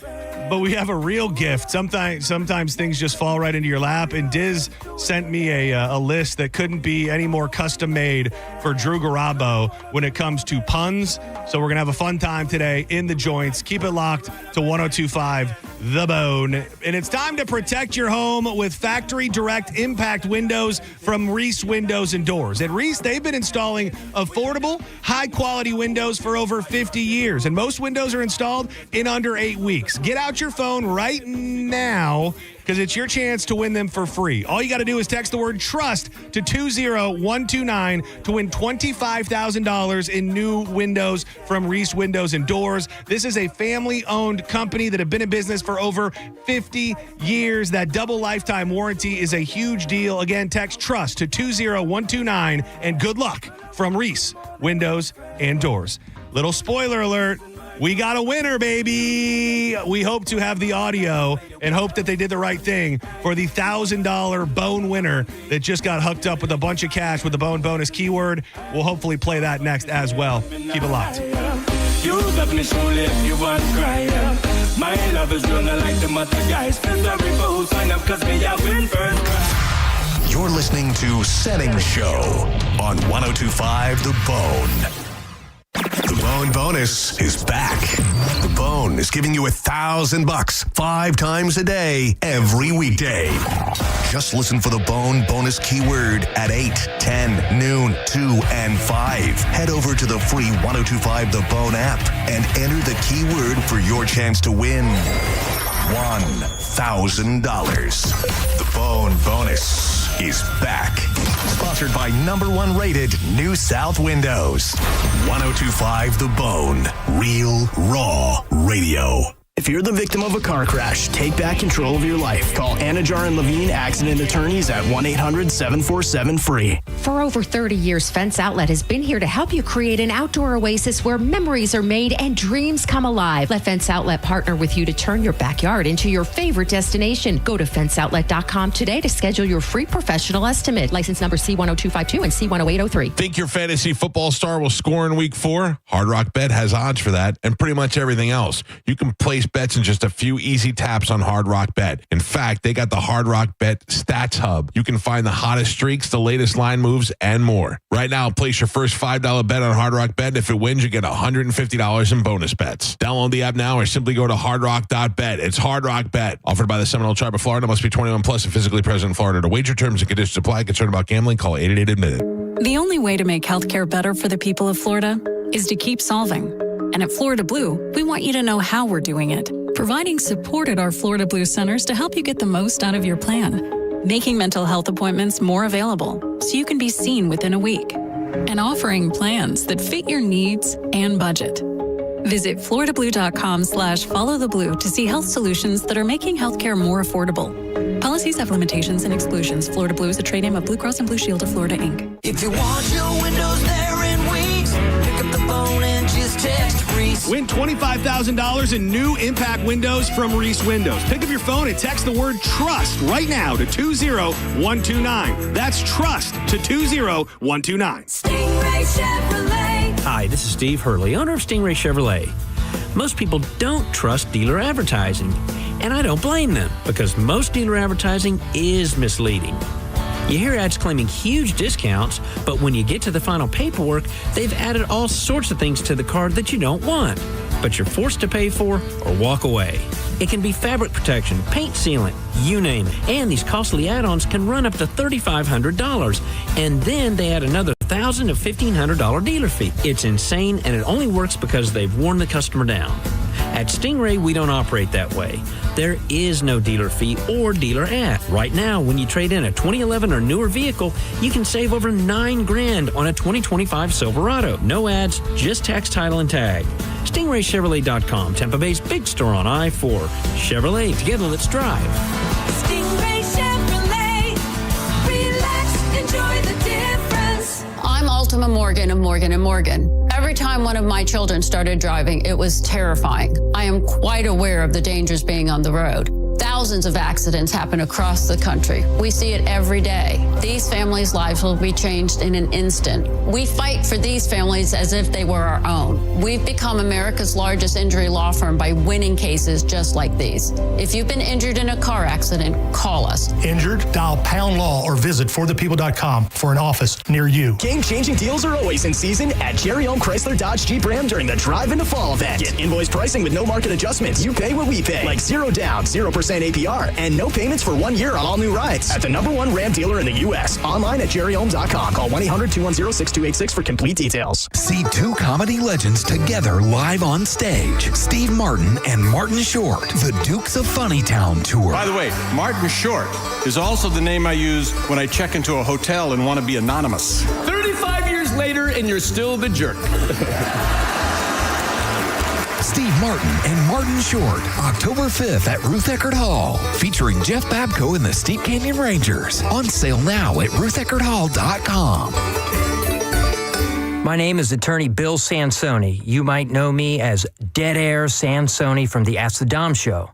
But we have a real gift. Sometimes things just fall right into your lap. And Diz sent me a list that couldn't be any more custom made for Drew Garabo when it comes to puns. So we're going to have a fun time today in the joints. Keep it locked to 102.5 The Bone. And it's time to protect your home with factory direct impact windows from Reese Windows and Doors. At Reese, they've been installing affordable, high-quality windows for over 50 years. And most windows are installed in under 8 weeks. Get out your phone right now because it's your chance to win them for free. All you got to do is text the word TRUST to 20129 to win $25,000 in new windows from Reese Windows and Doors. This is a family-owned company that have been in business for over 50 years. That double lifetime warranty is a huge deal. Again, text TRUST to 20129 and good luck from Reese Windows and Doors. Little spoiler alert. We got a winner, baby. We hope to have the audio and hope that they did the right thing for the $1,000 Bone winner that just got hooked up with a bunch of cash with the Bone bonus keyword. We'll hopefully play that next as well. Keep it locked. You love me surely if you want to cry. My love is gonna like the mother guys. Every boat sign up cause me I win first. You're listening to Senning Show on 102.5 The Bone. The Bone bonus is back. The Bone is giving you $1,000 5 times a day, every weekday. Just listen for the Bone bonus keyword at 8, 10, noon, 2, and 5. Head over to the free 102.5 The Bone app and enter the keyword for your chance to win $1,000. The Bone bonus is back. Sponsored by #1 rated New South Windows. 102.5 The Bone. Real, raw radio. If you're the victim of a car crash, take back control of your life. Call Anajar and Levine Accident Attorneys at 1-800-747-FREE. For over 30 years, Fence Outlet has been here to help you create an outdoor oasis where memories are made and dreams come alive. Let Fence Outlet partner with you to turn your backyard into your favorite destination. Go to fenceoutlet.com today to schedule your free professional estimate. License number C10252 and C10803. Think your fantasy football star will score in week 4? Hard Rock Bet has odds for that and pretty much everything else. You can place place bets in just a few easy taps on Hard Rock Bet. In fact, they got the Hard Rock Bet Stats Hub. You can find the hottest streaks, the latest line moves, and more. Right now, place your first $5 bet on Hard Rock Bet, and if it wins, you get $150 in bonus bets. Download the app now or simply go to hardrock.bet. It's Hard Rock Bet. Offered by the Seminole Tribe of Florida. Must be 21 plus and physically present in Florida. To wager, terms and conditions apply. Concerned about gambling? Call 888-ADMIT-IT. The only way to make healthcare better for the people of Florida is to keep solving. And at Florida Blue, we want you to know how we're doing it. Providing support at our Florida Blue centers to help you get the most out of your plan. Making mental health appointments more available so you can be seen within a week. And offering plans that fit your needs and budget. Visit floridablue.com/followtheblue to see health solutions that are making healthcare more affordable. Policies have limitations and exclusions. Florida Blue is a trade name of Blue Cross and Blue Shield of Florida, Inc. If you want your windows there in weeks, pick up the phone and just text Reese. Win $25,000 in new impact windows from Reese Windows. Pick up your phone and text the word TRUST right now to 20129. That's TRUST to 20129. Stingray Chevrolet. Hi, this is Steve Hurley, owner of Stingray Chevrolet. Most people don't trust dealer advertising, and I don't blame them because most dealer advertising is misleading. You hear ads claiming huge discounts, but when you get to the final paperwork, they've added all sorts of things to the card that you don't want, but you're forced to pay for or walk away. It can be fabric protection, paint sealant, you name it. And these costly add-ons can run up to $3,500. And then they add another $1,000 to $1,500 dealer fee. It's insane, and it only works because they've worn the customer down. At Stingray, we don't operate that way. There is no dealer fee or dealer ad. Right now, when you trade in a 2011 or newer vehicle, you can save over $9,000 on a 2025 Silverado. No ads, just tax, title, and tag. StingrayChevrolet.com, Tampa Bay's big store on I-4. Chevrolet, together let's drive. Stingray Chevrolet. Relax, enjoy the difference. I'm Ultima Morgan of Morgan & Morgan. Every time one of my children started driving, it was terrifying. I am quite aware of the dangers being on the road. Thousands of accidents happen across the country. We see it every day. These families' lives will be changed in an instant. We fight for these families as if they were our own. We've become America's largest injury law firm by winning cases just like these. If you've been injured in a car accident, call us. Injured? Dial Pound Law or visit forthepeople.com for an office near you. Game-changing deals are always in season at Jerry Ohm Chrysler Dodge Jeep Ram during the Drive into Fall event. Get invoice pricing with no market adjustments. You pay what we pay. Like 0 down, 0% APR, and no payments for 1 year on all new rides. At the #1 Ram dealer in the U.S. Online at jerryohm.com. Call 1-800-210-6286 for complete details. See two comedy legends together live on stage. Steve Martin and Martin Short. The Dukes of Funnytown Tour. By the way, Martin Short is also the name I use when I check into a hotel and want to be anonymous. 35 years later, and you're still the jerk. Steve Martin and Martin Short, October 5th at Ruth Eckerd Hall, featuring Jeff Babko and the Steep Canyon Rangers. On sale now at rutheckerdhall.com. My name is attorney Bill Sansoni. You might know me as Dead Air Sansoni from the Ask the Dom show.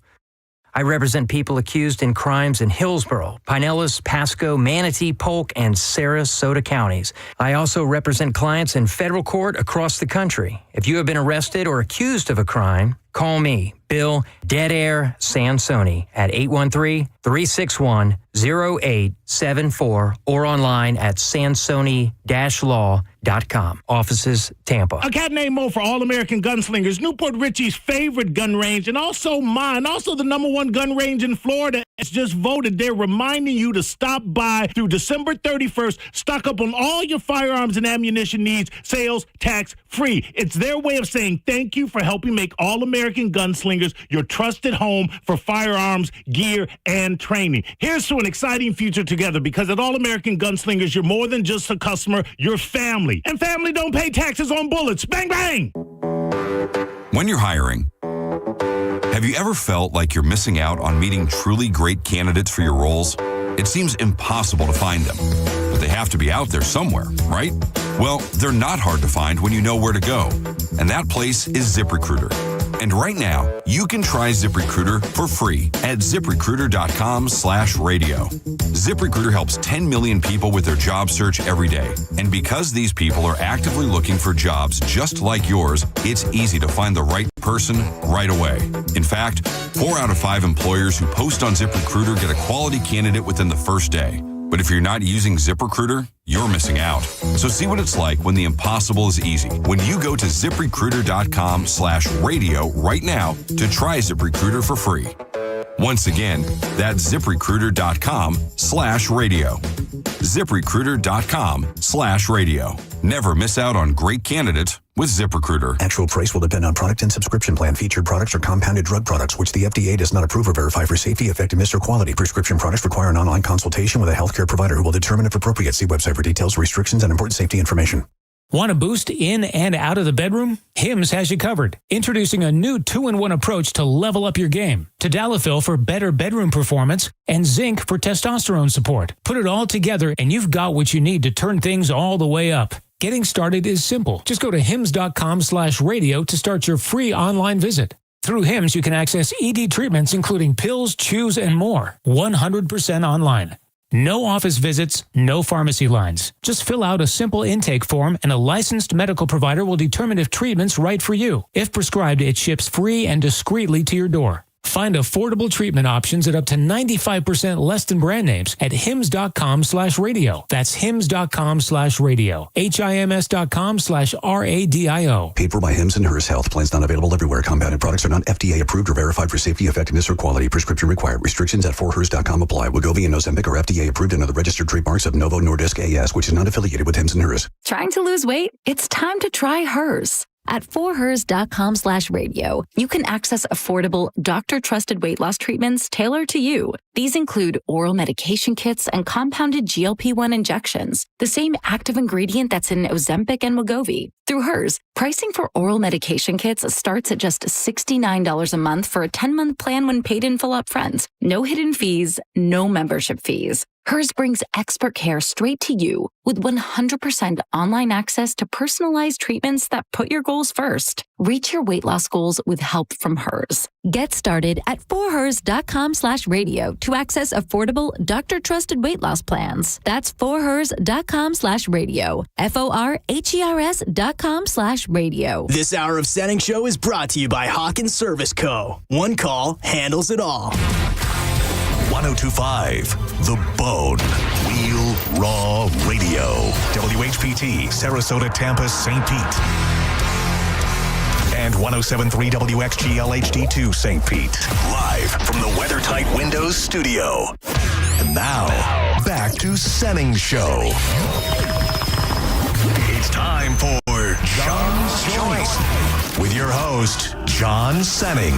I represent people accused in crimes in Hillsborough, Pinellas, Pasco, Manatee, Polk, and Sarasota counties. I also represent clients in federal court across the country. If you have been arrested or accused of a crime, call me, Bill Dead Air Sansoni, at 813-361-0874 or online at sansoni-law.com. Offices, Tampa. A cat named Mo for All American Gunslingers, Newport Richie's favorite gun range, and also mine, also the #1 gun range in Florida. It's just voted. They're reminding you to stop by through December 31st. Stock up on all your firearms and ammunition needs, sales, tax free. It's their way of saying thank you for helping make All American Gunslingers your trusted home for firearms, gear, and training. Here's to an exciting future together, because at All American Gunslingers, you're more than just a customer, you're family. And family don't pay taxes on bullets. Bang, bang! When you're hiring, have you ever felt like you're missing out on meeting truly great candidates for your roles? It seems impossible to find them, but they have to be out there somewhere, right? Well, they're not hard to find when you know where to go, and that place is ZipRecruiter. And right now, you can try ZipRecruiter for free at ZipRecruiter.com/radio. ZipRecruiter helps 10 million people with their job search every day. And because these people are actively looking for jobs just like yours, it's easy to find the right person right away. In fact, 4 out of 5 employers who post on ZipRecruiter get a quality candidate within the first day. But if you're not using ZipRecruiter, you're missing out. So see what it's like when the impossible is easy. When you go to ZipRecruiter.com/radio right now to try ZipRecruiter for free. Once again, that's ZipRecruiter.com/radio. ZipRecruiter.com/radio. Never miss out on great candidates with ZipRecruiter. Actual price will depend on product and subscription plan. Featured products are compounded drug products, which the FDA does not approve or verify for safety, effectiveness, or quality. Prescription products require an online consultation with a healthcare provider who will determine if appropriate. See website for details, restrictions, and important safety information. Want a boost in and out of the bedroom? Hims has you covered. Introducing a new 2-in-1 approach to level up your game. Tadalafil for better bedroom performance and zinc for testosterone support. Put it all together and you've got what you need to turn things all the way up. Getting started is simple. Just go to hims.com/radio to start your free online visit. Through Hims, you can access ED treatments including pills, chews, and more. 100% online. No office visits, no pharmacy lines. Just fill out a simple intake form and a licensed medical provider will determine if treatment's right for you. If prescribed, it ships free and discreetly to your door. Find affordable treatment options at up to 95% less than brand names at hims.com/radio. That's hims.com/radio. HIMS.com/RADIO. Paid for by Hims and Hers Health. Plans not available everywhere. Compounded products are not FDA approved or verified for safety, effectiveness, or quality. Prescription required. Restrictions at forhers.com apply. Wegovy and Ozempic are FDA approved and are the registered trademarks of Novo Nordisk AS, which is not affiliated with Hims and Hers. Trying to lose weight? It's time to try Hers. At forhers.com/radio, you can access affordable, doctor-trusted weight loss treatments tailored to you. These include oral medication kits and compounded GLP-1 injections, the same active ingredient that's in Ozempic and Wegovy. Through Hers, pricing for oral medication kits starts at just $69 a month for a 10-month plan when paid in full upfront. No hidden fees, no membership fees. Hers brings expert care straight to you with 100% online access to personalized treatments that put your goals first. Reach your weight loss goals with help from Hers. Get started at forhers.com/radio to access affordable, doctor-trusted weight loss plans. That's forhers.com/radio. forhers.com/radio. This hour of Senning Show is brought to you by Hawkins Service Co. One call handles it all. 1025 The Bone. Real Raw Radio. WHPT, Sarasota, Tampa, St. Pete. And 1073 WXGL HD2 St. Pete. Live from the WeatherTight Windows studio. And now, back to Senning Show. It's time for John's Choice with your host, John Senning.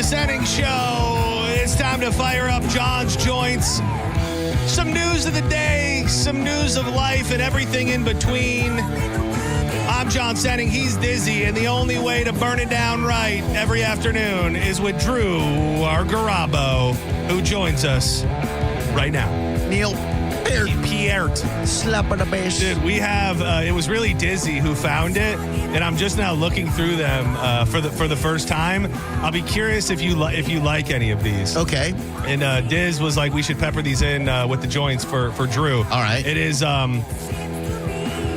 Senning Show. It's time to fire up John's Joints. Some news of the day, some news of life, and everything in between. I'm John Senning. He's Dizzy, and the only way to burn it down right every afternoon is with Drew, our Garabo, who joins us right now. Neil Pierre. Slap on the bass. Dude, we have, it was really Dizzy who found it, and I'm just now looking through them for the first time. I'll be curious if you like any of these. Okay. And Diz was like, we should pepper these in with the joints for Drew. All right. It is, and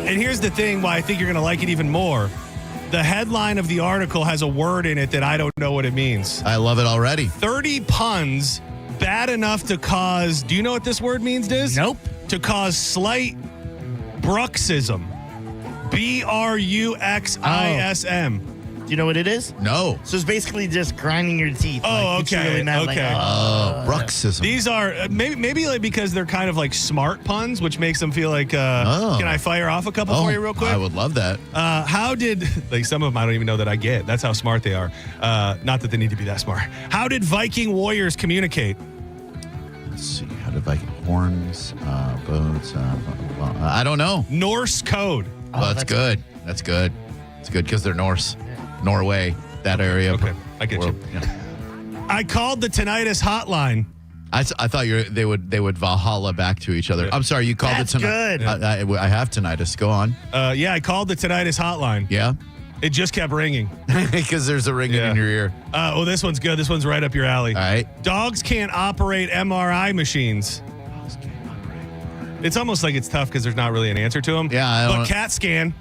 here's the thing why I think you're going to like it even more. The headline of the article has a word in it that I don't know what it means. I love it already. 30 puns bad enough to cause, do you know what this word means, Diz? Nope. To cause slight bruxism. BRUXISM. Do you know what it is? No. So it's basically just grinding your teeth. Oh, It's okay. really mad, Okay. Bruxism. These are maybe like because they're kind of like smart puns, which makes them feel like. Can I fire off a couple for you real quick? I would love that. How did like some of them I don't even know that I get. That's how smart they are. Not that they need to be that smart. How did Viking warriors communicate? Let's see. How did Viking horns, boats? I don't know. Norse code. Oh, that's good. That's good. It's good because they're Norse, Norway, that area. Okay, I get you. Yeah. I called the tinnitus hotline. I thought they would Valhalla back to each other. I'm sorry, you called That's it tonight. good. I have tinnitus. Go on. Yeah, I called the tinnitus hotline. Yeah, It just kept ringing. because there's a ringing in your ear. This one's good. This one's right up your alley. All right. Dogs can't operate MRI machines. It's almost like it's tough because there's not really an answer to them. Yeah, but CAT scan.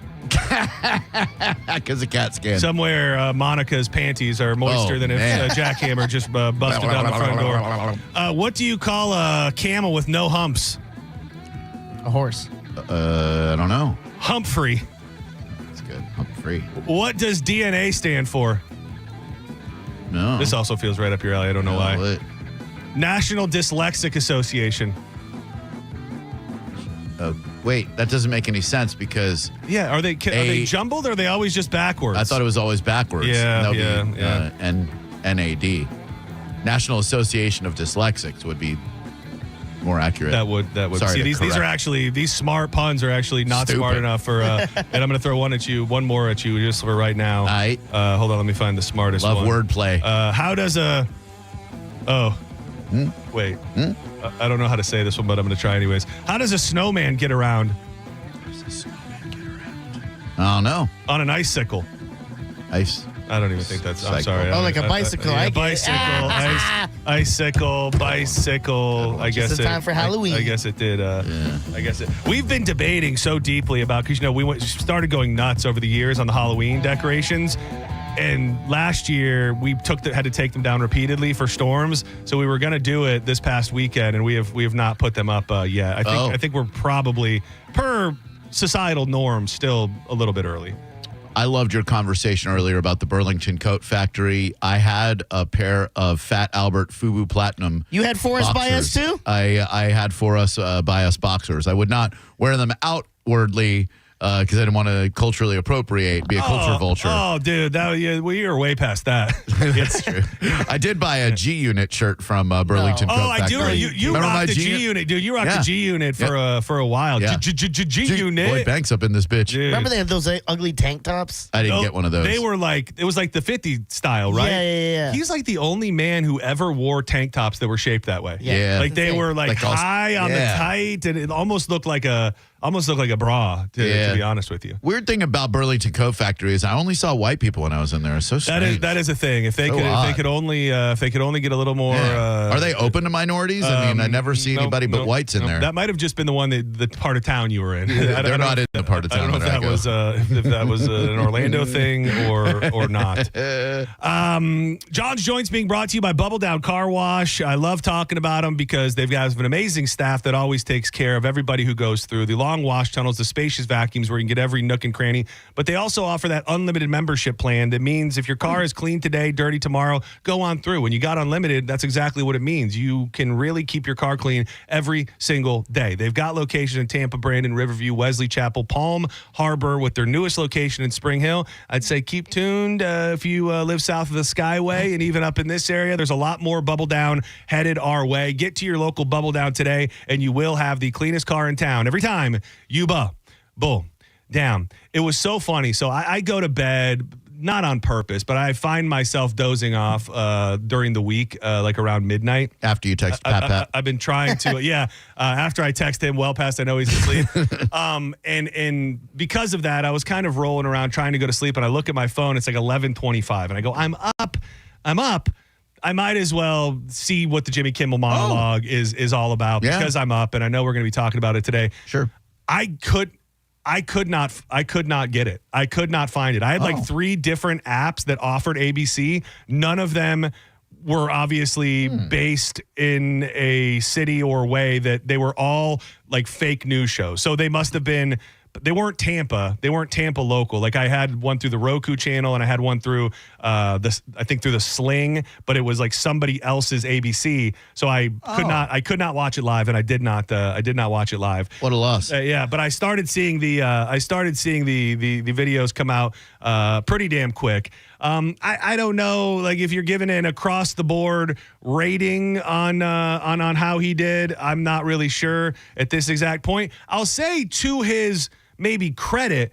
Because of CAT scan. Somewhere Monica's panties are moister than if Jackhammer just busted down the front door. What do you call a camel with no humps? A horse. I don't know. Humphrey. That's good. Humphrey. What does DNA stand for? No. This also feels right up your alley. I don't know why. National Dyslexic Association. Wait, that doesn't make any sense because are they jumbled or are they always just backwards? I thought it was always backwards. Yeah, NAD. National Association of Dyslexics would be more accurate. That would. Sorry See, to these are actually these smart puns are actually not Stupid. smart enough for. And I'm going to throw one more at you just for right now. All right. Hold on, let me find the smartest Love one. wordplay. How does a? Wait. I don't know how to say this one, but I'm going to try anyways. How does a snowman get around? I don't know. On an icicle. Ice. I don't even think that's. I'm sorry. Oh, like a bicycle. I get it. Icicle, bicycle. I guess Just in time for Halloween. I guess it did. I guess it. We've been debating so deeply about because we started going nuts over the years on the Halloween decorations. And last year we had to take them down repeatedly for storms. So we were going to do it this past weekend, and we have not put them up yet. I think we're probably per societal norms still a little bit early. I loved your conversation earlier about the Burlington Coat Factory. I had a pair of Fat Albert Fubu Platinum. You had for us by us too? I had for us by us boxers. I would not wear them outwardly because I didn't want to culturally appropriate, be a culture vulture. Oh, dude, you're way past that. That's true. I did buy a G Unit shirt from Burlington Coat Factory. I do. You rocked the G Unit, dude. You rocked the G Unit for a while. Yeah. G Unit. Boy, Banks up in this bitch. Dude. Remember they had those ugly tank tops? I didn't get one of those. They were it was like the 50 style, right? Yeah. He's like the only man who ever wore tank tops that were shaped that way. Yeah. Like they were high on the tight, and it almost looked like a bra, to be honest with you. Weird thing about Burlington Coat Factory is I only saw white people when I was in there. It's so strange. That is a thing. If they could only get a little more. Are they open to minorities? I mean, I never see anybody but whites in there. That might have just been the part of town you were in. They're not in the part of town. I don't know if that was an Orlando thing or not. John's Joints being brought to you by Bubble Down Car Wash. I love talking about them because they've got an amazing staff that always takes care of everybody who goes through the long wash tunnels, the spacious vacuums where you can get every nook and cranny. But they also offer that unlimited membership plan that means if your car is clean today, dirty tomorrow, go on through. When you got unlimited, that's exactly what it means. You can really keep your car clean every single day. They've got locations in Tampa, Brandon, Riverview, Wesley Chapel, Palm Harbor with their newest location in Spring Hill. I'd say keep tuned if you live south of the Skyway and even up in this area. There's a lot more Bubble Down headed our way. Get to your local Bubble Down today and you will have the cleanest car in town. Every time you bull down. It was so funny. So I go to bed, not on purpose, but I find myself dozing off during the week, like around midnight. After you text Pat. I've been trying to, after I text him well past I know he's asleep. And because of that, I was kind of rolling around trying to go to sleep, and I look at my phone, it's like 11:25, and I go, I'm up. I might as well see what the Jimmy Kimmel monologue is all about because I'm up, and I know we're going to be talking about it today. Sure. I could not get it. I could not find it. I had like 3 different apps that offered ABC. None of them were obviously based in a city or way that they were all like fake news shows. So they must have been But they weren't Tampa. They weren't Tampa local. Like I had one through the Roku channel and I had one through through the Sling, but it was like somebody else's ABC. So I could not watch it live, and I did not watch it live. What a loss. Yeah, but I started seeing the videos come out pretty damn quick. I don't know, like if you're giving an across the board rating on how he did, I'm not really sure at this exact point. I'll say to his maybe credit,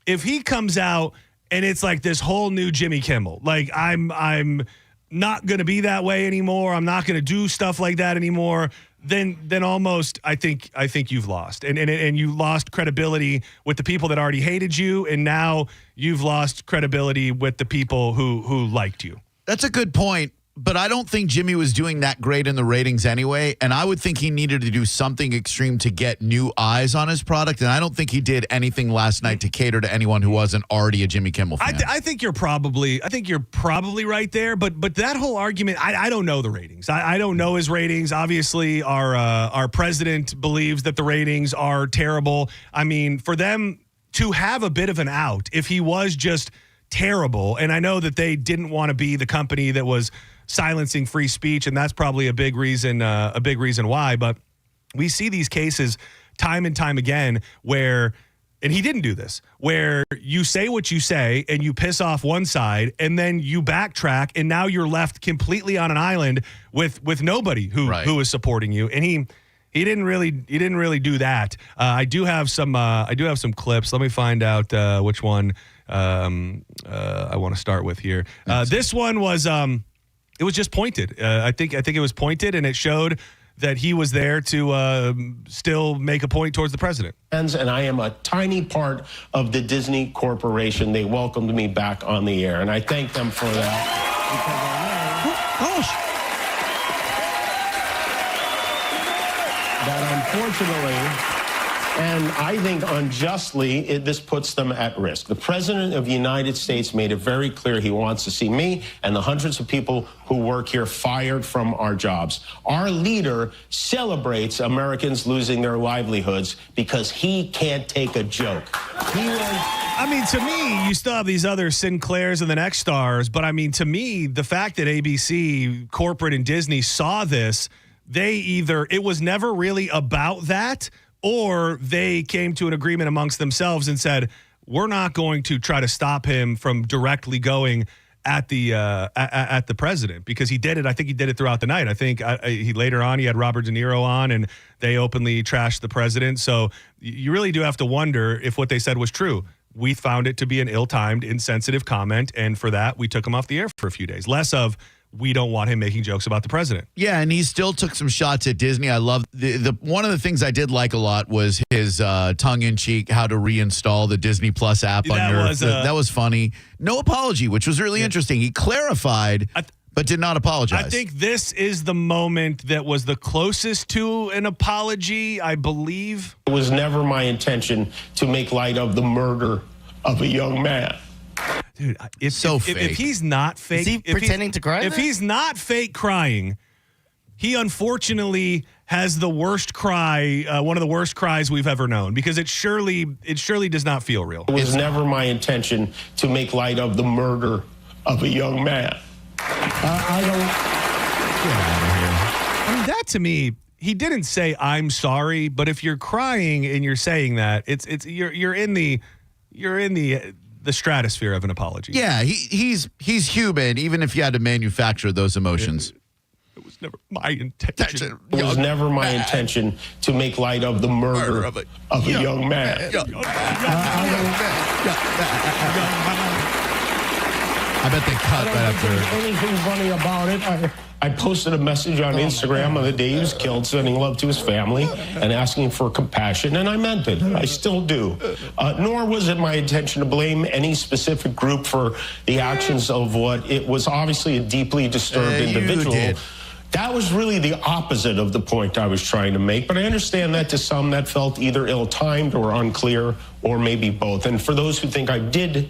if he comes out and it's like this whole new Jimmy Kimmel, like I'm not going to be that way anymore, I'm not going to do stuff like that anymore, then almost I think you've lost. And you lost credibility with the people that already hated you, and now you've lost credibility with the people who liked you. That's a good point, but I don't think Jimmy was doing that great in the ratings anyway, and I would think he needed to do something extreme to get new eyes on his product, and I don't think he did anything last night to cater to anyone who wasn't already a Jimmy Kimmel fan. I think you're probably right there, but that whole argument, I don't know the ratings. I don't know his ratings. Obviously, our president believes that the ratings are terrible. I mean, for them to have a bit of an out, if he was just terrible, and I know that they didn't want to be the company that was silencing free speech, and that's probably a big reason why. But we see these cases time and time again where, and he didn't do this, where you say what you say and you piss off one side, and then you backtrack, and now you're left completely on an island with nobody who is supporting you. And he didn't really do that. I do have some clips. Let me find out which one I want to start with here. This one was it was just pointed. I think it was pointed, and it showed that he was there to still make a point towards the president. And I am a tiny part of the Disney Corporation. They welcomed me back on the air, and I thank them for that. That unfortunately, and I think unjustly, this puts them at risk. The President of the United States made it very clear he wants to see me and the hundreds of people who work here fired from our jobs. Our leader celebrates Americans losing their livelihoods because he can't take a joke. I mean, to me, you still have these other Sinclairs and the next stars, but I mean, to me, the fact that ABC, corporate, and Disney saw this, it was never really about that, or they came to an agreement amongst themselves and said, we're not going to try to stop him from directly going at the president, because he did it. I think he did it throughout the night. I think he later on, he had Robert De Niro on, and they openly trashed the president. So you really do have to wonder if what they said was true. We found it to be an ill-timed, insensitive comment, and for that, we took him off the air for a few days. Less of, we don't want him making jokes about the president. Yeah, and he still took some shots at Disney. I love the one of the things I did like a lot was his tongue-in-cheek how to reinstall the Disney Plus app on your. That was funny. No apology, which was really interesting. He clarified, but did not apologize. I think this is the moment that was the closest to an apology, I believe. It was never my intention to make light of the murder of a young man. Dude, if he's not fake, is he pretending to cry? If he's not fake crying, he unfortunately has the worst cry, one of the worst cries we've ever known, because it surely does not feel real. It was never my intention to make light of the murder of a young man. I don't. Get out of here. I mean, that to me, he didn't say I'm sorry, but if you're crying and you're saying that, you're in the stratosphere of an apology. Yeah, he's human, even if you had to manufacture those emotions. It was never my intention. It was never my intention to make light of the murder of a young man. I bet they cut that after. Anything funny about it? I posted a message on Instagram on the day he was killed, sending love to his family and asking for compassion, and I meant it. I still do. Nor was it my intention to blame any specific group for the actions of what it was obviously a deeply disturbed individual. That was really the opposite of the point I was trying to make, but I understand that to some that felt either ill-timed or unclear, or maybe both. And for those who think I did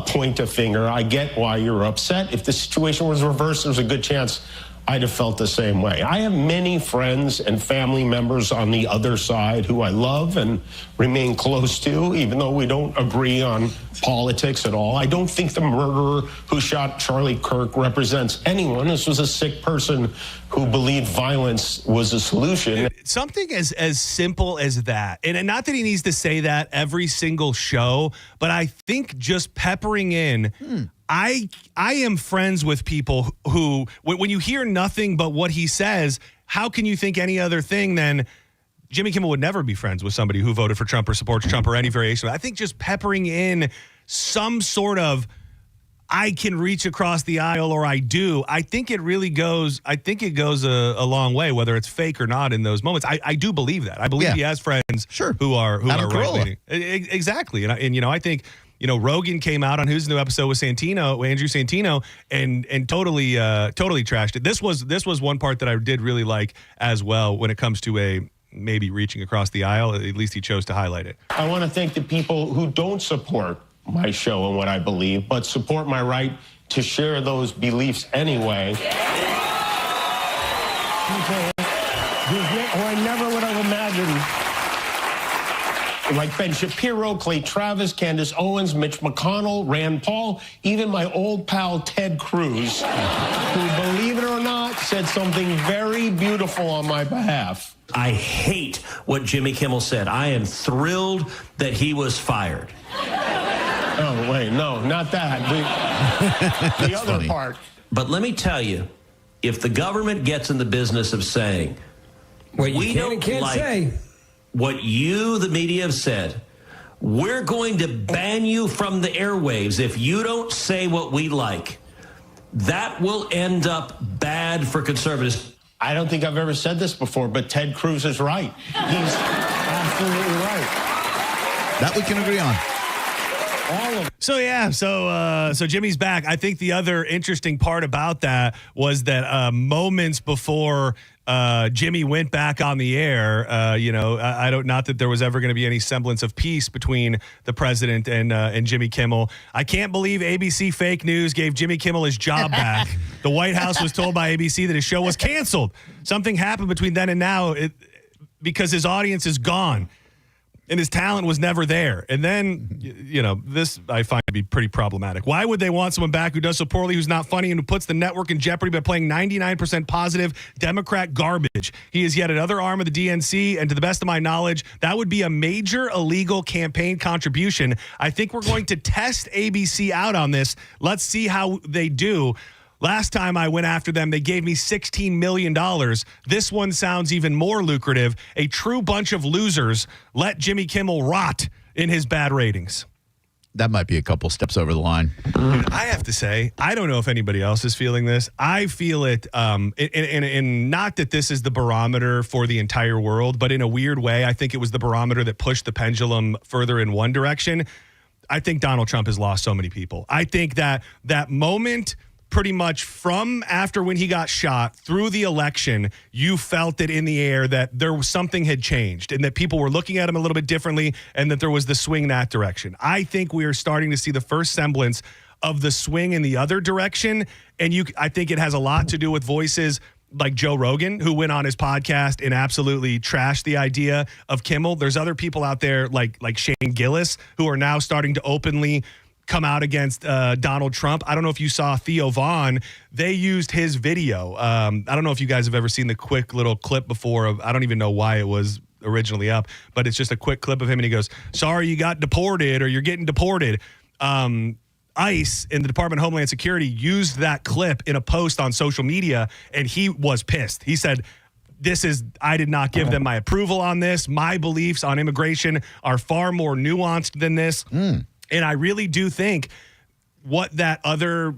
point a finger, I get why you're upset. If the situation was reversed, there's a good chance I'd have felt the same way. I have many friends and family members on the other side who I love and remain close to, even though we don't agree on politics at all. I don't think the murderer who shot Charlie Kirk represents anyone. This was a sick person who believed violence was a solution. Something as simple as that, and not that he needs to say that every single show, but I think just peppering in, I am friends with people who, when you hear nothing but what he says, how can you think any other thing than Jimmy Kimmel would never be friends with somebody who voted for Trump or supports Trump or any variation? I think just peppering in some sort of, I can reach across the aisle or I do, I think it really goes, a long way, whether it's fake or not in those moments. I do believe that. I believe he has friends who are right-leaning. Exactly. And I think, Rogan came out on whose new episode with Andrew Santino, and totally trashed it. This was one part that I did really like as well when it comes to maybe reaching across the aisle. At least he chose to highlight it. I want to thank the people who don't support my show and what I believe, but support my right to share those beliefs anyway. People who I never would have imagined, like Ben Shapiro, Clay Travis, Candace Owens, Mitch McConnell, Rand Paul, even my old pal Ted Cruz, who, believe it or not, said something very beautiful on my behalf. I hate what Jimmy Kimmel said. I am thrilled that he was fired. Oh, wait, no, not that. The other funny part. But let me tell you, if the government gets in the business of saying, we don't like what you, the media, have said, we're going to ban you from the airwaves if you don't say what we like, that will end up bad for conservatives. I don't think I've ever said this before, but Ted Cruz is right. He's absolutely right. That we can agree on. So Jimmy's back. I think the other interesting part about that was that moments before Jimmy went back on the air, I don't, not that there was ever going to be any semblance of peace between the president and Jimmy Kimmel. I can't believe ABC fake news gave Jimmy Kimmel his job back. The White House was told by ABC that his show was canceled. Something happened between then and now because his audience is gone. And his talent was never there. And then, this I find to be pretty problematic. Why would they want someone back who does so poorly, who's not funny, and who puts the network in jeopardy by playing 99% positive Democrat garbage? He is yet another arm of the DNC, and to the best of my knowledge, that would be a major illegal campaign contribution. I think we're going to test ABC out on this. Let's see how they do. Last time I went after them, they gave me $16 million. This one sounds even more lucrative. A true bunch of losers. Let Jimmy Kimmel rot in his bad ratings. That might be a couple steps over the line. I have to say, I don't know if anybody else is feeling this. I feel it, and not that this is the barometer for the entire world, but in a weird way, I think it was the barometer that pushed the pendulum further in one direction. I think Donald Trump has lost so many people. I think that moment, pretty much from after when he got shot through the election, you felt it in the air that there was something had changed and that people were looking at him a little bit differently and that there was the swing that direction. I think we are starting to see the first semblance of the swing in the other direction. And I think it has a lot to do with voices like Joe Rogan, who went on his podcast and absolutely trashed the idea of Kimmel. There's other people out there like Shane Gillis who are now starting to openly come out against Donald Trump. I don't know if you saw Theo Vaughn. They used his video. I don't know if you guys have ever seen the quick little clip before. I don't even know why it was originally up, but it's just a quick clip of him, and he goes, "Sorry you got deported, or you're getting deported." ICE in the Department of Homeland Security used that clip in a post on social media, and he was pissed. He said, I did not give them my approval on this. My beliefs on immigration are far more nuanced than this. And I really do think what that other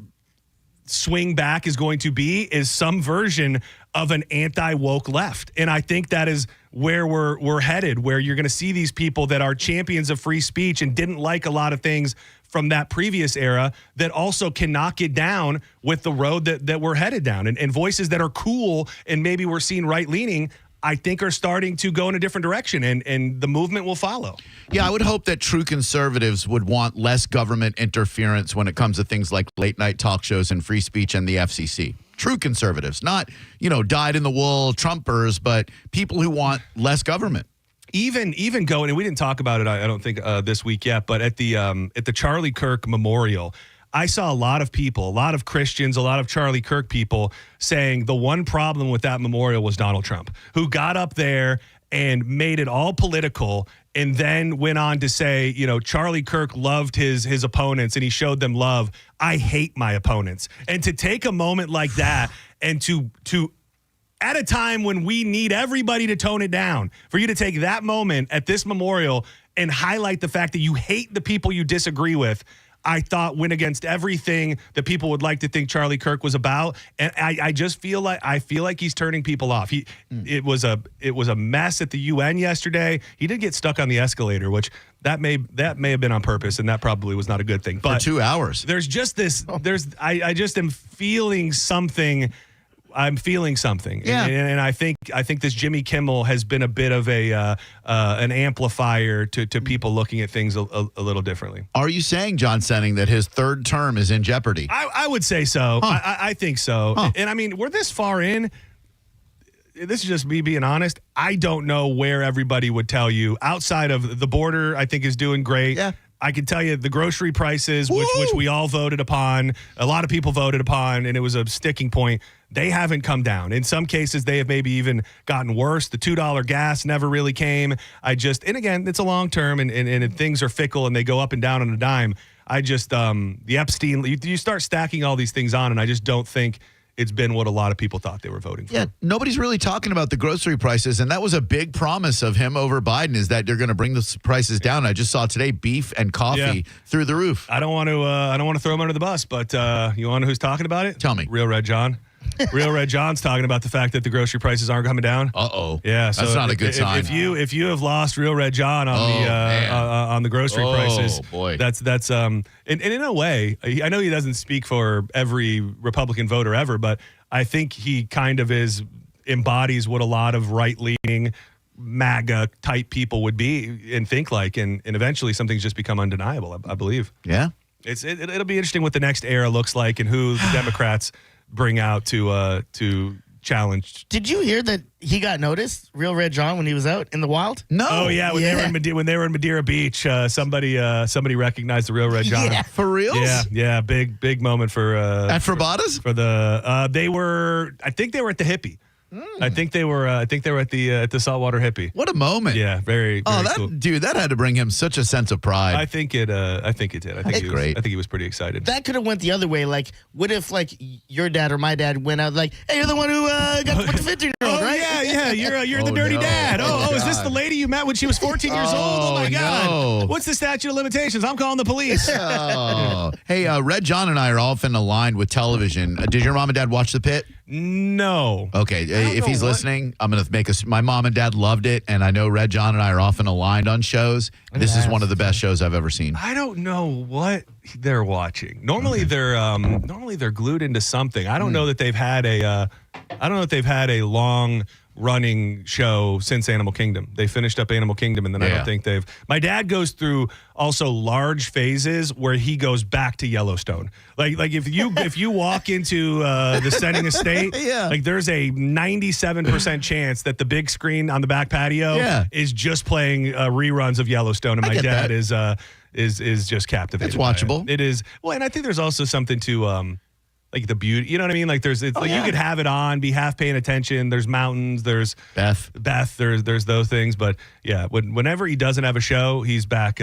swing back is going to be is some version of an anti-woke left. And I think that is where we're headed, where you're going to see these people that are champions of free speech and didn't like a lot of things from that previous era that also can knock it down with the road that we're headed down. And voices that are cool and maybe we're seeing right-leaning, I think are starting to go in a different direction, and the movement will follow. Yeah, I would hope that true conservatives would want less government interference when it comes to things like late-night talk shows and free speech and the FCC. true conservatives, not, dyed-in-the-wool Trumpers, but people who want less government. Even going, and we didn't talk about it, I don't think, this week yet, but at the Charlie Kirk Memorial, I saw a lot of people, a lot of Christians, a lot of Charlie Kirk people saying the one problem with that memorial was Donald Trump, who got up there and made it all political and then went on to say, Charlie Kirk loved his opponents and he showed them love. I hate my opponents. And to take a moment like that and to at a time when we need everybody to tone it down, for you to take that moment at this memorial and highlight the fact that you hate the people you disagree with, I thought went against everything that people would like to think Charlie Kirk was about. And I just feel like he's turning people off. It was a mess at the UN yesterday. He did get stuck on the escalator, which that may have been on purpose, and that probably was not a good thing. But for 2 hours. There's just this, I just am feeling something. I'm feeling something, and I think this Jimmy Kimmel has been a bit of an amplifier to people looking at things a little differently. Are you saying, John Senning, that his third term is in jeopardy? I would say so. Huh. I think so. Huh. And I mean, we're this far in. This is just me being honest. I don't know where everybody would tell you outside of the border. I think is doing great. Yeah. I can tell you the grocery prices, which we all voted upon, a lot of people voted upon, and it was a sticking point. They haven't come down. In some cases, they have maybe even gotten worse. The $2 gas never really came. And again, it's a long term, and things are fickle, and they go up and down on a dime. The Epstein, you start stacking all these things on, and I just don't think it's been what a lot of people thought they were voting for. Yeah, nobody's really talking about the grocery prices, and that was a big promise of him over Biden, is that they're going to bring the prices down. I just saw today beef and coffee through the roof. I don't want to throw him under the bus, but you want to know who's talking about it? Tell me. Real Red John. Real Red John's talking about the fact that the grocery prices aren't coming down. Uh-oh. Yeah, so that's not a good sign. If you have lost Real Red John on the grocery prices, boy. That's and in a way, I know he doesn't speak for every Republican voter ever, but I think he kind of embodies what a lot of right-leaning MAGA type people would be and think like, and eventually something's just become undeniable, I believe. Yeah. It'll be interesting what the next era looks like and who the Democrats bring out to challenge. Did you hear that he got noticed, Real Red John, when he was out in the wild? No. Oh yeah, when they were in Madeira Beach, somebody recognized the Real Red John. Yeah, for real? Yeah, big moment for at Frabada's? For the I think they were at the Hippie. I think they were at the Saltwater Hippie. What a moment! Yeah, very cool. Dude, that had to bring him such a sense of pride. I think it did. I think great. I think he was pretty excited. That could have went the other way. Like, what if your dad or my dad went out like, "Hey, you're the one who got to put the 15-year-old, right?" Yeah. You're the dirty dad. Is this the lady you met when she was 14 years old? Oh my God! No. What's the statute of limitations? I'm calling the police. Hey, Red John and I are often aligned with television. Did your mom and dad watch The Pit? No. Okay, if he's listening, I'm going to make my mom and dad loved it, and I know Red John and I are often aligned on shows. This is one of the best shows I've ever seen. I don't know what they're watching. Normally they're glued into something. I don't know that they've had a long running show since Animal Kingdom. They finished up Animal Kingdom, and then I don't think my dad goes through also large phases where he goes back to Yellowstone. Like if you walk into the Senning estate, like there's a 97% chance that the big screen on the back patio is just playing reruns of Yellowstone, and my dad is just captivated. It's watchable. It is. Well, and I think there's also something to like the beauty, you know what I mean? Like you could have it on, be half paying attention. There's mountains, there's Beth, there's those things. But yeah, whenever he doesn't have a show, he's back.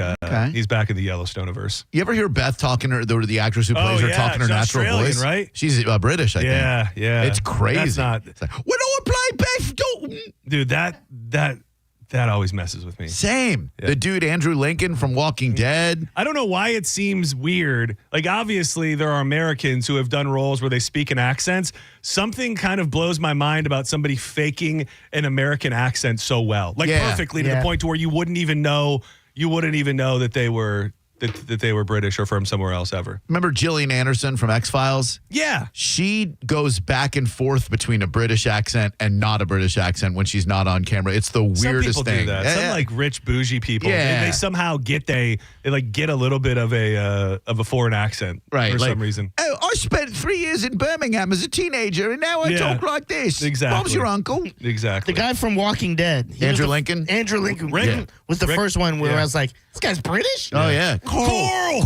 He's back in the Yellowstone-iverse. You ever hear Beth talking to her, the actress who plays her, talking her natural Australian, voice? Right? She's British, I think. Yeah. It's crazy. That's not. It's like, when I play Beth Dalton, dude. That always messes with me. Same. Yeah. The dude Andrew Lincoln from Walking Dead. I don't know why it seems weird. Like, obviously, there are Americans who have done roles where they speak in accents. Something kind of blows my mind about somebody faking an American accent so well. Like, perfectly to the point to where you wouldn't even know that they were British or from somewhere else ever. Remember Gillian Anderson from X-Files? Yeah. She goes back and forth between a British accent and not a British accent when she's not on camera. It's the weirdest Some people thing. do that. Some like rich bougie people. Yeah. They somehow get a little bit of a foreign accent for some reason. Are I spent 3 years in Birmingham as a teenager, and now I talk like this. Exactly. Mom's your uncle. Exactly. The guy from Walking Dead. Andrew Lincoln? Andrew Lincoln. Rick was the first one where I was like, this guy's British? Oh, yeah. Coral.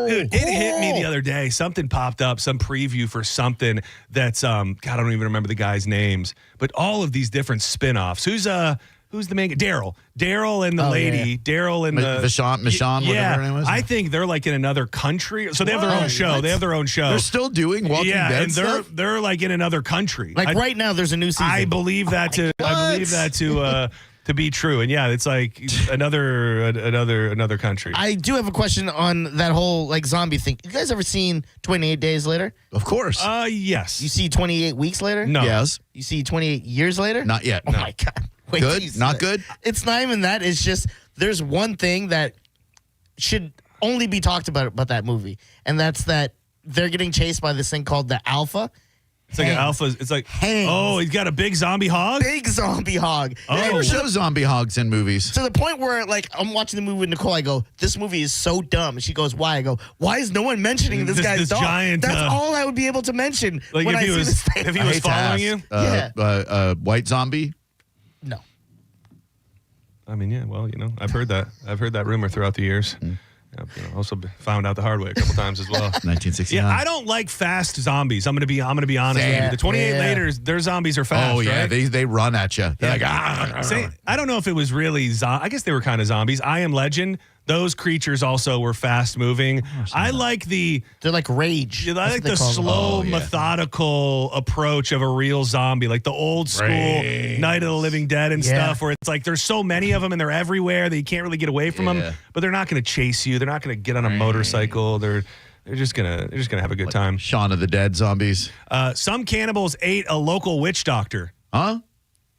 Dude, it hit me the other day. Something popped up, some preview for something that's, God, I don't even remember the guys' names, but all of these different spin-offs. Who's the main guy? Daryl and the lady. Daryl and the Michonne, whatever her name was. I think they're like in another country. So they have their own show. What? They have their own show. They're still doing Walking Dead and stuff? they're like in another country. Like right now, there's a new season. I believe that to be true. And yeah, it's like another country. I do have a question on that whole like zombie thing. You guys ever seen 28 Days Later? Of course. Yes. You see 28 Weeks Later? No. Yes. You see 28 Years Later? Not yet. Oh my God. Wait, Good? geez. Not good? It's not even that. It's just there's one thing that should only be talked about that movie, and that's that they're getting chased by this thing called the Alpha. It's like an alpha. It's like, Hangs. oh, he's got a big zombie hog? Big zombie hog. They never show zombie hogs in movies. To the point where, like, I'm watching the movie with Nicole. I go, this movie is so dumb. And she goes, why? I go, why is no one mentioning this guy's dog? Giant, That's all I would be able to mention like when if I he see was, this thing. If he was following you? Yeah. White zombie? No. I mean, yeah, well, I've heard that. I've heard that rumor throughout the years. Also found out the hard way a couple times as well. 1969. Yeah, I don't like fast zombies. I'm gonna be honest with you. The 28 later, their zombies are fast. Oh yeah, right? they run at you. They're like, Say, I don't know if it was really. I guess they were kind of zombies. I Am Legend. Those creatures also were fast moving. I like They're like Rage. I like the slow, methodical approach of a real zombie, like the old school Night of the Living Dead and stuff, where it's like there's so many of them and they're everywhere that you can't really get away from them. But they're not going to chase you. They're not going to get on a motorcycle. They're just gonna have a good time. Shaun of the Dead zombies. Some cannibals ate a local witch doctor. Huh?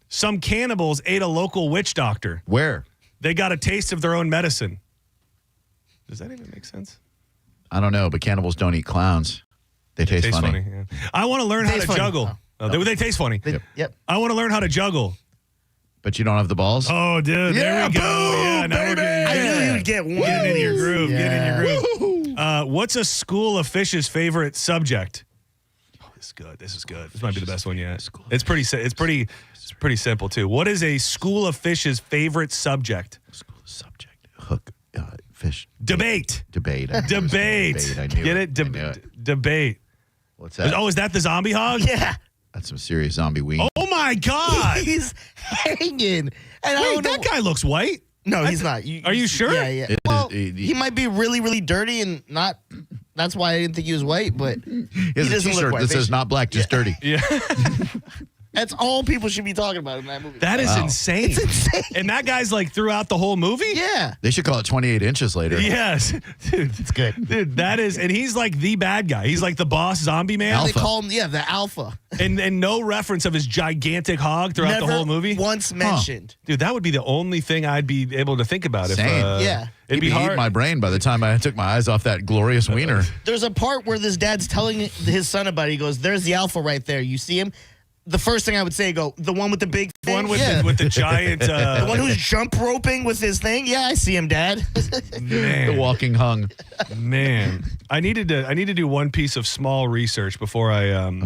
Some cannibals ate a local witch doctor. Where? They got a taste of their own medicine. Does that even make sense? I don't know, but cannibals don't eat clowns. They taste funny. Yeah. I want to learn how to juggle. They taste funny. Yep. I want to learn how to juggle. But you don't have the balls? Oh, dude. There we go. Boom, Now we're getting, I knew you would get one. Get into your groove. Yeah. Get in your groove. What's a school of fish's favorite subject? Oh, this is good. This might be the best one yet. It's pretty simple too. What is a school of fish's favorite subject? School of subject. Hook. Fish. Debate. Debate. Debate. I knew Get it. it? Debate. What's that? Oh, is that the zombie hog? Yeah. That's some serious zombie weed. Oh my God. He's hanging. And Wait, that guy looks white. No, he's not. Are you sure? Yeah. Well, he might be really, really dirty and not. That's why I didn't think he was white, but He has a doesn't look t-shirt white. that says not black, just dirty. Yeah. That's all people should be talking about in that movie. That is insane. It's insane. And that guy's like throughout the whole movie? Yeah. They should call it 28 inches later. Yes. Dude, it's good. Dude, that is, and he's like the bad guy. He's like the boss zombie man. They call him, the Alpha. And no reference of his gigantic hog throughout the whole movie? Once mentioned. Dude, that would be the only thing I'd be able to think about. If, Same. Yeah. It'd be hard. Eating my brain by the time I took my eyes off that glorious wiener. There's a part where this dad's telling his son about it. He goes, there's the Alpha right there. You see him? The first thing I would say, the one with the big thing. One with the giant. The one who's jump roping with his thing. Yeah, I see him, Dad. Man. The walking hung. Man, I need to do one piece of small research before I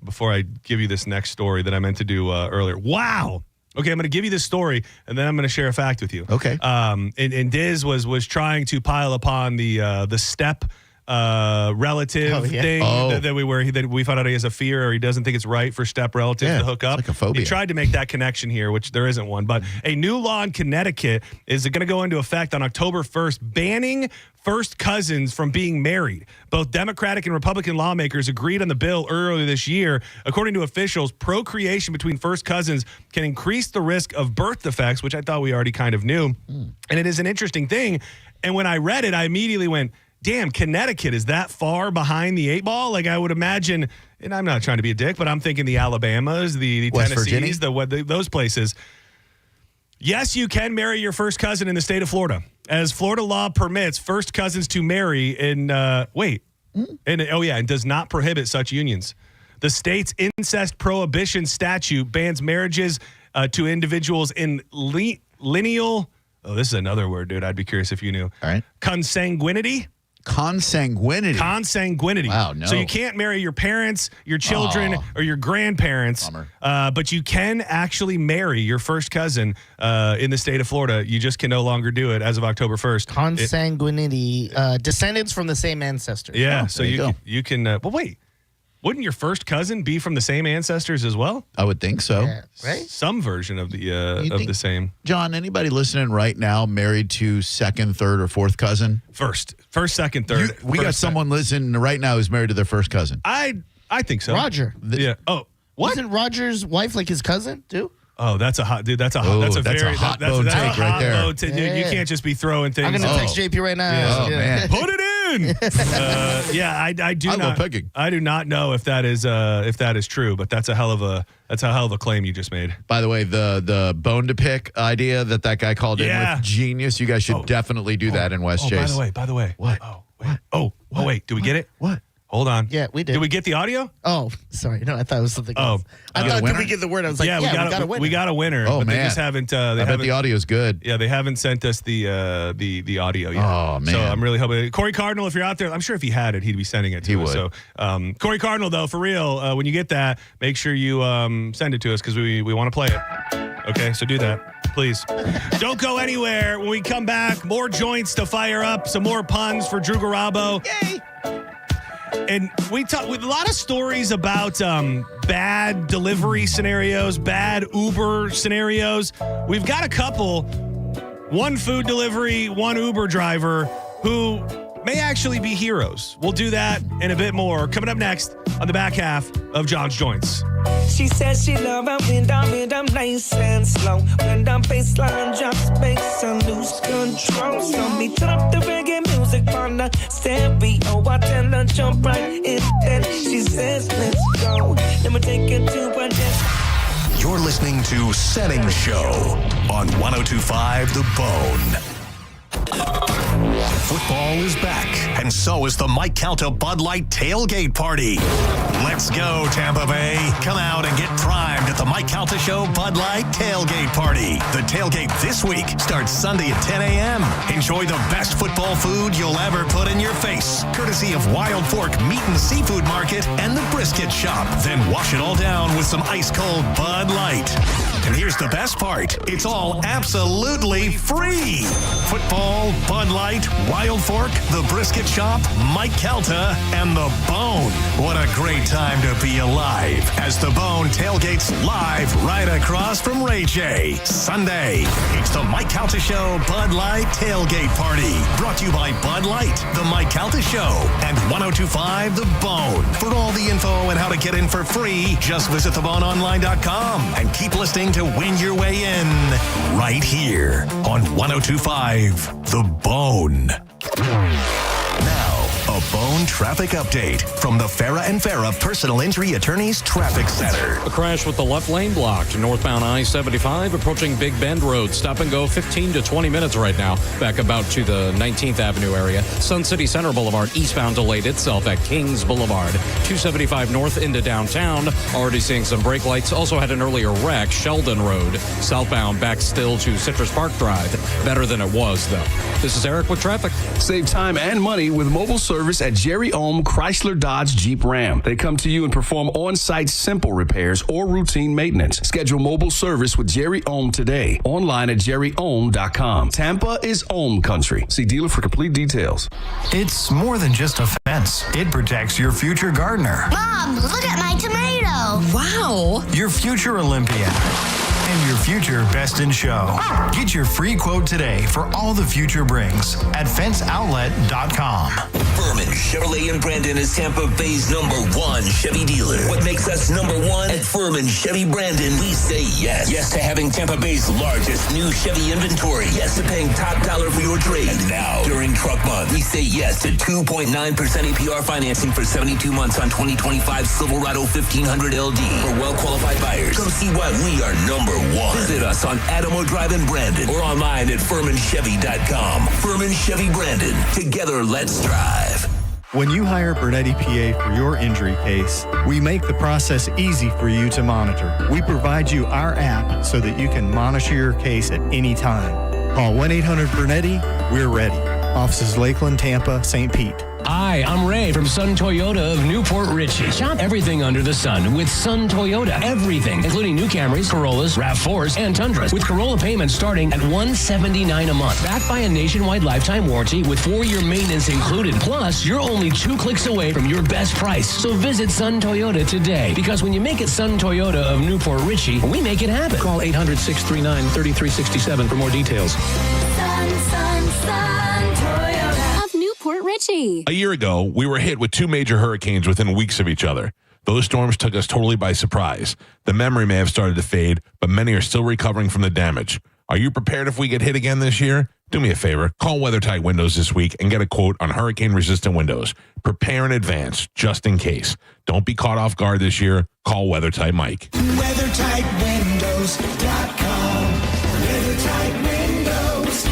before I give you this next story that I meant to do earlier. Wow. Okay, I'm going to give you this story, and then I'm going to share a fact with you. Okay. And Diz was trying to pile upon the step relative thing that we found out he has a fear, or he doesn't think it's right for step relatives to hook up. It's like a phobia. He tried to make that connection here, which there isn't one. But a new law in Connecticut is going to go into effect on October 1st, banning first cousins from being married. Both Democratic and Republican lawmakers agreed on the bill earlier this year. According to officials, procreation between first cousins can increase the risk of birth defects, which I thought we already kind of knew. And it is an interesting thing. And when I read it, I immediately went, damn, Connecticut is that far behind the eight ball? Like I would imagine, and I'm not trying to be a dick, but I'm thinking the Alabamas, the West Tennessees, those places. Yes, you can marry your first cousin in the state of Florida, as Florida law permits first cousins to marry and does not prohibit such unions. The state's incest prohibition statute bans marriages to individuals in lineal. Oh, this is another word, dude. I'd be curious if you knew. All right. Consanguinity. Consanguinity. Consanguinity. Wow, no. So you can't marry your parents, your children, or your grandparents. But you can actually marry your first cousin in the state of Florida. You just can no longer do it as of October 1st. Consanguinity. Descendants from the same ancestors. Yeah, so you can. Well, wait. Wouldn't your first cousin be from the same ancestors as well? I would think so. Yeah, right? Some version of the same. John, anybody listening right now married to second, third, or fourth cousin? First, second, third. We got someone listening right now who's married to their first cousin. I think so. Roger. Yeah. Oh, what? Wasn't Roger's wife like his cousin too? Oh, that's a hot dude. That's a hot hot bone take right there. Dude, you can't just be throwing things. I'm gonna text JP right now. Yeah. Oh man, put it in. I do I not. love pegging. I do not know if that is true, but that's a hell of a claim you just made. By the way, the bone to pick idea that guy called in with, genius. You guys should definitely do that in Westchase. By the way. What? Oh, wait. Oh, wait. Did we get it? What? Hold on. Yeah, we did. Did we get the audio? Oh, sorry. No, I thought it was something else. I thought, did we get the word? I was like, we got a winner. We got a winner. Oh, but man. They just haven't. I bet the audio's good. Yeah, they haven't sent us the audio yet. Oh, man. So I'm really hoping. Corey Cardinal, if you're out there, I'm sure if he had it, he'd be sending it to us. Would. So, Corey Cardinal, though, for real, when you get that, make sure you send it to us because we want to play it. Okay, so do that. Please. Don't go anywhere. When we come back, more joints to fire up, some more puns for Drew Garabo. Yay! And we talk with a lot of stories about bad delivery scenarios, bad Uber scenarios. We've got a couple, one food delivery, one Uber driver who may actually be heroes. We'll do that and a bit more coming up next on the back half of John's Joints. She says she love it when I'm nice and slow. When the bassline drops bass and lose control. So me turn up the reggae music on the stereo. I tell her jump right in. Then she says let's go. Let me take it to a dance. You're listening to Senning Show on 102.5 The Bone. Football is back, and so is the Mike Calta Bud Light Tailgate Party. Let's go, Tampa Bay. Come out and get primed at the Mike Calta Show Bud Light Tailgate Party. The tailgate this week starts Sunday at 10 a.m. Enjoy the best football food you'll ever put in your face, courtesy of Wild Fork Meat and Seafood Market and the Brisket Shop. Then wash it all down with some ice-cold Bud Light. And here's the best part. It's all absolutely free. Football, Bud Light, Wild Fork, the Brisket Shop, Mike Calta, and The Bone. What a great time to be alive as The Bone tailgates live right across from Ray J. Sunday, it's the Mike Calta Show Bud Light Tailgate Party. Brought to you by Bud Light, the Mike Calta Show, and 102.5 The Bone. For all the info and how to get in for free, just visit theboneonline.com and keep listening to win your way in right here on 102.5 The Bone. Now, a Bone traffic update from the Farah and Farah Personal Injury Attorneys Traffic Center. A crash with the left lane blocked. Northbound I-75 approaching Big Bend Road. Stop and go 15 to 20 minutes right now. Back about to the 19th Avenue area. Sun City Center Boulevard eastbound delayed itself at Kings Boulevard. 275 north into downtown. Already seeing some brake lights. Also had an earlier wreck. Sheldon Road. Southbound back still to Citrus Park Drive. Better than it was, though. This is Eric with traffic. Save time and money with mobile service at Jerry Ohm Chrysler Dodge Jeep Ram. They come to you and perform on-site simple repairs or routine maintenance. Schedule mobile service with Jerry Ohm today. Online at jerryohm.com. Tampa is Ohm country. See dealer for complete details. It's more than just a fence. It protects your future gardener. Mom, look at my tomato. Wow. Your future Olympian. And your future best in show. Get your free quote today for all the future brings at fenceoutlet.com. Furman Chevrolet in Brandon is Tampa Bay's #1 Chevy dealer. What makes us #1 at Furman Chevy Brandon? We say yes. Yes to having Tampa Bay's largest new Chevy inventory. Yes to paying top dollar for your trade. And now, during truck month, we say yes to 2.9% APR financing for 72 months on 2025 Silverado 1500 LD for well-qualified buyers. Come see why we are #1. Visit us on Adamo Drive in Brandon or online at FurmanChevy.com. Furman Chevy Brandon. Together, let's drive. When you hire Bernetti PA for your injury case, we make the process easy for you to monitor. We provide you our app so that you can monitor your case at any time. Call 1-800-BERNETTI. We're ready. Offices Lakeland, Tampa, St. Pete. Hi, I'm Ray from Sun Toyota of Newport Richey. Shop everything under the sun with Sun Toyota. Everything, including new Camrys, Corollas, RAV4s, and Tundras, with Corolla payments starting at $179 a month. Backed by a nationwide lifetime warranty with 4-year maintenance included. Plus, you're only 2 clicks away from your best price. So visit Sun Toyota today, because when you make it Sun Toyota of Newport Richey, we make it happen. Call 800-639-3367 for more details. Sun Toyota of Newport Richey. A year ago, we were hit with 2 major hurricanes within weeks of each other. Those storms took us totally by surprise. The memory may have started to fade, but many are still recovering from the damage. Are you prepared if we get hit again this year? Do me a favor, call WeatherTight Windows this week and get a quote on hurricane-resistant windows. Prepare in advance, just in case. Don't be caught off guard this year. Call WeatherTight Mike. WeatherTightWindows.com. WeatherTight Windows.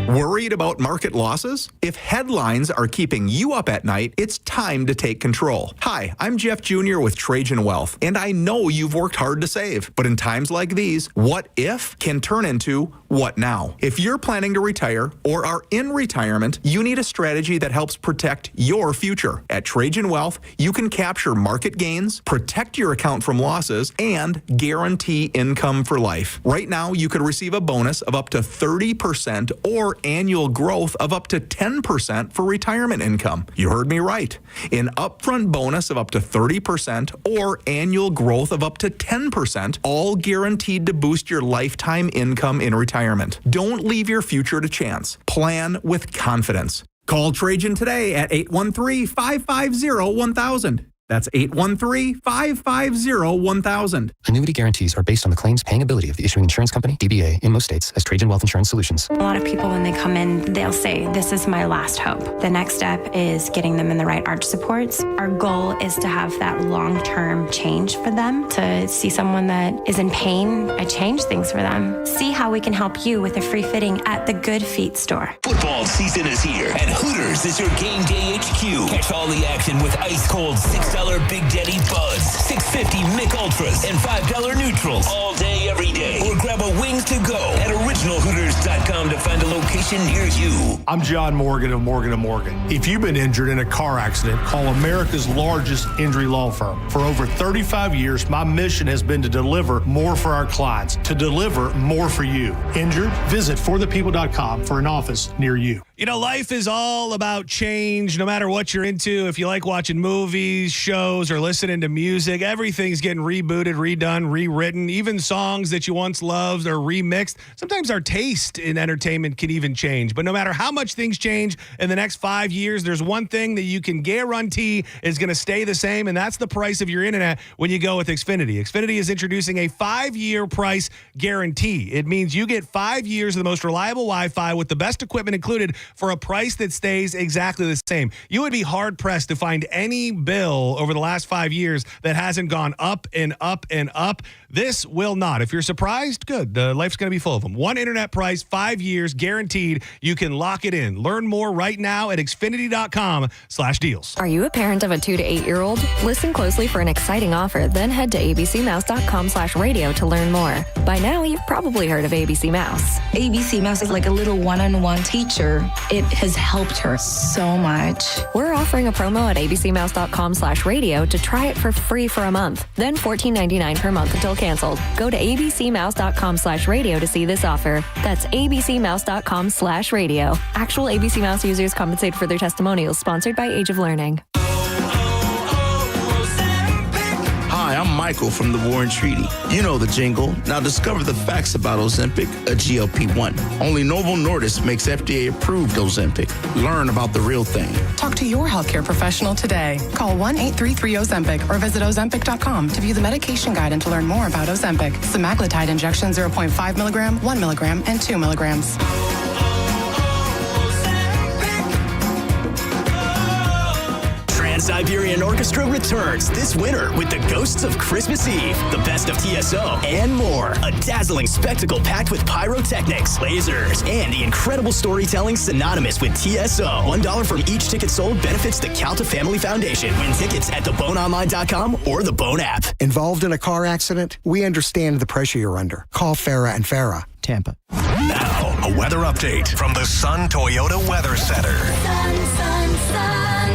Worried about market losses? If headlines are keeping you up at night, it's time to take control. Hi, I'm Jeff Jr. with Trajan Wealth, and I know you've worked hard to save. But in times like these, what if can turn into what now? If you're planning to retire or are in retirement, you need a strategy that helps protect your future. At Trajan Wealth, you can capture market gains, protect your account from losses, and guarantee income for life. Right now, you could receive a bonus of up to 30% or annual growth of up to 10% for retirement income. You heard me right. An upfront bonus of up to 30% or annual growth of up to 10%, all guaranteed to boost your lifetime income in retirement. Don't leave your future to chance. Plan with confidence. Call Trajan today at 813-550-1000. That's 813-550-1000. Annuity guarantees are based on the claims paying ability of the issuing insurance company, DBA, in most states as Trajan Wealth Insurance Solutions. A lot of people, when they come in, they'll say, this is my last hope. The next step is getting them in the right arch supports. Our goal is to have that long-term change for them, to see someone that is in pain, I change things for them. See how we can help you with a free fitting at the Good Feet store. Football season is here, and Hooters is your game day HQ. Catch all the action with ice-cold $6 Big Daddy Buds, $6.50 Mick Ultras, and $5 Neutrals all day, every day. Or grab a wings to go at originalhooters.com to find a location near you. I'm John Morgan of Morgan & Morgan. If you've been injured in a car accident, call America's largest injury law firm. For over 35 years, my mission has been to deliver more for our clients, to deliver more for you. Injured? Visit forthepeople.com for an office near you. You know, life is all about change, no matter what you're into. If you like watching movies, shows, or listening to music, everything's getting rebooted, redone, rewritten. Even songs that you once loved are remixed. Sometimes our taste in entertainment can even change. But no matter how much things change in the next 5 years, there's one thing that you can guarantee is going to stay the same, and that's the price of your internet when you go with Xfinity. Xfinity is introducing a 5-year price guarantee. It means you get 5 years of the most reliable Wi-Fi with the best equipment included for a price that stays exactly the same. You would be hard-pressed to find any bill over the last 5 years that hasn't gone up and up and up. This will not. If you're surprised, good. Life's going to be full of them. One internet price, 5 years, guaranteed. You can lock it in. Learn more right now at Xfinity.com/deals. Are you a parent of a 2 to 8-year-old? Listen closely for an exciting offer, then head to abcmouse.com/radio to learn more. By now, you've probably heard of ABC Mouse. ABC Mouse is like a little one-on-one teacher. It has helped her so much. We're offering a promo at abcmouse.com/radio to try it for free for a month, then $14.99 per month until canceled. Go to abcmouse.com/radio to see this offer. That's abcmouse.com/radio. Actual ABC Mouse users compensated for their testimonials, sponsored by Age of Learning. Hi, I'm Michael from the War and Treaty. You know the jingle. Now discover the facts about Ozempic, a GLP-1. Only Novo Nordisk makes FDA-approved Ozempic. Learn about the real thing. Talk to your healthcare professional today. Call 1-833-OZEMPIC or visit Ozempic.com to view the medication guide and to learn more about Ozempic. Semaglutide injection 0.5 milligram, 1 milligram, and 2 milligrams. Trans-Siberian Orchestra returns this winter with the Ghosts of Christmas Eve, the best of TSO, and more. A dazzling spectacle packed with pyrotechnics, lasers, and the incredible storytelling synonymous with TSO. $1 from each ticket sold benefits the Calta Family Foundation. Win tickets at theboneonline.com or the Bone app. Involved in a car accident? We understand the pressure you're under. Call Farah and Farah, Tampa. Now, a weather update from the Sun Toyota Weather Center.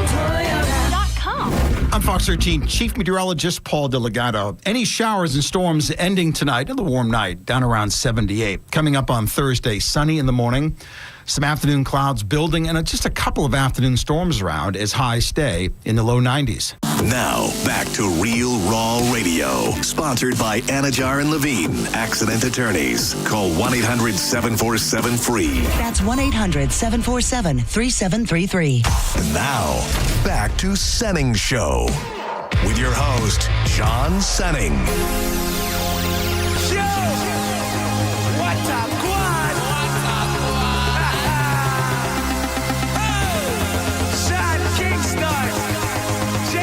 Toyota.com. I'm Fox 13 Chief Meteorologist Paul DeLegato. Any showers and storms ending tonight, another warm night, down around 78. Coming up on Thursday, sunny in the morning. Some afternoon clouds building and just a couple of afternoon storms around as highs stay in the low 90s. Now, back to Real Raw Radio. Sponsored by Anajar and Levine, Accident Attorneys. Call 1-800-747-FREE. That's 1-800-747-3733. Now, back to Senning Show. With your host, John Senning. What's up, quad? Sean Kingston, JR,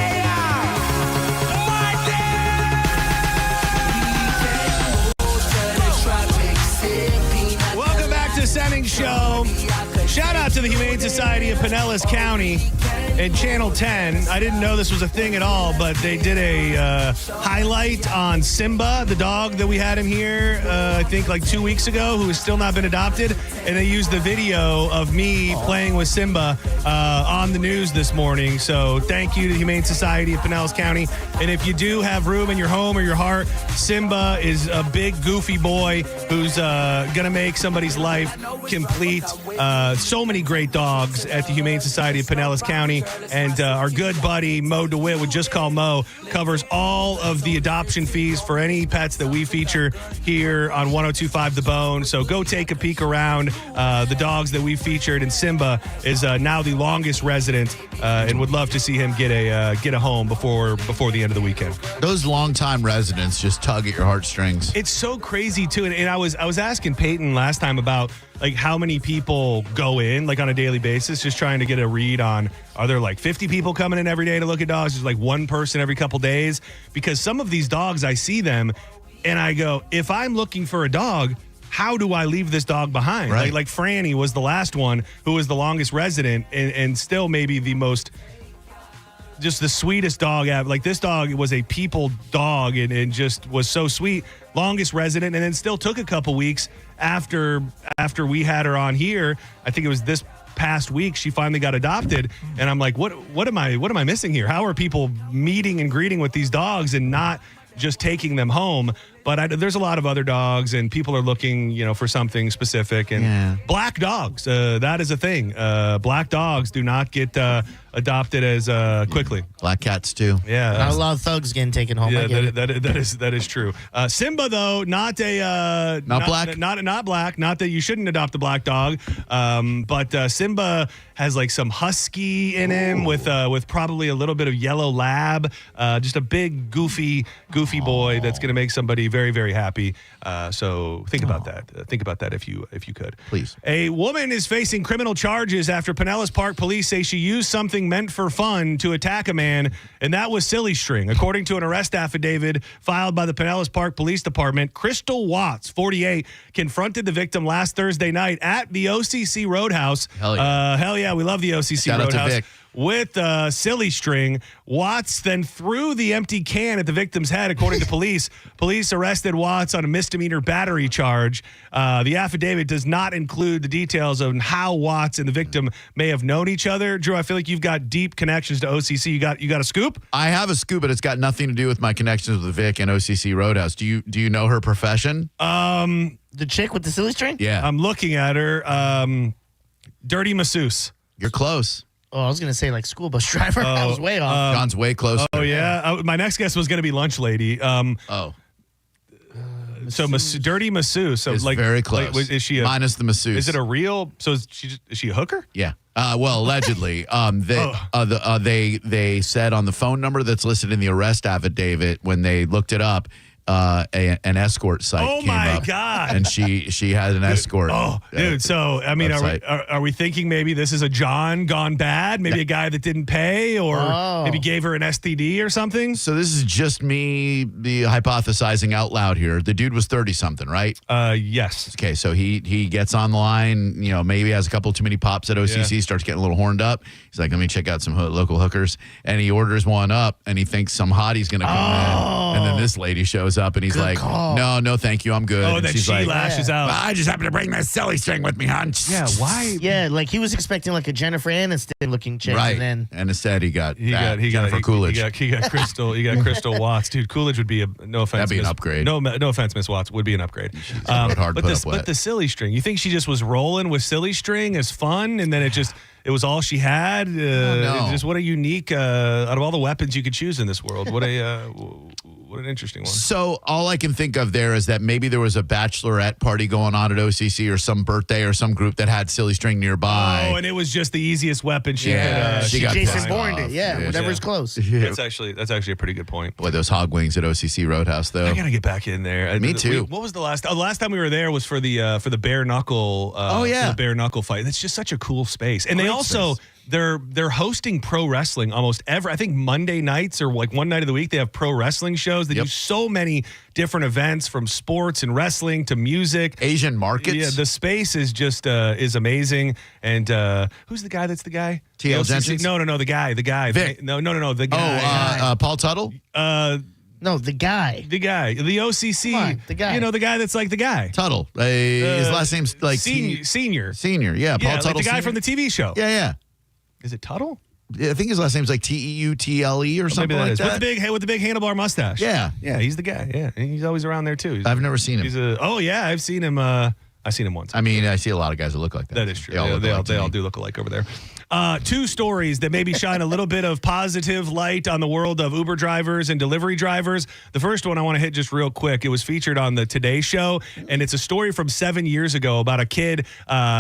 Welcome back to Senning Show. Shout out to the Humane Society of Pinellas County and Channel 10. I didn't know this was a thing at all, but they did a highlight on Simba, the dog that we had in here, I think like 2 weeks ago, who has still not been adopted. And they used the video of me playing with Simba on the news this morning. So thank you to the Humane Society of Pinellas County. And if you do have room in your home or your heart, Simba is a big, goofy boy who's going to make somebody's life complete. So many great dogs at the Humane Society of Pinellas County. And our good buddy, Mo DeWitt, would just call Mo, covers all of the adoption fees for any pets that we feature here on 102.5 The Bone. So go take a peek around the dogs that we featured. And Simba is now the longest resident and would love to see him get a home before the end of the weekend. Those longtime residents just tug at your heartstrings. It's so crazy, too. And I was asking Peyton last time about like how many people go in like on a daily basis, just trying to get a read on, are there like 50 people coming in every day to look at dogs? There's like one person every couple days, because some of these dogs, I see them and I go, if I'm looking for a dog, how do I leave this dog behind? Right. Like Franny was the last one who was the longest resident and still maybe the most, just the sweetest dog ever. Like this dog was a people dog and just was so sweet. Longest resident, and then still took a couple weeks after we had her on here. I think it was this past week she finally got adopted, and I'm like, what am I missing here? How are people meeting and greeting with these dogs and not just taking them home? But there's a lot of other dogs, and people are looking, for something specific. And black dogs, that is a thing. Black dogs do not get adopted as quickly. Black cats too. Yeah, not a lot of thugs getting taken home. Yeah, that is true. Simba though, not black, not black. Not that you shouldn't adopt a black dog, but Simba has like some husky in him with probably a little bit of yellow lab. Just a big goofy boy that's going to make somebody very, very happy. So think about that. Think about that if you could. Please. A woman is facing criminal charges after Pinellas Park police say she used something meant for fun to attack a man, and that was silly string. According to an arrest affidavit filed by the Pinellas Park Police Department, Crystal Watts, 48, confronted the victim last Thursday night at the OCC Roadhouse. Hell yeah. Hell yeah, we love the OCC Shout out to Roadhouse. Vic. With silly string. Watts then threw the empty can at the victim's head, according to police. Police arrested Watts on a misdemeanor battery charge. The affidavit does not include the details on how Watts and the victim may have known each other. Drew, I feel like you've got deep connections to OCC. You got a scoop? I have a scoop, but it's got nothing to do with my connections with Vic and OCC Roadhouse. Do you know her profession? The chick with the silly string? Yeah. I'm looking at her. Dirty masseuse. You're close. Oh, I was going to say like school bus driver. I was way off. John's way closer. Oh, yeah. My next guess was going to be lunch lady. So dirty masseuse. So It's like very close. Like, is she minus the masseuse? Is it a real? So is she a hooker? Yeah. Well, allegedly, they said on the phone number that's listed in the arrest affidavit when they looked it up, an escort site came up. Oh my God. And she had an escort. Dude. So I mean, are we thinking maybe this is a John gone bad? Maybe a guy that didn't pay, or maybe gave her an STD or something? So this is just me hypothesizing out loud here. The dude was 30-something, right? Yes. Okay, so he gets on the line, maybe has a couple too many pops at OCC, starts getting a little horned up. He's like, let me check out some local hookers. And he orders one up, and he thinks some hottie's going to come in. And then this lady shows up and he's Good like, call. no, thank you, I'm good. Oh, and then she's she like, lashes out. I just happened to bring that silly string with me, hon. Yeah, why? Yeah, like he was expecting like a Jennifer Aniston looking chick, Right. and then And instead he got Jennifer Coolidge. He got Crystal Watts, dude. Coolidge would be no offense. That'd be an Miss- upgrade. No offense, Miss Watts would be an upgrade. rode hard, but put this, up wet. but the silly string. You think she just was rolling with silly string as fun, and then it was all she had. no. Just what a unique out of all the weapons you could choose in this world. What an interesting one. So all I can think of there is that maybe there was a bachelorette party going on at OCC or some birthday or some group that had silly string nearby. Oh, and it was just the easiest weapon she Yeah, could. she got Jason pissed Bourne off. did. Yeah, whatever's close. That's actually a pretty good point. Boy, those hog wings at OCC Roadhouse, though. I gotta get back in there. Me too. What was the last? Oh, the last time we were there was for the bare knuckle. Oh, yeah. for the bare knuckle fight. That's just such a cool space. And they Great also space. they're hosting pro wrestling almost every. I think Monday nights or like one night of the week they have pro wrestling shows. They do so many different events from sports and wrestling to music. Asian markets. Yeah, the space is just is amazing. And who's the guy? That's the guy. T.L. LCC? Jenkins? No, the guy. Vic. No, the guy. Paul Tuttle? No, the guy. The OCC. Come on, the guy. You know, the guy that's like the guy. Tuttle. His last name's like Senior. Senior, yeah. Paul Like Tuttle the guy Senior. from the TV show. Yeah. Is it Tuttle? Yeah, I think his last name's like Teutle or something like is. that. With the big handlebar mustache. Yeah. He's the guy. Yeah, and he's always around there too. I've never seen him. I've seen him. I've seen him once. I mean, I see a lot of guys that look like that. That is true. They all look alike to they me. all do look alike over there. Two stories that maybe shine a little bit of positive light on the world of Uber drivers and delivery drivers. The first one I want to hit just real quick. It was featured on the Today Show, and it's a story from 7 years ago about a kid.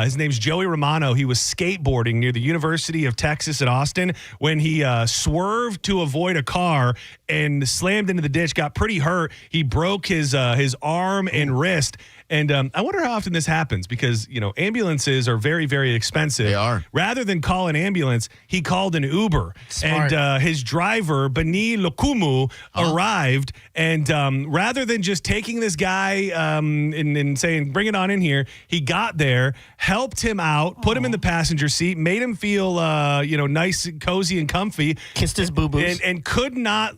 His name's Joey Romano. He was skateboarding near the University of Texas at Austin when he swerved to avoid a car and slammed into the ditch, got pretty hurt. He broke his arm and wrist. And I wonder how often this happens because, ambulances are very, very expensive. They are. Rather than call an ambulance, he called an Uber. Smart. And his driver, Bani Lokumu, arrived. And rather than just taking this guy and saying, bring it on in here, he got there, helped him out, put him in the passenger seat, made him feel, nice and cozy and comfy. Kissed his boo-boos. And could not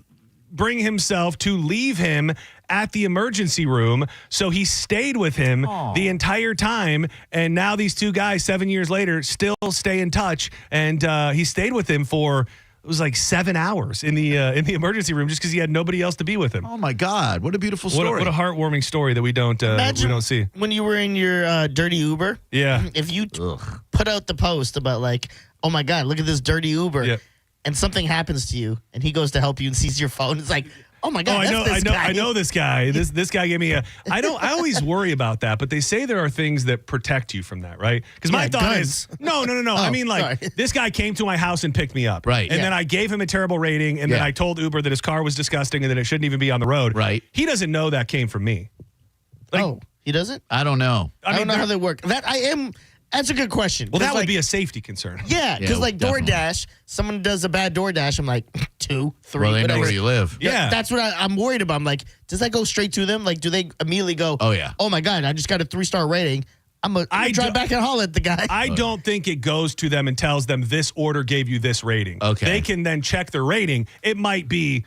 bring himself to leave him at the emergency room. So he stayed with him the entire time. And now these two guys, 7 years later, still stay in touch. And he stayed with him for, it was like 7 hours in the emergency room just because he had nobody else to be with him. Oh my God! What a beautiful story! What a heartwarming story that we don't see. When you were in your dirty Uber, Yeah. if you put out the post about like, oh my God, look at this dirty Uber, Yeah. and something happens to you, and he goes to help you and sees your phone, it's like, oh my God, I know this guy. This guy gave me I always worry about that, but they say there are things that protect you from that, right? Because my thought is no. I mean, like, this guy came to my house and picked me up, Right? And then I gave him a terrible rating, and then I told Uber that his car was disgusting and that it shouldn't even be on the road. Right. He doesn't know that came from me. He doesn't? I don't know. I don't know how they work. That's a good question. Well, that would like, be a safety concern. Yeah, because like definitely. DoorDash, someone does a bad DoorDash, I'm like, 2, 3. Well, they know whatever. where you live. Yeah. That's what I'm worried about. I'm like, does that go straight to them? Like, do they immediately go, Oh, yeah. oh my God, I just got a 3-star rating. I'm going to drive back and holler at the guy. I don't think it goes to them and tells them this order gave you this rating. Okay. They can then check the rating. It might be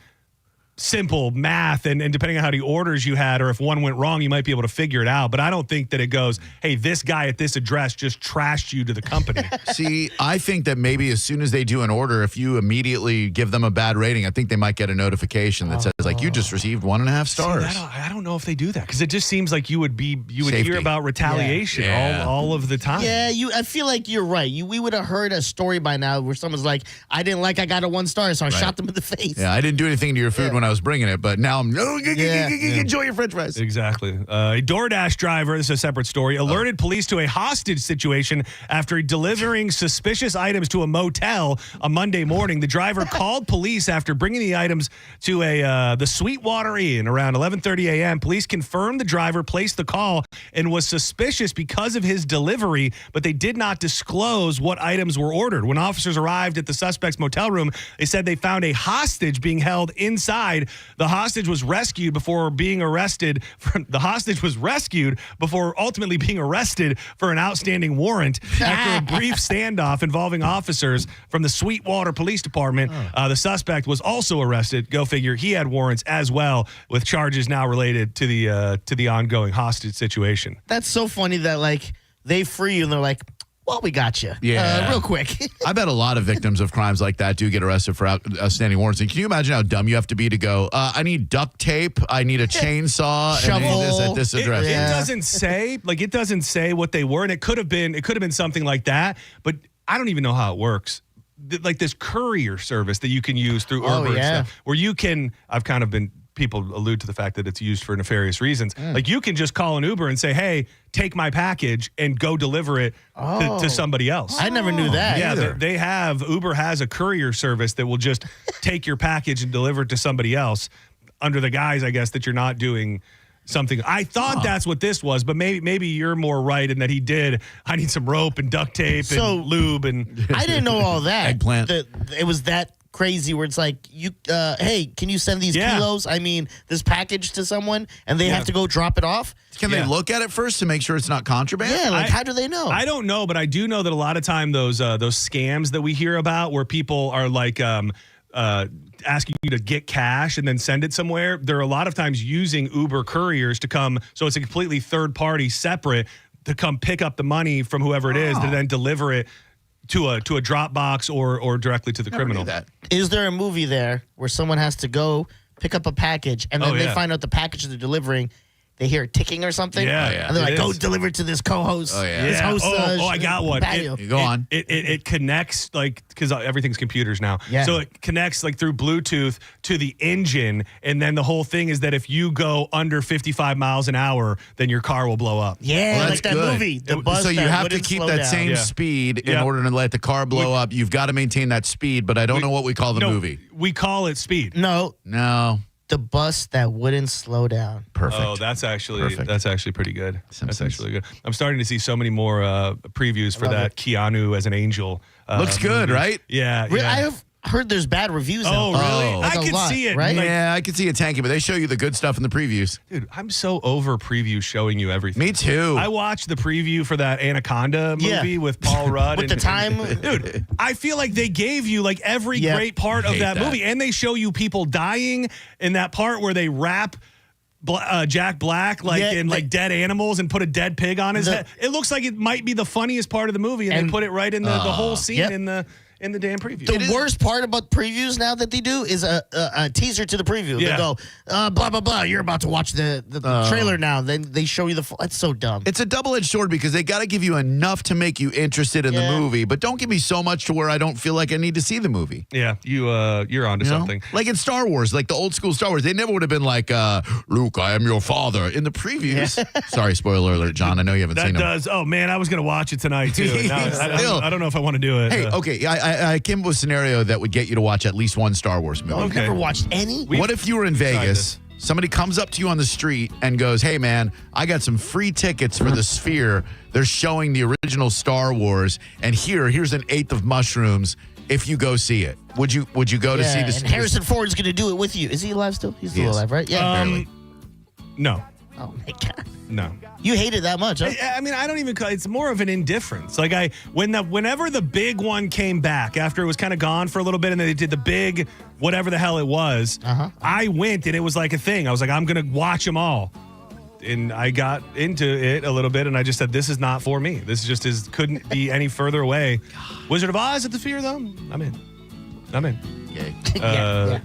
simple math, and depending on how many orders you had or if one went wrong, you might be able to figure it out. But I don't think that it goes, hey, this guy at this address just trashed you to the company. See, I think that maybe as soon as they do an order, if you immediately give them a bad rating, I think they might get a notification that says, like, you just received 1.5 stars. See, I don't know if they do that because it just seems like you would Safety. hear about retaliation all of the time. Yeah, I feel like you're right. We would have heard a story by now where someone's like, I got a 1 star, so I shot them in the face. Yeah, I didn't do anything to your food when I was bringing it, but now I'm enjoy your french fries. Exactly. A DoorDash driver, this is a separate story, alerted police to a hostage situation after delivering suspicious items to a motel on Monday morning. The driver called police after bringing the items to the Sweetwater Inn around 11:30 a.m. Police confirmed the driver placed the call and was suspicious because of his delivery, but they did not disclose what items were ordered. When officers arrived at the suspect's motel room, they said they found a hostage being held inside died. The hostage was rescued before being arrested. The hostage was rescued before ultimately being arrested for an outstanding warrant after a brief standoff involving officers from the Sweetwater Police Department. The suspect was also arrested. Go figure. He had warrants as well, with charges now related to the ongoing hostage situation. That's so funny that like they free you and they're like, well, we got you. Yeah. Real quick. I bet a lot of victims of crimes like that do get arrested for outstanding warrants. And can you imagine how dumb you have to be to go, I need duct tape, I need a chainsaw, and I need this at this address. It doesn't say what they were, and it could have been something like that, but I don't even know how it works. Like this courier service that you can use through Uber and stuff, where you can, people allude to the fact that it's used for nefarious reasons. Like you can just call an Uber and say, hey, take my package and go deliver it to somebody else. I never knew that. Yeah, Uber has a courier service that will just take your package and deliver it to somebody else under the guise, I guess, that you're not doing something. I thought that's what this was, but maybe you're more right in that he did. I need some rope and duct tape and lube. And I didn't know all that. Eggplant. It was that crazy where it's like, hey, can you send these kilos, this package to someone, and they have to go drop it off? Can they look at it first to make sure it's not contraband? Yeah, how do they know? I don't know, but I do know that a lot of time those scams that we hear about where people are like asking you to get cash and then send it somewhere, they're a lot of times using Uber couriers to come, so it's a completely third party separate, to come pick up the money from whoever it is to then deliver it to a drop box or directly to the criminal. Is there a movie there where someone has to go pick up a package and then they find out the package they're delivering, they hear ticking or something? And they're like, go deliver to this co-host. This host, I got one. Go on. It connects, like, because everything's computers now. So it connects like through Bluetooth to the engine, and then the whole thing is that if you go under 55 miles an hour, then your car will blow up. Yeah, like that movie. The bus so you have to keep that same speed in order to let the car blow up. You've got to maintain that speed, but I don't know what we call the movie. We call it speed. No. The bus that wouldn't slow down. Perfect. Oh, that's actually pretty good. That's actually good. I'm starting to see so many more previews for that Keanu as an angel. Looks good, right? Yeah. I have heard there's bad reviews. Oh, really? Like I can see it. Right? Yeah, I can see it tanking, but they show you the good stuff in the previews. Dude, I'm so over previews showing you everything. Me too. I watched the preview for that Anaconda movie with Paul Rudd. With the time. Dude, I feel like they gave you like every great part of that movie. And they show you people dying in that part where they wrap Jack Black in dead animals and put a dead pig on his head. It looks like it might be the funniest part of the movie, and they put it right in the whole scene in the damn preview. The worst part about previews now that they do is a teaser to the preview. They go, blah, blah, blah. You're about to watch the trailer now. Then they show you that's so dumb. It's a double-edged sword because they got to give you enough to make you interested in the movie, but don't give me so much to where I don't feel like I need to see the movie. Yeah, you're onto something. Like in Star Wars, like the old school Star Wars, they never would have been like, Luke, I am your father. In the previews. Sorry, spoiler alert, John. I know you haven't seen them. Oh, man, I was going to watch it tonight, too. I don't know if I want to do it. Hey, okay, I came up with a scenario that would get you to watch at least one Star Wars movie. I've never watched any. What if you were in Vegas, somebody comes up to you on the street and goes, hey, man, I got some free tickets for the Sphere. They're showing the original Star Wars, and here's an eighth of mushrooms if you go see it. Would you go to see this? And Harrison Ford's going to do it with you. Is he alive still? He's still alive, right? Yeah. Barely. No. Oh, my God. No. You hate it that much, huh? I mean, I don't even. It's more of an indifference. Like whenever the big one came back after it was kind of gone for a little bit, and they did the big whatever the hell it was. I went and it was like a thing. I was like, I'm gonna watch them all, and I got into it a little bit, and I just said, this is not for me. This just couldn't be any further away. Wizard of Oz at the Sphere, though. I'm in. The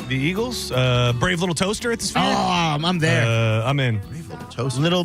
Eagles, Brave Little Toaster at the Sphere. Oh, I'm there. I'm in. Brave Little Toaster. Little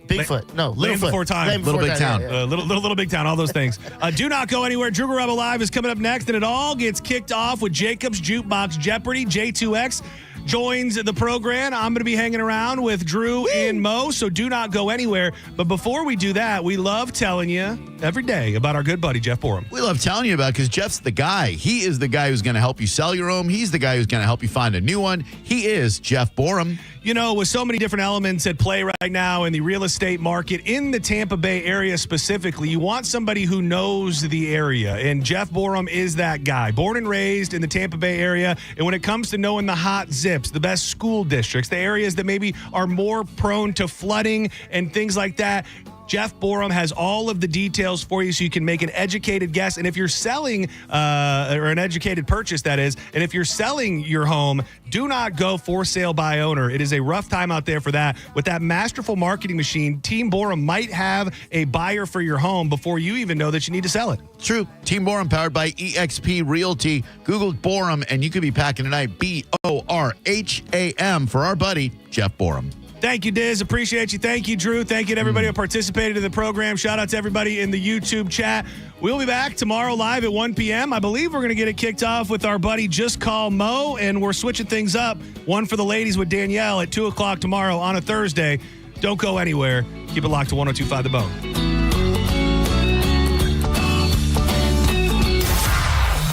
Bigfoot. No, Land Before Time. Little Big Town. Little Big Town. All those things. Do not go anywhere. Drew Garabo Live is coming up next, and it all gets kicked off with Jacob's Jukebox Jeopardy. J2X joins the program. I'm going to be hanging around with Drew and Mo, so do not go anywhere. But before we do that, we love telling you every day about our good buddy, Jeff Borum. We love telling you about it because Jeff's the guy. He is the guy who's going to help you sell your home. He's the guy who's going to help you find a new one. He is Jeff Borum. You know, with so many different elements at play right now in the real estate market in the Tampa Bay area specifically, you want somebody who knows the area. And Jeff Borum is that guy. Born and raised in the Tampa Bay area. And when it comes to knowing the hot zips, the best school districts, the areas that maybe are more prone to flooding and things like that, Jeff Borum has all of the details for you so you can make an educated guess. And if you're selling, or an educated purchase, that is, and if you're selling your home, do not go for sale by owner. It is a rough time out there for that. With that masterful marketing machine, Team Borum might have a buyer for your home before you even know that you need to sell it. True. Team Borum powered by EXP Realty. Google Borum and you could be packing tonight. BORHAM for our buddy, Jeff Borum. Thank you, Diz. Appreciate you. Thank you, Drew. Thank you to everybody who participated in the program. Shout out to everybody in the YouTube chat. We'll be back tomorrow live at 1 p.m. I believe we're going to get it kicked off with our buddy Just Call Mo, and we're switching things up. One for the ladies with Danielle at 2 o'clock tomorrow on a Thursday. Don't go anywhere. Keep it locked to 102.5 The Bone.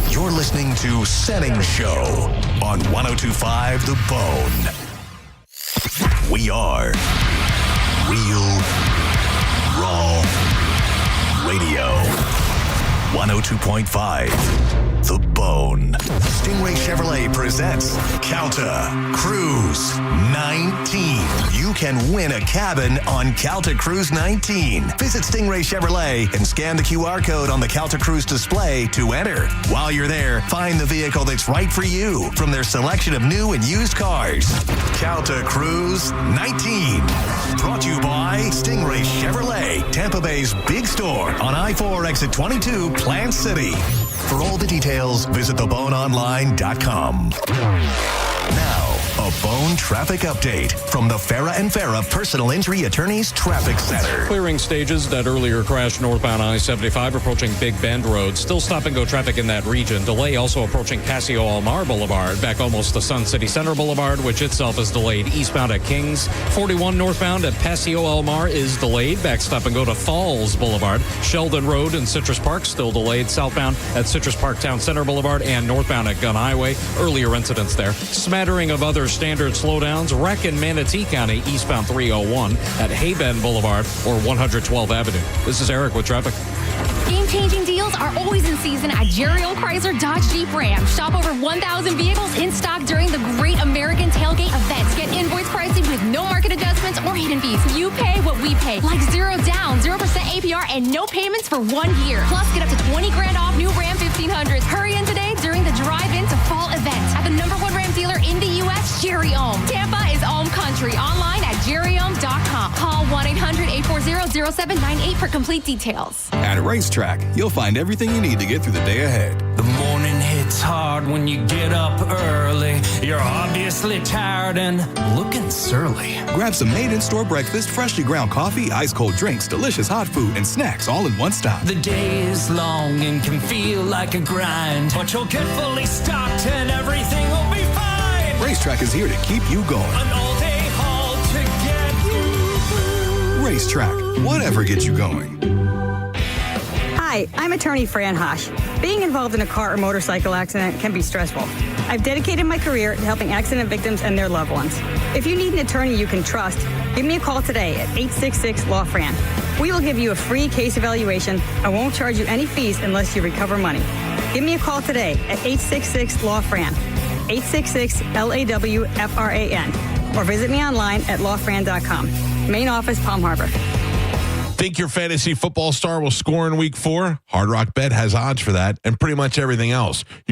You're listening to Senning Show on 102.5 The Bone. We are Real Raw Radio. 102.5 The Bone. Stingray Chevrolet presents Calta Cruise 19. You can win a cabin on Calta Cruise 19. Visit Stingray Chevrolet and scan the QR code on the Calta Cruise display to enter. While you're there, find the vehicle that's right for you from their selection of new and used cars. Calta Cruise 19. Brought to you by Stingray Chevrolet, Tampa Bay's big store on I-4 exit 22, Plant City. For all the details, visit theboneonline.com. Now, a Bone traffic update from the Farah and Farah Personal Injury Attorneys Traffic Center. Clearing stages that earlier crashed northbound I-75 approaching Big Bend Road. Still stop-and-go traffic in that region. Delay also approaching Paseo Almar Boulevard. Back almost to Sun City Center Boulevard, which itself is delayed eastbound at Kings. 41 northbound at Paseo Almar is delayed. Back stop-and-go to Falls Boulevard. Sheldon Road and Citrus Park still delayed. Southbound at Citrus Park Town Center Boulevard and northbound at Gun Highway. Earlier incidents there. Smattering of other standard slowdowns. Wreck in Manatee County, eastbound 301 at Haybend Boulevard or 112 Avenue. This is Eric with traffic. Game-changing deals are always in season at Jerry O. Chrysler Dodge Jeep Ram. Shop over 1,000 vehicles in stock during the Great American Tailgate event. Get invoice pricing with no market adjustments or hidden fees. You pay what we pay, like 0 down, 0% APR, and no payments for 1 year. Plus, get up to 20 grand off new Ram 1500s. Hurry in today during the drive-in to fall event at the #1 Ram dealer in the U.S., Jerry Ohm. Tampa is Ohm Country. Online at jerryohm.com. Call 1-800-840-0798 for complete details. At Racetrack, you'll find everything you need to get through the day ahead. The morning hits hard when you get up early. You're obviously tired and looking surly. Grab some made-in-store breakfast, freshly ground coffee, ice-cold drinks, delicious hot food, and snacks all in one stop. The day is long and can feel like a grind, but you'll get fully stocked and everything will be fine. Racetrack is here to keep you going. An all-day haul to get you. Racetrack, whatever gets you going. Hi, I'm attorney Fran Hosh. Being involved in a car or motorcycle accident can be stressful. I've dedicated my career to helping accident victims and their loved ones. If you need an attorney you can trust, give me a call today at 866-LAW-FRAN. We will give you a free case evaluation and won't charge you any fees unless you recover money. Give me a call today at 866-LAW-FRAN, 866-LAW-FRAN, or visit me online at lawfran.com. Main office, Palm Harbor. Think your fantasy football star will score in week 4? Hard Rock Bet has odds for that and pretty much everything else. You